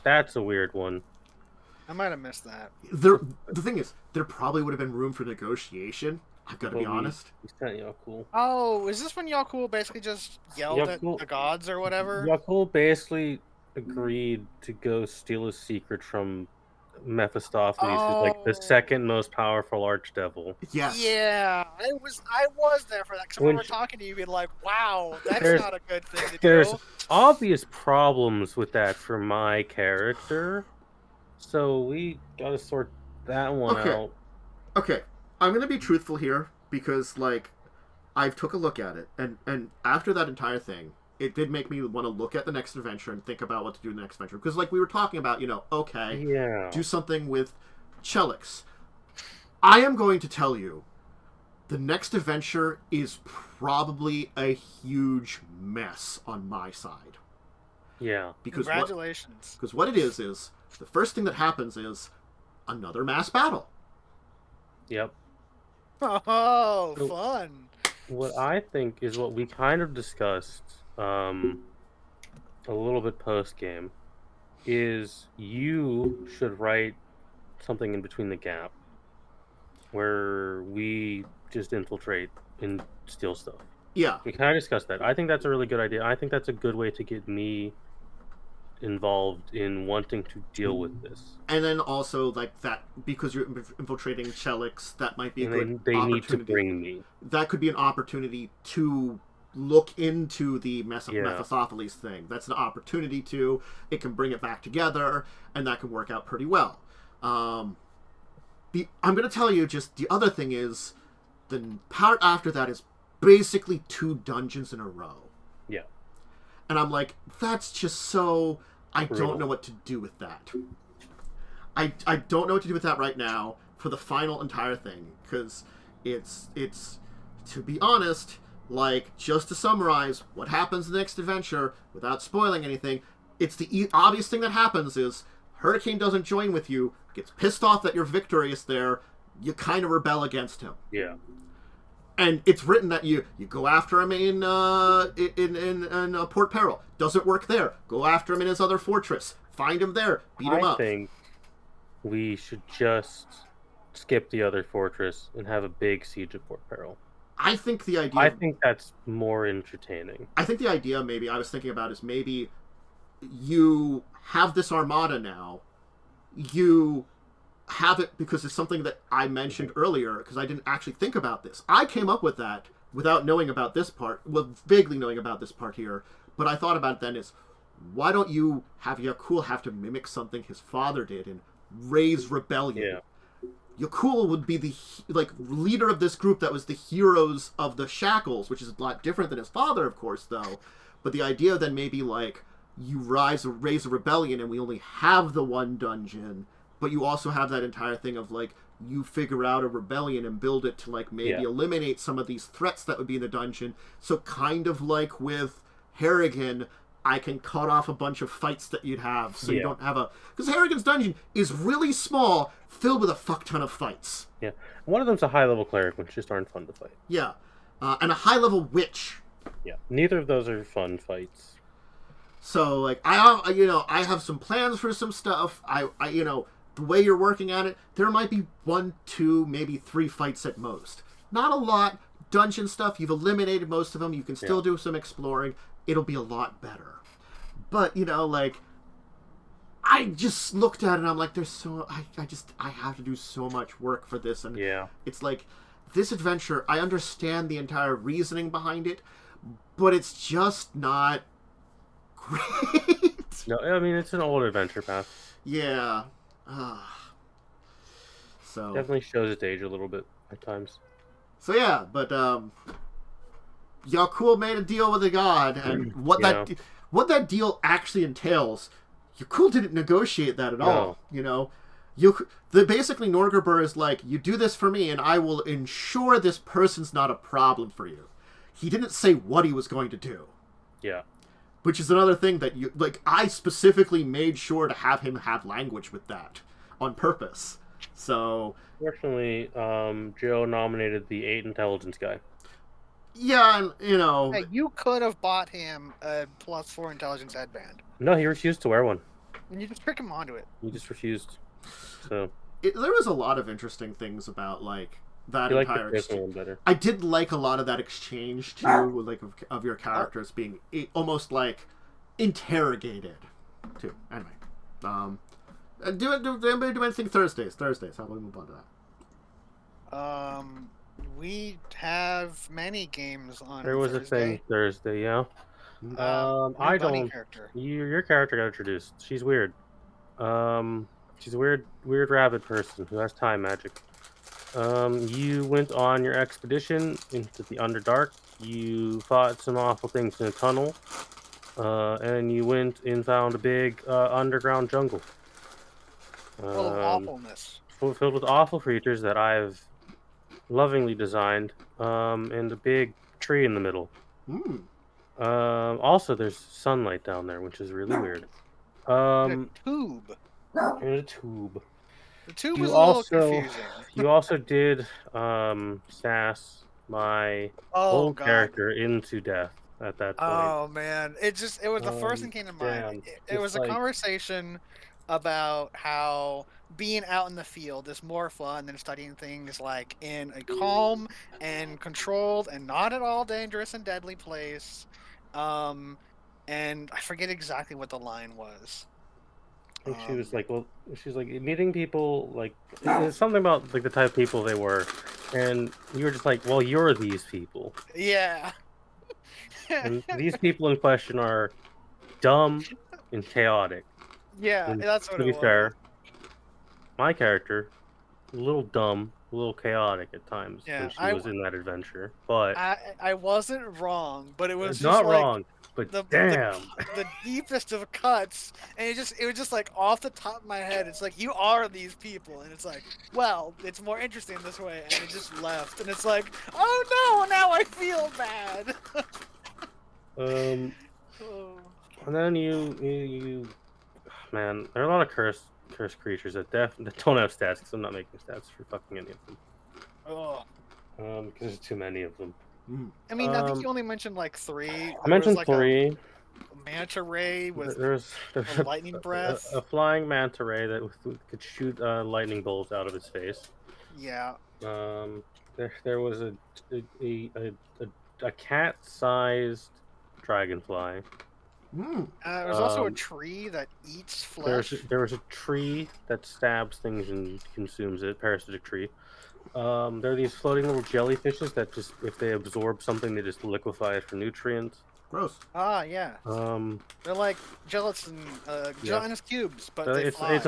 that's a weird one. I might have missed that. The thing is, there probably would have been room for negotiation. I've got to be honest. Yakul. Oh, is this when Yakul basically just yelled at the gods or whatever? Yakul basically agreed to go steal a secret from Mephistopheles, who's like the second most powerful archdevil. Yes. Yeah, I was there for that because when we were talking to you, being like, "Wow, that's not a good thing to do." There's obvious problems with that for my character, so we gotta sort that one out. Okay, I'm gonna be truthful here because, like, I've took a look at it, and after that entire thing, it did make me want to look at the next adventure and think about what to do in the next adventure. Because, like, we were talking about, do something with Chelix. I am going to tell you, the next adventure is probably a huge mess on my side. Yeah. Because congratulations. Because what it is the first thing that happens is another mass battle. Yep. Oh, fun. What I think is what we kind of discussed a little bit post-game is you should write something in between the gap where we just infiltrate and steal stuff. Yeah. We kind of discussed that. I think that's a really good idea. I think that's a good way to get me involved in wanting to deal with this. And then also, like, that, because you're infiltrating Chelix, that might be a good They opportunity. need to bring me. That could be an opportunity to look into the Mephistopheles thing. That's an opportunity to. It can bring it back together, and that can work out pretty well. I'm going to tell you just the other thing is, the part after that is basically 2 dungeons in a row. Yeah. And I'm like, that's just so... I don't know what to do with that. I don't know what to do with that right now for the final entire thing, because it's to be honest, like, just to summarize what happens in the next adventure without spoiling anything, it's the obvious thing that happens is Hurricane doesn't join with you, gets pissed off that you're victorious there, you kind of rebel against him. Yeah. And it's written that you go after him in Port Peril. Doesn't work there. Go after him in his other fortress. Find him there. Beat him up. I think we should just skip the other fortress and have a big siege of Port Peril. I think the idea... I think that's more entertaining. I think the idea maybe I was thinking about is maybe you have this armada now. You... have it because it's something that I mentioned earlier, because I didn't actually think about this. I came up with that without knowing about this part, well, vaguely knowing about this part here, but I thought about it then is, why don't you have Yakul have to mimic something his father did and raise rebellion? Yeah. Yakul would be the, like, leader of this group that was the heroes of the Shackles, which is a lot different than his father, of course, though. But the idea then maybe, like, you raise a rebellion and we only have the one dungeon, but you also have that entire thing of, like, you figure out a rebellion and build it to, like, maybe eliminate some of these threats that would be in the dungeon. So kind of like with Harrigan, I can cut off a bunch of fights that you'd have, so you don't have a... Because Harrigan's dungeon is really small, filled with a fuck ton of fights. Yeah. One of them's a high-level cleric, which just aren't fun to fight. Yeah. And a high-level witch. Yeah. Neither of those are fun fights. So, like, I have some plans for some stuff. I the way you're working at it, there might be 1, 2, maybe 3 fights at most. Not a lot. Dungeon stuff, you've eliminated most of them. You can still do some exploring. It'll be a lot better. But, like, I just looked at it and I'm like, there's so... I have to do so much work for this. And it's like, this adventure, I understand the entire reasoning behind it, but it's just not great. No, I mean, it's an old adventure path. Yeah. So definitely shows its age a little bit at times. So yeah, but Yakul made a deal with a god, and what that deal actually entails, Yakul didn't negotiate that at all. Basically Norgrbur is like, you do this for me, and I will ensure this person's not a problem for you. He didn't say what he was going to do. Yeah. Which is another thing that I specifically made sure to have him have language with that on purpose. So, fortunately, Joe nominated the 8 intelligence guy. Yeah, and hey, you could have bought him a +4 intelligence headband. No, he refused to wear one. And you just trick him onto it. He just refused. So there was a lot of interesting things about, like, that entire exchange. Better. I did like a lot of that exchange too, like of your characters being almost like interrogated too. Anyway, do anybody do anything Thursdays? How about we move on to that? We have many games on. There was Thursday. a thing Thursday, yeah. I don't. Character. Your character got introduced. She's weird. She's a weird rabbit person who has time magic. You went on your expedition into the Underdark. You fought some awful things in a tunnel. And you went and found a big underground jungle. Full of awfulness. Filled with awful creatures that I've lovingly designed. And a big tree in the middle. Also, there's sunlight down there, which is really weird. A tube. In a tube. The tube was a little confusing. You also did sass my old character into death at that point. Oh man, it was the first thing came to mind. It was a conversation about how being out in the field is more fun than studying things like in a calm and controlled and not at all dangerous and deadly place. and I forget exactly what the line was. And she was like, well, she's like, meeting people, like, it's something about, like, the type of people they were. And you were just like, well, you're these people. Yeah. And these people in question are dumb and chaotic. Yeah, And that's what to it be was. fair, my character, a little dumb, a little chaotic at times when she was in that adventure. But I wasn't wrong, but it was not just like wrong. But the deepest of cuts, and it was just like off the top of my head. It's like, you are these people, and it's like, well, it's more interesting this way, and it just left, and it's like, oh no, now I feel bad. and then you man, there are a lot of cursed creatures that don't have stats, because I'm not making stats for fucking any of them. Oh. Because there's too many of them. I mean, I think you only mentioned like 3. I mentioned 3. A manta ray with there's a lightning breath. A flying manta ray that could shoot lightning bolts out of its face. Yeah. There was a cat-sized dragonfly. There's also a tree that eats flesh. There was a tree that stabs things and consumes it. Parasitic tree. There are these floating little jellyfishes that just, if they absorb something, they just liquefy it for nutrients. Gross. Ah, yeah. They're like gelatinous cubes, but they fly.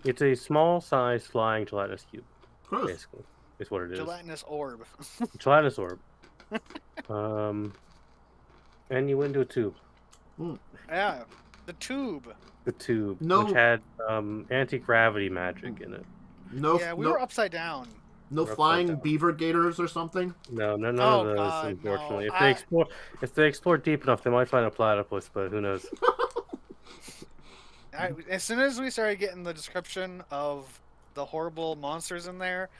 It's a small-sized flying gelatinous cube. Gross. Basically, is what it is. Gelatinous orb. Gelatinous orb. And you went into a tube. Yeah, the tube. The tube, No. which had anti-gravity magic in it. No. Yeah, we were upside down. No flying beaver gators or something. No, none of those. God, unfortunately, no. if they explore deep enough, they might find a platypus, but who knows? As soon as we started getting the description of the horrible monsters in there,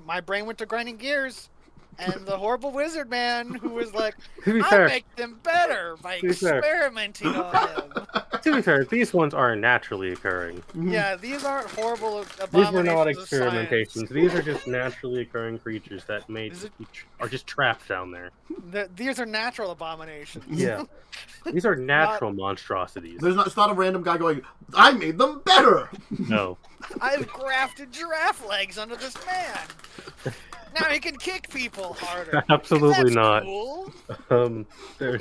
my brain went to grinding gears, and the horrible wizard man who was like, "I make them better by experimenting on them." To be fair, these ones are naturally occurring. Yeah, these aren't horrible abominations. These were not of experimentations. science. These are just naturally occurring creatures that are just trapped down there. These are natural abominations. Yeah, these are natural monstrosities. It's not a random guy going, "I made them better." No. I've grafted giraffe legs onto this man. Now he can kick people harder. Absolutely not. Cool. They're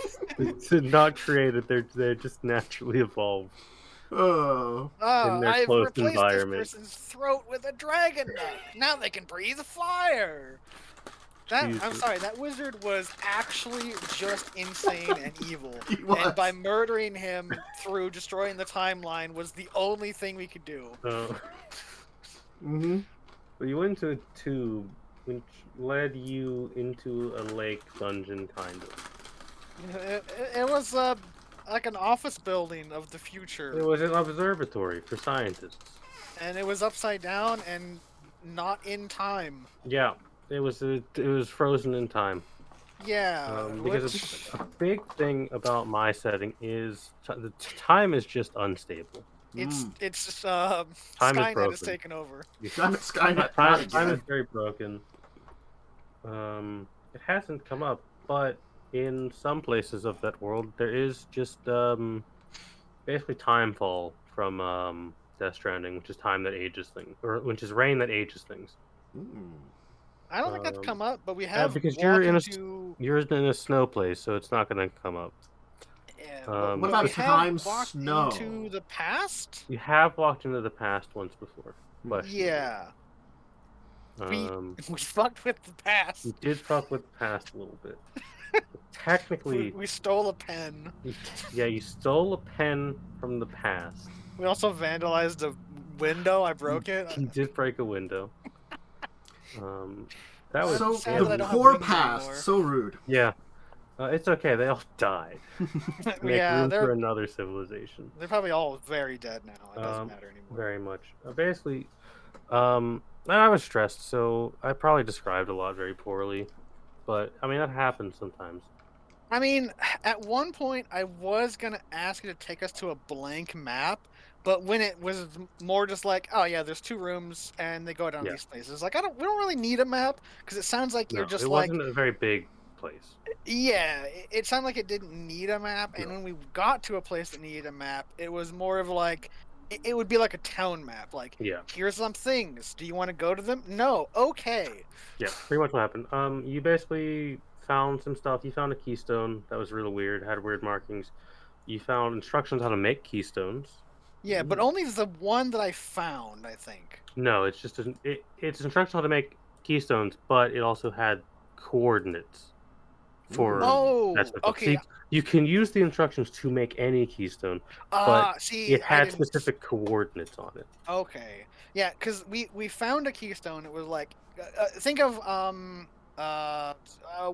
not created. They're just naturally evolved. Oh. In their I've close replaced environment. this person's throat with a dragon nut. Now they can breathe fire. I'm sorry, that wizard was actually just insane and evil. And by murdering him through destroying the timeline was the only thing we could do. Well, you went into a tube, which led you into a lake dungeon, kind of. It was like an office building of the future. It was an observatory for scientists. And it was upside down and not in time. Yeah, it was frozen in time. Yeah. Because a big thing about my setting is the time is just unstable. It's time Skynet has taken over. Skynet. Time is very broken. It hasn't come up, but in some places of that world, there is just basically time fall from Death Stranding, which is time that ages things, or which is rain that ages things. I don't think that's come up, but we have because you're in a snow place, so it's not going to come up. Yeah, what about time snow? Into the past? You have walked into the past once before. Yeah. We fucked with the past. We did fuck with the past a little bit. Technically, we stole a pen. Yeah, you stole a pen from the past. We also vandalized a window. I broke it. You did break a window. That was so the poor past. Anymore. So rude. Yeah. It's okay. They all died. Make room for another civilization. They're probably all very dead now. It doesn't matter anymore. Very much. Basically, I was stressed, so I probably described a lot very poorly. But I mean, that happens sometimes. I mean, at one point, I was gonna ask you to take us to a blank map, but when it was more just like, oh yeah, there's 2 rooms and they go down these places. Like, we don't really need a map because it sounds like you're just it wasn't a very big place. Yeah, it sounded like it didn't need a map, and when we got to a place that needed a map, it was more of like, it would be like a town map. Like, here's some things. Do you want to go to them? No. Okay. Yeah, pretty much what happened. You basically found some stuff. You found a keystone that was really weird, had weird markings. You found instructions how to make keystones. Yeah, but only the one that I found, I think. No, it's just it's instructions how to make keystones, but it also had coordinates for that specific. Okay. See, you can use the instructions to make any keystone, but it had specific coordinates on it. Okay, yeah, because we found a keystone. It was like, think of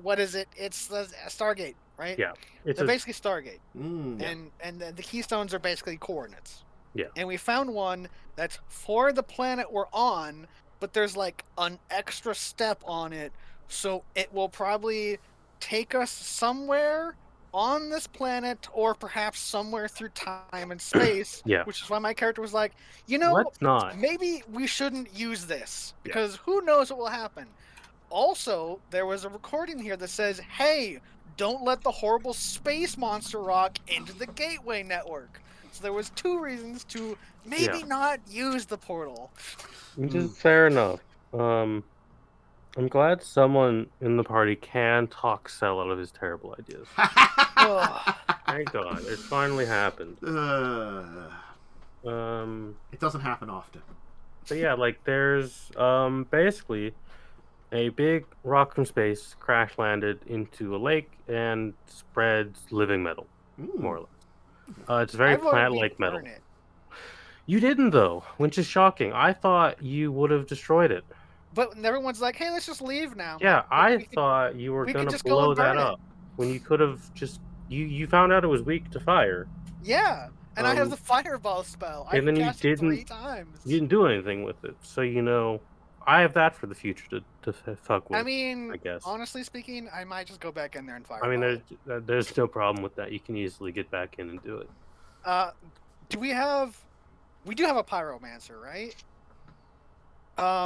what is it? It's the Stargate, right? Yeah, it's basically Stargate, and the keystones are basically coordinates. Yeah, and we found one that's for the planet we're on, but there's like an extra step on it, so it will probably take us somewhere on this planet, or perhaps somewhere through time and space. Which is why my character was like, let's not. Maybe we shouldn't use this, because who knows what will happen. Also, there was a recording here that says, hey, don't let the horrible space monster rock into the gateway network. So there was 2 reasons to maybe not use the portal. Which is fair enough. I'm glad someone in the party can talk Cell out of his terrible ideas. Thank God, it finally happened. It doesn't happen often. But yeah, like there's basically a big rock from space crash landed into a lake and spreads living metal, more or less. It's very plant-like metal. You didn't, though, which is shocking. I thought you would have destroyed it. But everyone's like, hey, let's just leave now. Yeah, I thought you were going to blow that up. When you could have just... You found out it was weak to fire. Yeah, and I have the fireball spell. And then you didn't... 3 times. You didn't do anything with it. So, I have that for the future to fuck with. I mean, I guess. Honestly speaking, I might just go back in there and fireball. I mean, there's no problem with that. You can easily get back in and do it. We do have a pyromancer, right?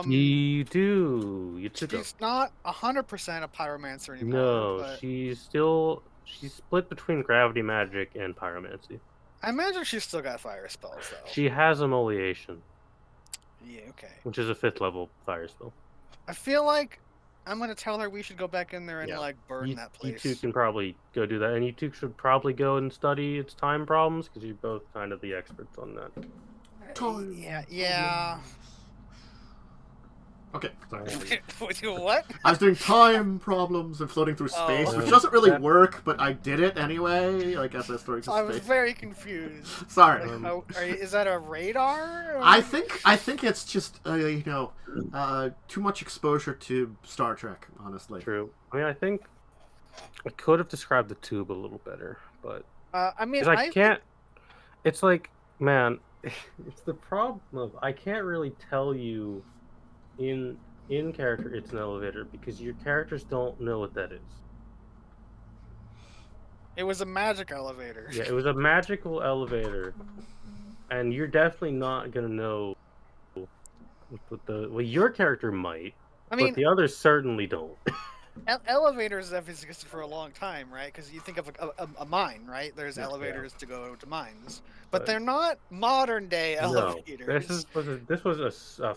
You do. She's not 100% a pyromancer anymore. No, but she's split between gravity magic and pyromancy. I imagine she's still got fire spells, though. She has Immolation. Yeah, okay. Which is a 5th level fire spell. I feel like I'm going to tell her we should go back in there and, burn that place. You two can probably go do that. And you two should probably go and study its time problems, because you're both kind of the experts on that. Yeah. Okay, sorry. What? I was doing time problems and floating through space, which doesn't really work, but I did it anyway. I guess that's story. I was very confused. Sorry. Is that a radar? Or... I think it's just too much exposure to Star Trek. Honestly. True. I mean, I think I could have described the tube a little better, but I can't. It's like, man, it's the problem of I can't really tell you. In character, it's an elevator because your characters don't know what that is. It was a magic elevator. Yeah, it was a magical elevator, and you're definitely not gonna know what your character might. I mean, but the others certainly don't. Elevators have existed for a long time, right? Because you think of a mine, right? There's elevators to go to mines, but they're not modern day elevators. This was a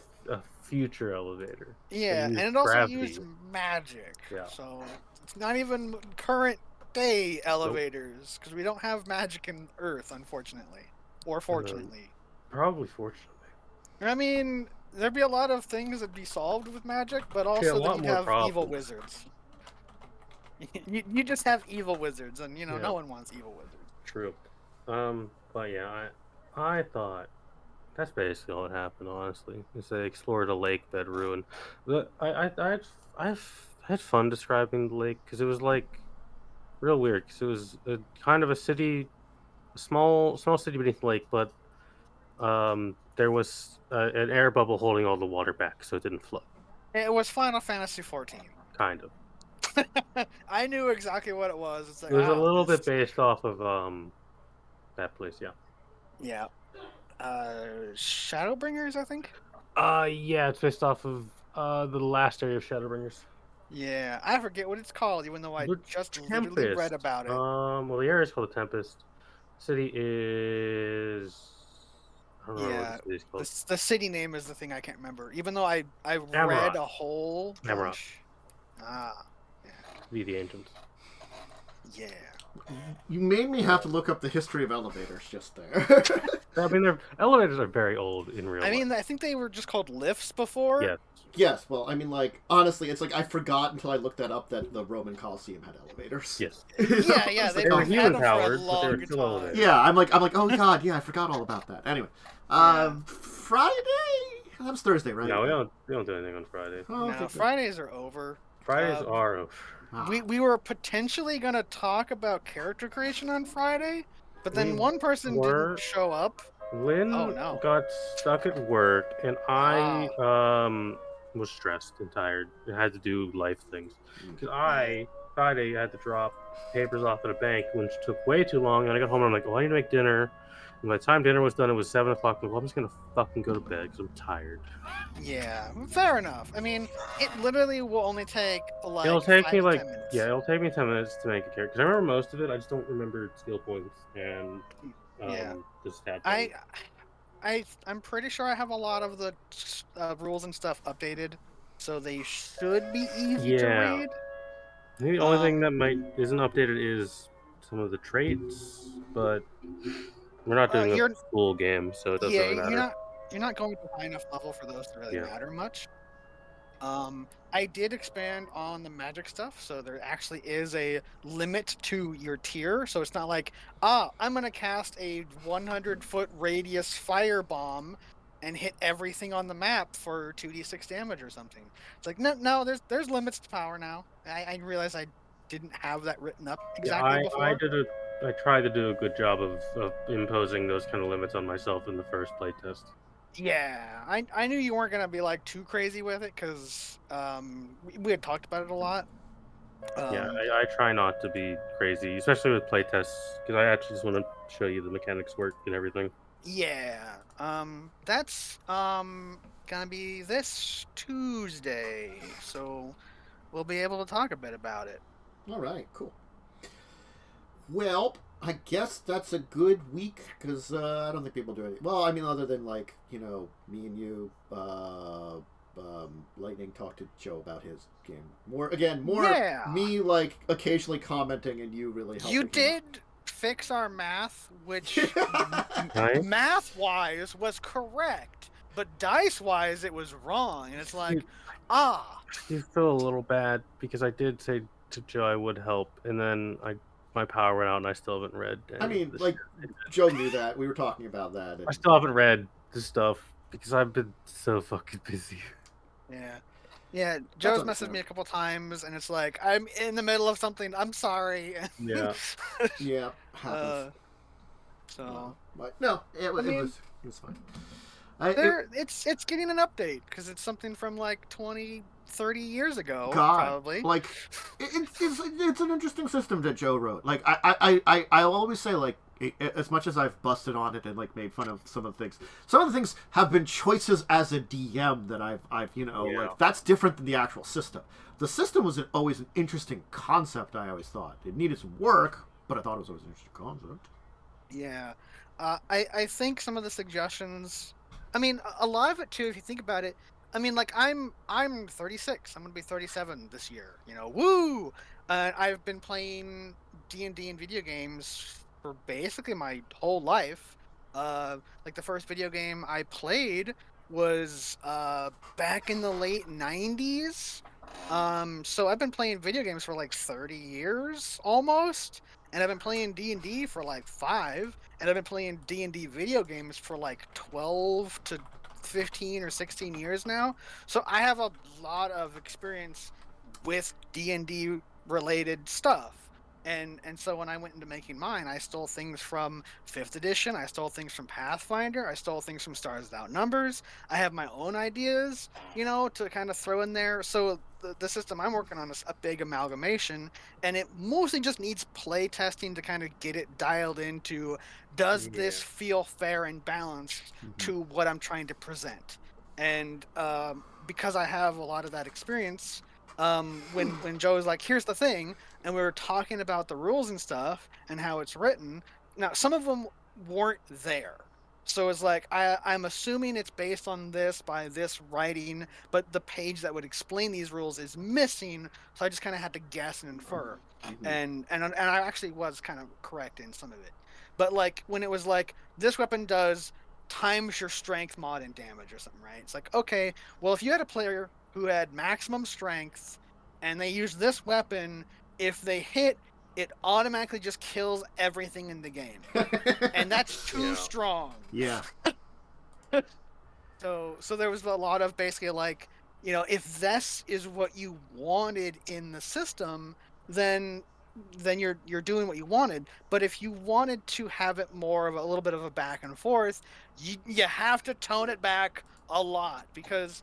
future elevator. Yeah, and it also used magic. Yeah. So it's not even current day elevators because we don't have magic in Earth, unfortunately, or fortunately. Probably fortunately. I mean, there'd be a lot of things that'd be solved with magic, but also that you'd have evil wizards. You just have evil wizards, and no one wants evil wizards. True. But yeah, I thought that's basically all that happened. Honestly, is they explored a lake bed ruin. I had fun describing the lake because it was like real weird. Because it was kind of a city, a small city beneath the lake, but there was an air bubble holding all the water back, so it didn't flood. It was Final Fantasy XIV. Kind of. I knew exactly what it was. It's like, it was a little bit based off of that place, yeah. Yeah. Shadowbringers, I think. Yeah, it's based off of the last area of Shadowbringers. Yeah, I forget what it's called, even though I The just literally read about it. Well, the area is called the Tempest. City is. I don't remember what Yeah, the city's called. the city name is the thing I can't remember. Even though I read Amarok. a whole Amarok. bunch. Ah, yeah. Be the Ancients. Yeah. You made me have to look up the history of elevators just there. I mean, their elevators are very old in real life. I mean, I think they were just called lifts before. Yeah. Yes, well, I mean, like, honestly, it's like I forgot until I looked that up that the Roman Colosseum had elevators. Yes. Yeah, It's they like, were had human them for a powered, but they were long still time. elevators. yeah, I'm like, oh god, yeah, I forgot all about that. Anyway, Yeah. Friday? That was Thursday, right? No, we don't do anything on Friday. Oh, No, okay. Fridays are over. Fridays are. Ah. We were potentially gonna talk about character creation on Friday, but then We one person were. didn't show up. Lynn Oh, no. got stuck at work, and I was stressed and tired and had to do life things. Because Friday, had to drop papers off at a bank, which took way too long. And I got home and I'm like, oh, I need to make dinner. And by the time dinner was done, it was 7 o'clock. I'm like, well, I'm just going to fucking go to bed because I'm tired. Yeah, fair enough. I mean, it literally will only take like It'll take 5 me to like 10 minutes. yeah, it'll take me 10 minutes to make a character. Because I remember most of it. I just don't remember skill points and Yeah. the stat. I'm pretty sure I have a lot of the rules and stuff updated, so they should be easy to Yeah. read. I think the only thing that isn't updated is some of the traits, but we're not doing a full game, so it doesn't really matter. You're not going to high enough level for those to really Yeah. matter much. I did expand on the magic stuff, so there actually is a limit to your tier. So it's not like, I'm gonna cast a 100-foot radius firebomb and hit everything on the map for 2d6 damage or something. It's like no, there's limits to power now. I realized I didn't have that written up exactly before. I tried to do a good job of imposing those kind of limits on myself in the first playtest. Yeah, I knew you weren't gonna be like too crazy with it because we had talked about it a lot. Yeah, I try not to be crazy, especially with playtests, because I actually just want to show you the mechanics work and everything. Yeah, that's gonna be this Tuesday, so we'll be able to talk a bit about it. All right, cool. Well, I guess that's a good week because I don't think people do anything. Well, I mean, other than like me and you, Lightning talked to Joe about his game. More Yeah. me like occasionally commenting and you really helping. You did fix our math, which Nice. math-wise was correct, but dice-wise it was wrong, and it's like, I feel a little bad because I did say to Joe I would help, and then my power went out and I still haven't read. I mean, like Joe knew that. We were talking about that. And... I still haven't read the stuff because I've been so fucking busy. Yeah. Joe's messaged me a couple times, and it's like, I'm in the middle of something. I'm sorry. Yeah. Yeah. Happens. But no, it was fine. It's getting an update because it's something from like 20-30 years ago, probably. Like, it's an interesting system that Joe wrote. Like, I'll always say, like, as much as I've busted on it and like made fun of some of the things have been choices as a DM that I've like that's different than the actual system. The system was always an interesting concept. I always thought it needed some work, but I thought it was always an interesting concept. Yeah, I think some of the suggestions. I mean, a lot of it too. If you think about it, I mean, like I'm 36. I'm gonna be 37 this year. Woo! I've been playing D&D and video games for basically my whole life. Like the first video game I played was back in the late 90s. So I've been playing video games for like 30 years almost, and I've been playing D&D for like 5, and I've been playing D&D video games for like 12 to 15 or 16 years now. So I have a lot of experience with D&D related stuff. And so when I went into making mine, I stole things from 5th edition, I stole things from Pathfinder, I stole things from Stars Without Numbers. I have my own ideas, to kind of throw in there. So the system I'm working on is a big amalgamation, and it mostly just needs play testing to kind of get it dialed into, does this feel fair and balanced to what I'm trying to present? And because I have a lot of that experience, when Joe was like, here's the thing, and we were talking about the rules and stuff and how it's written. Now, some of them weren't there. So it's like, I'm assuming it's based on this by this writing, but the page that would explain these rules is missing, so I just kind of had to guess and infer. And I actually was kind of correct in some of it. But like, when it was like, this weapon does times your strength mod and damage or something, right? It's like, okay, well, if you had a player who had maximum strength and they used this weapon, if they hit, it automatically just kills everything in the game. And that's too strong. Yeah. So there was a lot of basically like, you know, if this is what you wanted in the system, then you're doing what you wanted. But if you wanted to have it more of a little bit of a back and forth, you have to tone it back a lot, because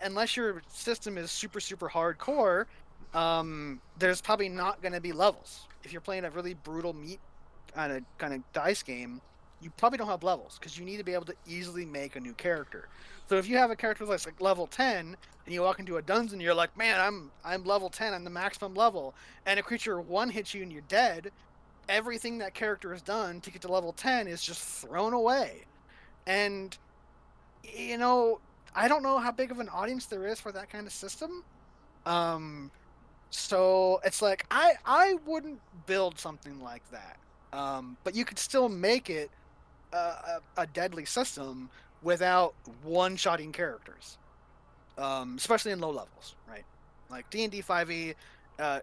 unless your system is super hardcore, there's probably not going to be levels. If you're playing a really brutal meat kind of dice game, you probably don't have levels, because you need to be able to easily make a new character. So if you have a character that's like level 10 and you walk into a dungeon and you're like, man, I'm level 10, I'm the maximum level, and a creature one hits you and you're dead, everything that character has done to get to level 10 is just thrown away. And, you know, I don't know how big of an audience there is for that kind of system. So it's like, I wouldn't build something like that. But you could still make it a deadly system without one-shotting characters, especially in low levels, right? Like D&D 5e,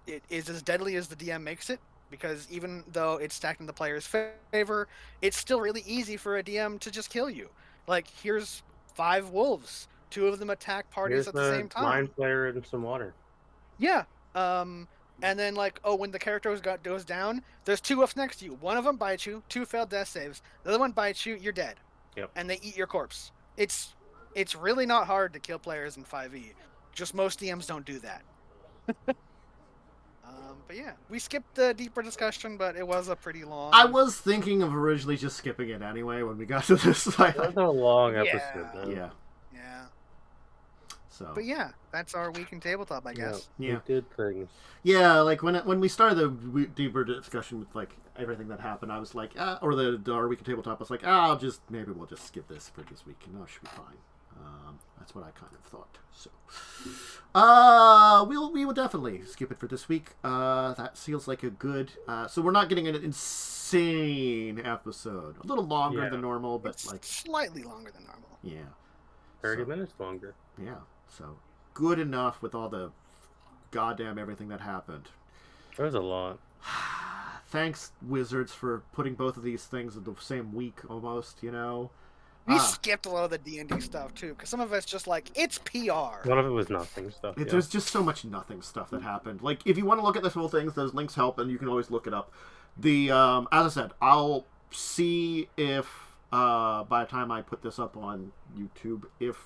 it is as deadly as the DM makes it, because even though it's stacked in the player's favor, it's still really easy for a DM to just kill you. Like, here's 5 wolves, 2 of them attack parties at the same time. Mind player and some water. Yeah. And then, like, when the character goes down, there's 2 wolves next to you. One of them bites you, 2 failed death saves. The other one bites you, you're dead. Yep. And they eat your corpse. It's really not hard to kill players in 5e. Just most DMs don't do that. But yeah, we skipped the deeper discussion, but it was a pretty long... I was thinking of originally just skipping it anyway when we got to this. It was a long episode, though. Yeah. So. But yeah, that's our week in tabletop, I guess. Yeah. We did things. Yeah, like when we started the deeper discussion with like everything that happened, I was like, or our week in tabletop, I was like, maybe we'll just skip this for this week, and it should be fine. That's what I kind of thought. So, we will definitely skip it for this week. That feels like a good. So we're not getting an insane episode. A little longer than normal, but it's like slightly longer than normal. Yeah. 30 minutes longer. Yeah. So good enough with all the goddamn everything that happened. There was a lot. Thanks, Wizards, for putting both of these things in the same week almost, you know. We skipped a lot of the D&D stuff, too, because some of it's just like, it's PR. One of it was nothing stuff. There's just so much nothing stuff that happened. Like, if you want to look at this whole thing, those links help, and you can always look it up. As I said, I'll see if, by the time I put this up on YouTube, if,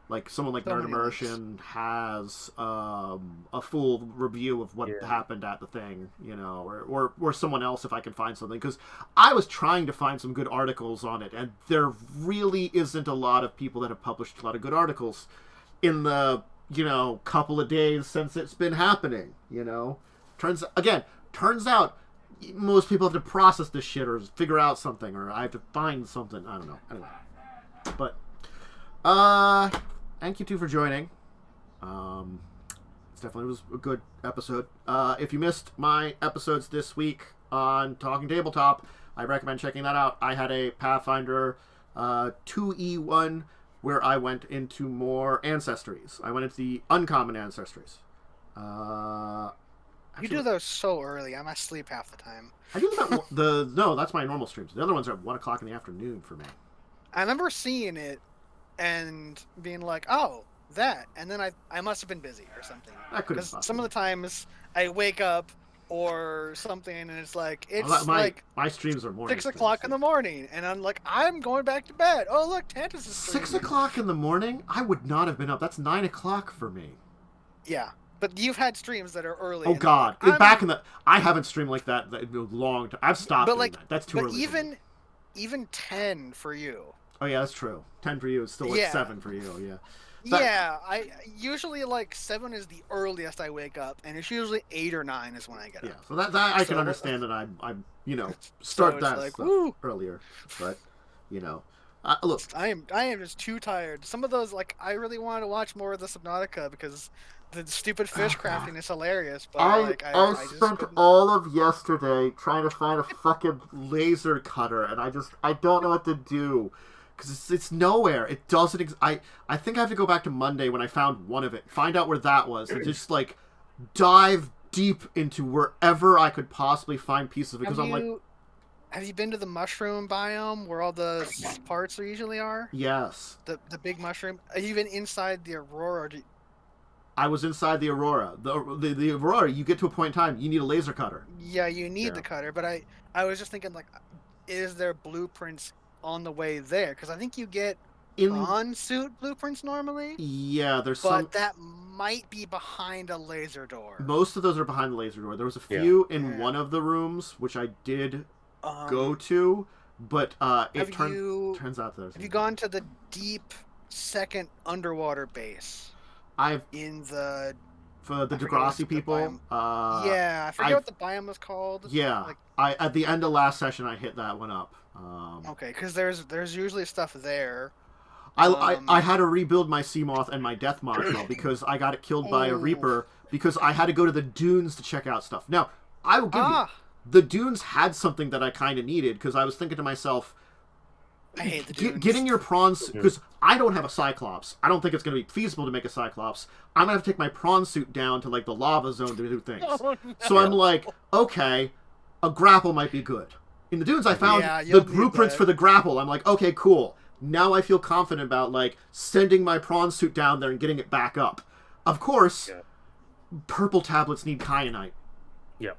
like, someone like Nerd Immersion has a full review of what happened at the thing, you know, or someone else if I can find something. Because I was trying to find some good articles on it, and there really isn't a lot of people that have published a lot of good articles in the, you know, couple of days since it's been happening, you know. Turns out most people have to process this shit or figure out something, or I have to find something. I don't know. Anyway. But, thank you two for joining. It definitely was a good episode. If you missed my episodes this week on Talking Tabletop, I recommend checking that out. I had a Pathfinder 2E1 where I went into more ancestries. I went into the uncommon ancestries. You do those so early. I'm asleep half the time. I do them no, that's my normal streams. The other ones are at 1 o'clock in the afternoon for me. I remember seeing it and being like, oh, that. And then I must have been busy or something. Because some of the times I wake up or something and it's like, my streams are morning. 6 o'clock in the morning. And I'm like, I'm going back to bed. Oh, look, Tantus is streaming. 6 o'clock in the morning? I would not have been up. That's 9 o'clock for me. Yeah. But you've had streams that are early. Oh, God. I haven't streamed like that in a long time. I've stopped doing that. That's too early. But even 10 for you. Oh, yeah, that's true. 10 for you is still like 7 for you, yeah. Yeah, I usually like 7 is the earliest I wake up, and it's usually 8 or 9 is when I get Yeah, up. so that I can So- understand that I'm So start it's that like, stuff woo! earlier, but look, I am just too tired. Some of those, like, I really wanted to watch more of the Subnautica because the stupid fish crafting is hilarious. But I like, I just spent couldn't. all of yesterday trying to find a fucking laser cutter, and I don't know what to do. Because it's nowhere. It doesn't. I think I have to go back to Monday when I found one of it, find out where that was, and just like dive deep into wherever I could possibly find pieces of it. Because I'm like, Have you been to the mushroom biome where all the parts usually are? yes, The big mushroom. Even inside the Aurora. I was inside the Aurora. The Aurora. You get to a point in time, you need a laser cutter. Yeah, you need Yeah. the cutter. But I was just thinking, like, is there blueprints on the way there? Because I think you get prawn suit blueprints normally. Yeah, there's But some. that might be behind a laser door. Most of those are behind the laser door. There was a few in Yeah. one of the rooms, which I did go Um, to, but it Have you turns out there's. have you gone to the deep second underwater base I've in the for the I forget what's Degrassi the people. yeah, I forget I've- what the biome was called. Yeah, Like, I at the end of last session I hit that one up. okay, because there's usually stuff there. I had to rebuild my Seamoth and my Death Module because I got it killed by a Oh. Reaper because I had to go to the dunes to check out stuff. Now, I will give you, Ah, the dunes had something that I kind of needed because I was thinking to myself, I hate the dunes. getting your prawns, because I don't have a Cyclops. I don't think it's going to be feasible to make a Cyclops. I'm going to have to take my prawn suit down to like the lava zone to do things. Oh, no. So I'm like, okay, a grapple might be good. In the dunes, I found Yeah, the you'll need blueprints that. for the grapple. I'm like, okay, cool. Now I feel confident about like sending my prawn suit down there and getting it back up. Of course, Yeah. purple tablets need kyanite. Yep.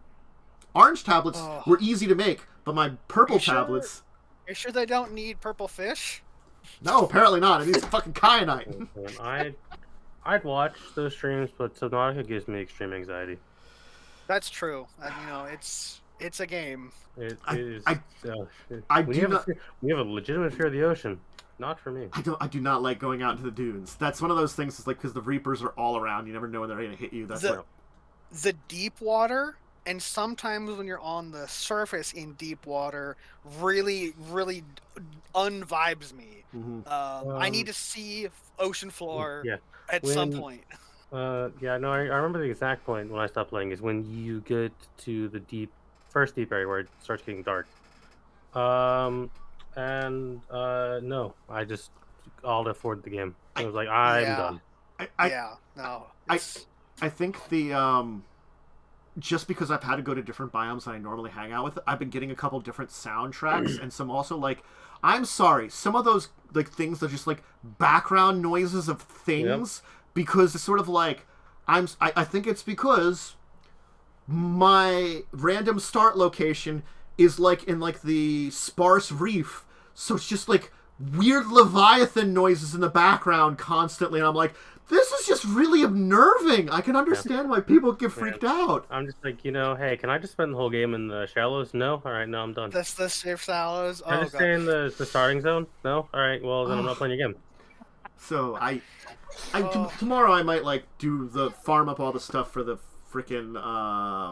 Orange tablets Oh. were easy to make, but my purple You sure? tablets, You sure they don't need purple fish? no, apparently not. It needs fucking kyanite. And I'd watch those streams, but Subnautica gives me extreme anxiety. That's true. It's a game. It I- is. I- When I you do have not. we have a legitimate fear of the ocean. Not for me. I do not like going out into the dunes. That's one of those things. It's like because the reapers are all around. You never know when they're going to hit you. That's The- like, The deep water, and sometimes when you're on the surface in deep water, really, really unvibes me. mhm. I need to see ocean floor Yeah. at some When- point. Yeah, no, I remember the exact point when I stopped playing is when you get to the first deep area where it starts getting dark. No, I'll afford the game. I was like, I'm Yeah. done. Yeah, no. I- it's- I think the just because I've had to go to different biomes than I normally hang out with, I've been getting a couple different soundtracks and some also like, I'm sorry, some of those like things are just like background noises of things because it's sort of like I think it's because my random start location is like in like the sparse reef, so it's just like weird Leviathan noises in the background constantly, and I'm like, this is just really unnerving. I can understand why people get freaked out. I'm just like, hey, can I just spend the whole game in the shallows? No? Alright, no, I'm done. That's the safe sallows. Can I Oh just stay god. in the starting zone? No? Alright, well, then I'm not playing your game. So Oh. tomorrow I might like do the farm up all the stuff for the freaking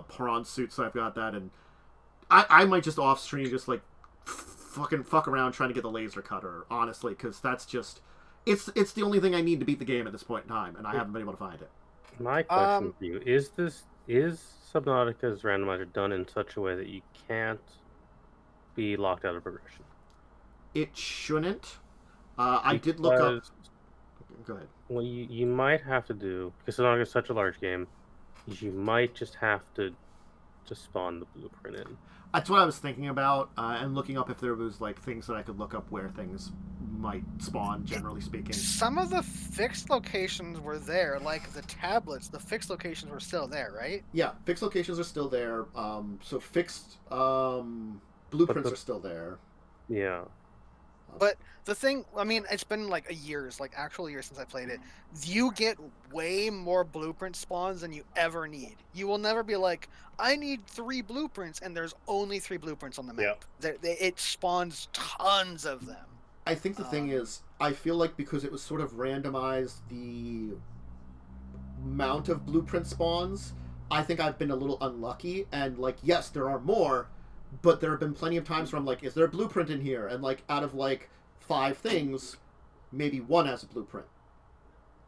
prawn suit, so I've got that, and I might just off stream just like fuck around trying to get the laser cutter, honestly, because that's just it's the only thing I need to beat the game at this point in time, and I haven't been able to find it. My question to you is Subnautica's randomizer done in such a way that you can't be locked out of progression? It shouldn't. I did look up. Because Go ahead. what you might have to do, because Subnautica is such a large game, is you might just have to spawn the blueprint in. That's what I was thinking about, and looking up if there was like things that I could look up where things might spawn, generally speaking. Some of the fixed locations were there, like the tablets. The fixed locations were still there, right? Yeah, fixed locations are still there. So fixed blueprints are still there. Yeah. But the thing, I mean, it's been like actual years since I played it. You get way more blueprint spawns than you ever need. You will never be like, I need 3 blueprints, and there's only 3 blueprints on the map. It spawns tons of them. I think the thing is, I feel like because it was sort of randomized the amount of blueprint spawns, I think I've been a little unlucky. And like, yes, there are more, but there have been plenty of times where I'm like, is there a blueprint in here? And like, out of like 5 things, maybe 1 has a blueprint.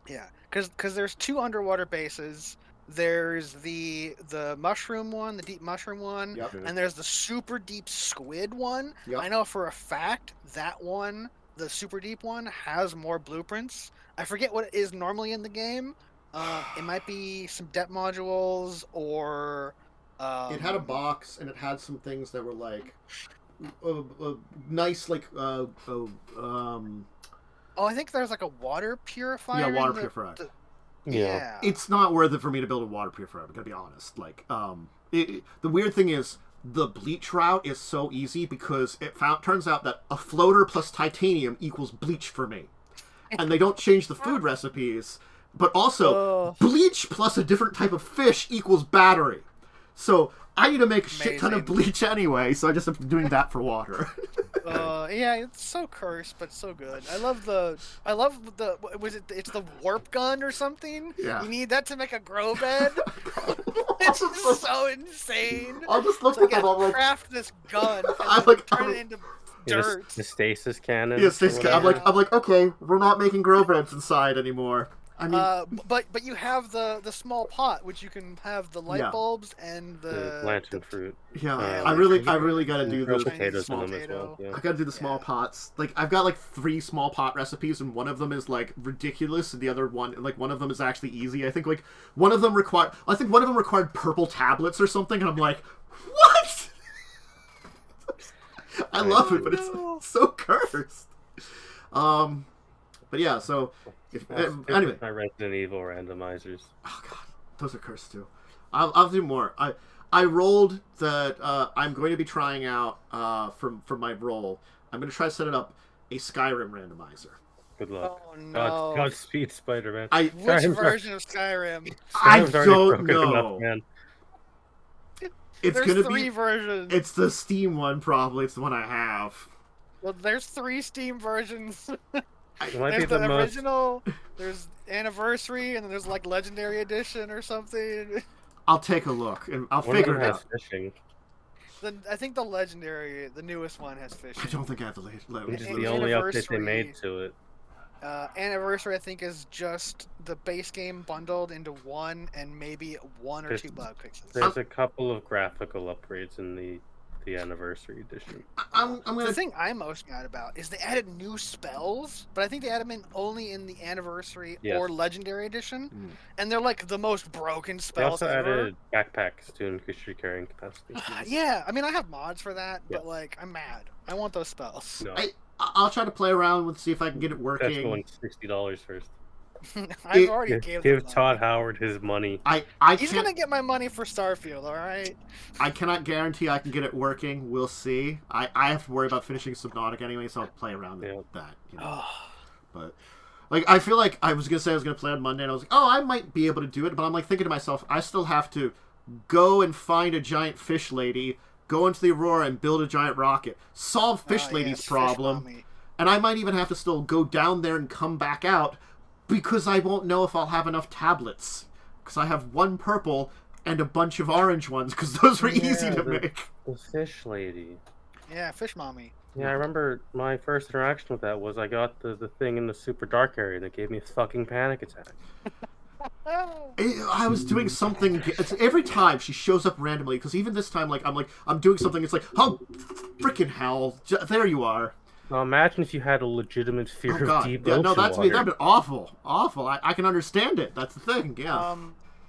Yeah, because there's 2 underwater bases. There's the mushroom one, the deep mushroom one, Yep. and there's the super deep squid one. Yep. I know for a fact that one, the super deep one, has more blueprints. I forget what it is normally in the game. It might be some depth modules or... it had a box, and it had some things that were like... nice, like... Oh, I think there's like a water purifier. Yeah, water purifier. Yeah. It's not worth it for me to build a water purifier, I'm gonna be honest. Like, the weird thing is, the bleach route is so easy because turns out that a floater plus titanium equals bleach for me. And they don't change the food recipes, but also, bleach plus a different type of fish equals battery. So, I need to make a shit ton of bleach anyway, so I just am doing that for water. Yeah, it's so cursed, but so good. I love the it's the warp gun or something? Yeah. You need that to make a grow bed? It's just so insane. I'll just look at that, I'm like... craft this gun I'm and like, turn it into dirt. The stasis cannon. Yeah, stasis cannon. I'm like, okay, we're not making grow beds inside anymore. I mean, but you have the small pot, which you can have the light bulbs and the lantern fruit. Yeah, I really gotta do the potatoes small in them as well. Yeah. I gotta do the small pots. Like, I've got like 3 small pot recipes, and one of them is like ridiculous, and the other one, like one of them is actually easy. I think like one of them required purple tablets or something, and I'm like, what? I love it, but it's so cursed. But yeah, so. Anyway, my Resident Evil randomizers. Oh god, those are cursed too. I'll do more. I rolled that I'm going to be trying out for my roll. I'm going to try to set it up a Skyrim randomizer. Good luck. Oh no! Godspeed, Spider-Man. Which version of Skyrim? I don't know. Man. It's There's 3 versions. It's the Steam one, probably. It's the one I have. Well, there's 3 Steam versions. There's the original, there's Anniversary, and then there's like Legendary Edition or something. I'll take a look, and I'll figure it out. Fishing. I think the Legendary, the newest one, has fishing. I don't think I have the Which is the only update they made to it. Anniversary, I think, is just the base game bundled into one, and maybe 1 or 2 bug fixes. There's a couple of graphical upgrades in the Anniversary Edition. The thing I'm most mad about is they added new spells, but I think they added them only in the Anniversary or Legendary Edition, and they're like the most broken spells They also ever. added backpacks to increase your carrying capacity. Yeah, I mean, I have mods for that, but like, I'm mad. I want those spells. No. I'll try to play around with, see if I can get it working. That's going $60 first. I've already give Todd Howard his money. He's gonna get my money for Starfield, all right? I cannot guarantee I can get it working. We'll see. I have to worry about finishing Subnautica anyway, so I'll play around with that. You know? But like, I feel like I was gonna say I was gonna play on Monday, and I was like, oh, I might be able to do it. But I'm like thinking to myself, I still have to go and find a giant fish lady, go into the Aurora and build a giant rocket, solve fish lady's problem, and I might even have to still go down there and come back out. Because I won't know if I'll have enough tablets. Because I have 1 purple and a bunch of orange ones, because those were easy to make. The fish lady. Yeah, fish mommy. Yeah, I remember my first interaction with that was I got the thing in the super dark area and it gave me a fucking panic attack. I was doing something. Every time she shows up randomly, because even this time, I'm doing something. It's like, oh, freaking hell! There you are. Now imagine if you had a legitimate fear of deep ocean that'd been awful. I can understand it. That's the thing. Yeah.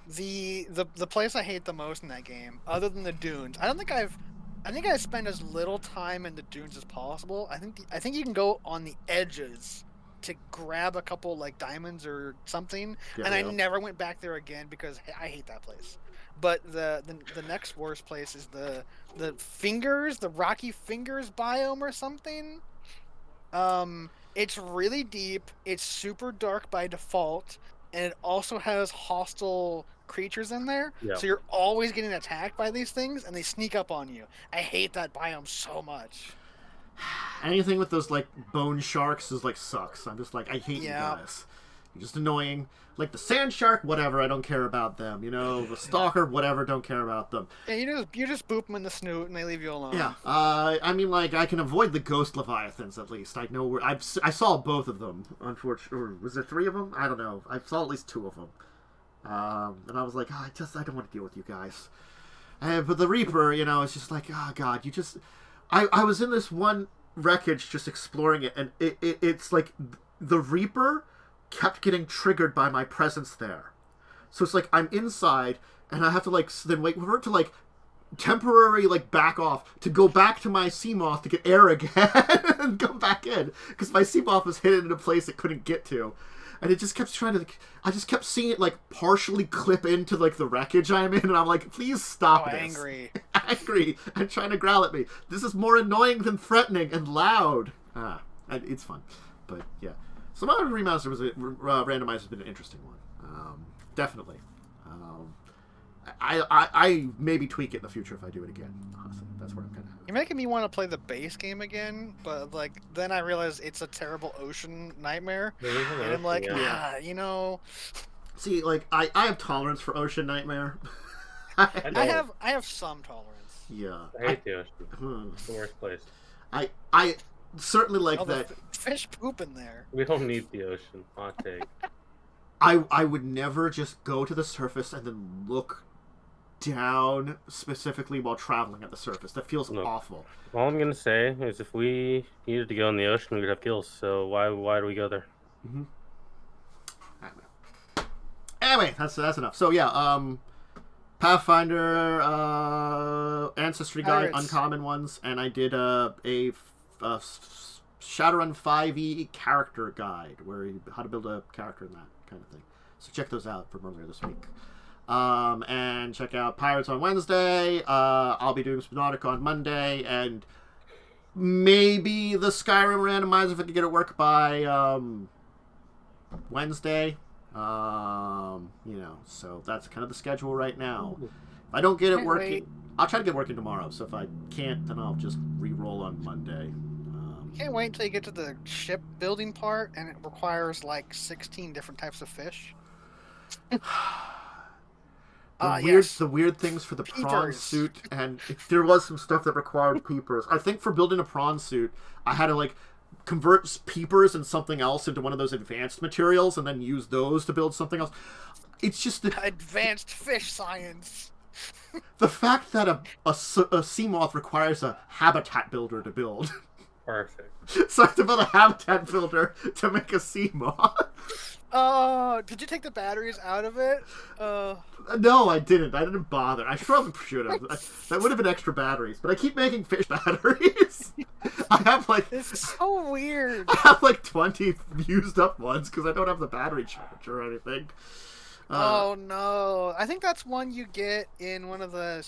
The place I hate the most in that game, other than the dunes, I think I spend as little time in the dunes as possible. I think you can go on the edges to grab a couple like diamonds or something, I never went back there again because I hate that place. But the next worst place is the Rocky Fingers biome or something. It's really deep, it's super dark by default, and it also has hostile creatures in there, so you're always getting attacked by these things, and they sneak up on you. I hate that biome so much. anything with those like bone sharks is like sucks. I'm just like, I hate you Yeah. guys. You're just annoying. Like the sand shark, whatever, I don't care about them. You know, the stalker, whatever, don't care about them. Yeah, you just boop them in the snoot and they leave you alone. Yeah, I mean, like, I can avoid the ghost leviathans at least. I know where I saw both of them. Unfortunately, or was there 3 of them? I don't know. I saw at least 2 of them. And I was like, I don't want to deal with you guys. But the Reaper, you know, it's just like, oh god, you just. I was in this one wreckage just exploring it, and it's like the Reaper kept getting triggered by my presence there. So it's like I'm inside, and I have to like then wait for it to like temporarily like back off to go back to my Seamoth to get air again and come back in because my Seamoth was hidden in a place it couldn't get to, and it just kept trying to. I just kept seeing it like partially clip into like the wreckage I'm in, and I'm like, please stop this. Angry. Angry and trying to growl at me. This is more annoying than threatening and loud. And it's fun, but yeah. Some other remaster was randomizer has been an interesting one. Definitely. I maybe tweak it in the future if I do it again. Honestly, that's where I'm kind of. You're making me want to play the base game again, but like then I realize it's a terrible ocean nightmare, and I'm like, you know. See, like I have tolerance for Ocean Nightmare. I have some tolerance. Yeah. I hate the ocean. It's the worst place. I certainly like that. Fish poop in there. We don't need the ocean. Hot take. I would never just go to the surface and then look down specifically while traveling at the surface. That feels awful. All I'm gonna say is if we needed to go in the ocean, we would have gills. So why do we go there? Mm-hmm. Anyway, that's enough. So yeah, Pathfinder, Ancestry Guide, uncommon ones, and I did a Shadowrun 5e character guide where how to build a character in that kind of thing. So check those out from earlier this week. And check out Pirates on Wednesday. I'll be doing Subnautica on Monday, and maybe the Skyrim randomizer if I can get it work by Wednesday. You know, so that's kind of the schedule right now. If I don't get it working, I'll try to get working tomorrow. So if I can't, then I'll just re-roll on Monday. Can't wait until you get to the ship building part, and it requires like 16 different types of fish. The weird things for the prawn suit, and there was some stuff that required peepers. I think for building a prawn suit, I had to like convert peepers and something else into one of those advanced materials, and then use those to build something else. It's just advanced fish science. The fact that a sea moth requires a habitat builder to build. Perfect. So I have to build a habitat builder to make a sea moth. Did you take the batteries out of it? No, I didn't. I didn't bother. I probably should have. That would have been extra batteries. But I keep making fish batteries. I have like... It's so weird. I have like 20 used up ones because I don't have the battery charger or anything. Oh no. I think that's one you get in one of the,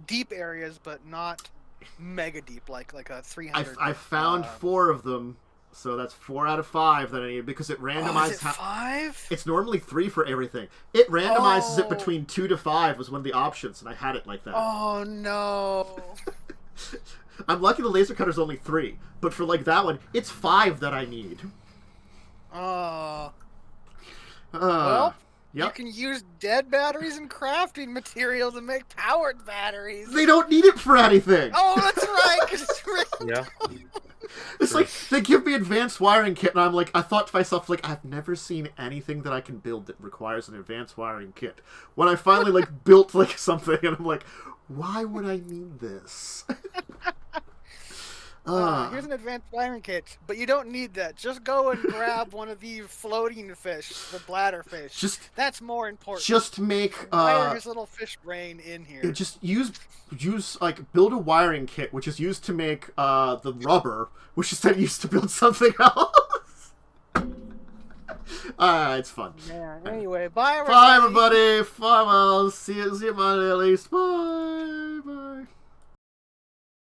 deep areas, but not mega deep, like a 300. I found 4 of them. So that's 4 out of 5 that I need because it randomizes. Is it 5? It's normally 3 for everything. It randomizes it between 2 to 5 was one of the options, and I had it like that. Oh no! I'm lucky the laser cutter's only 3, but for like that one, it's 5 that I need. Well, yep. You can use dead batteries and crafting material to make powered batteries. They don't need it for anything. Oh, that's right. 'Cause it's random. Yeah. It's like, they give me advanced wiring kit, and I'm like, I thought to myself, like, I've never seen anything that I can build that requires an advanced wiring kit. When I finally, like, built, like, something, and I'm like, why would I need this? Here's an advanced wiring kit, but you don't need that. Just go and grab one of these floating fish, the bladderfish. That's more important. Just make wire his little fish brain in here. Just use like build a wiring kit, which is used to make the rubber, which is then used to build something else. It's fun. Yeah. Anyway, bye everybody. Bye everybody. Farewell. See you Monday at least. Bye.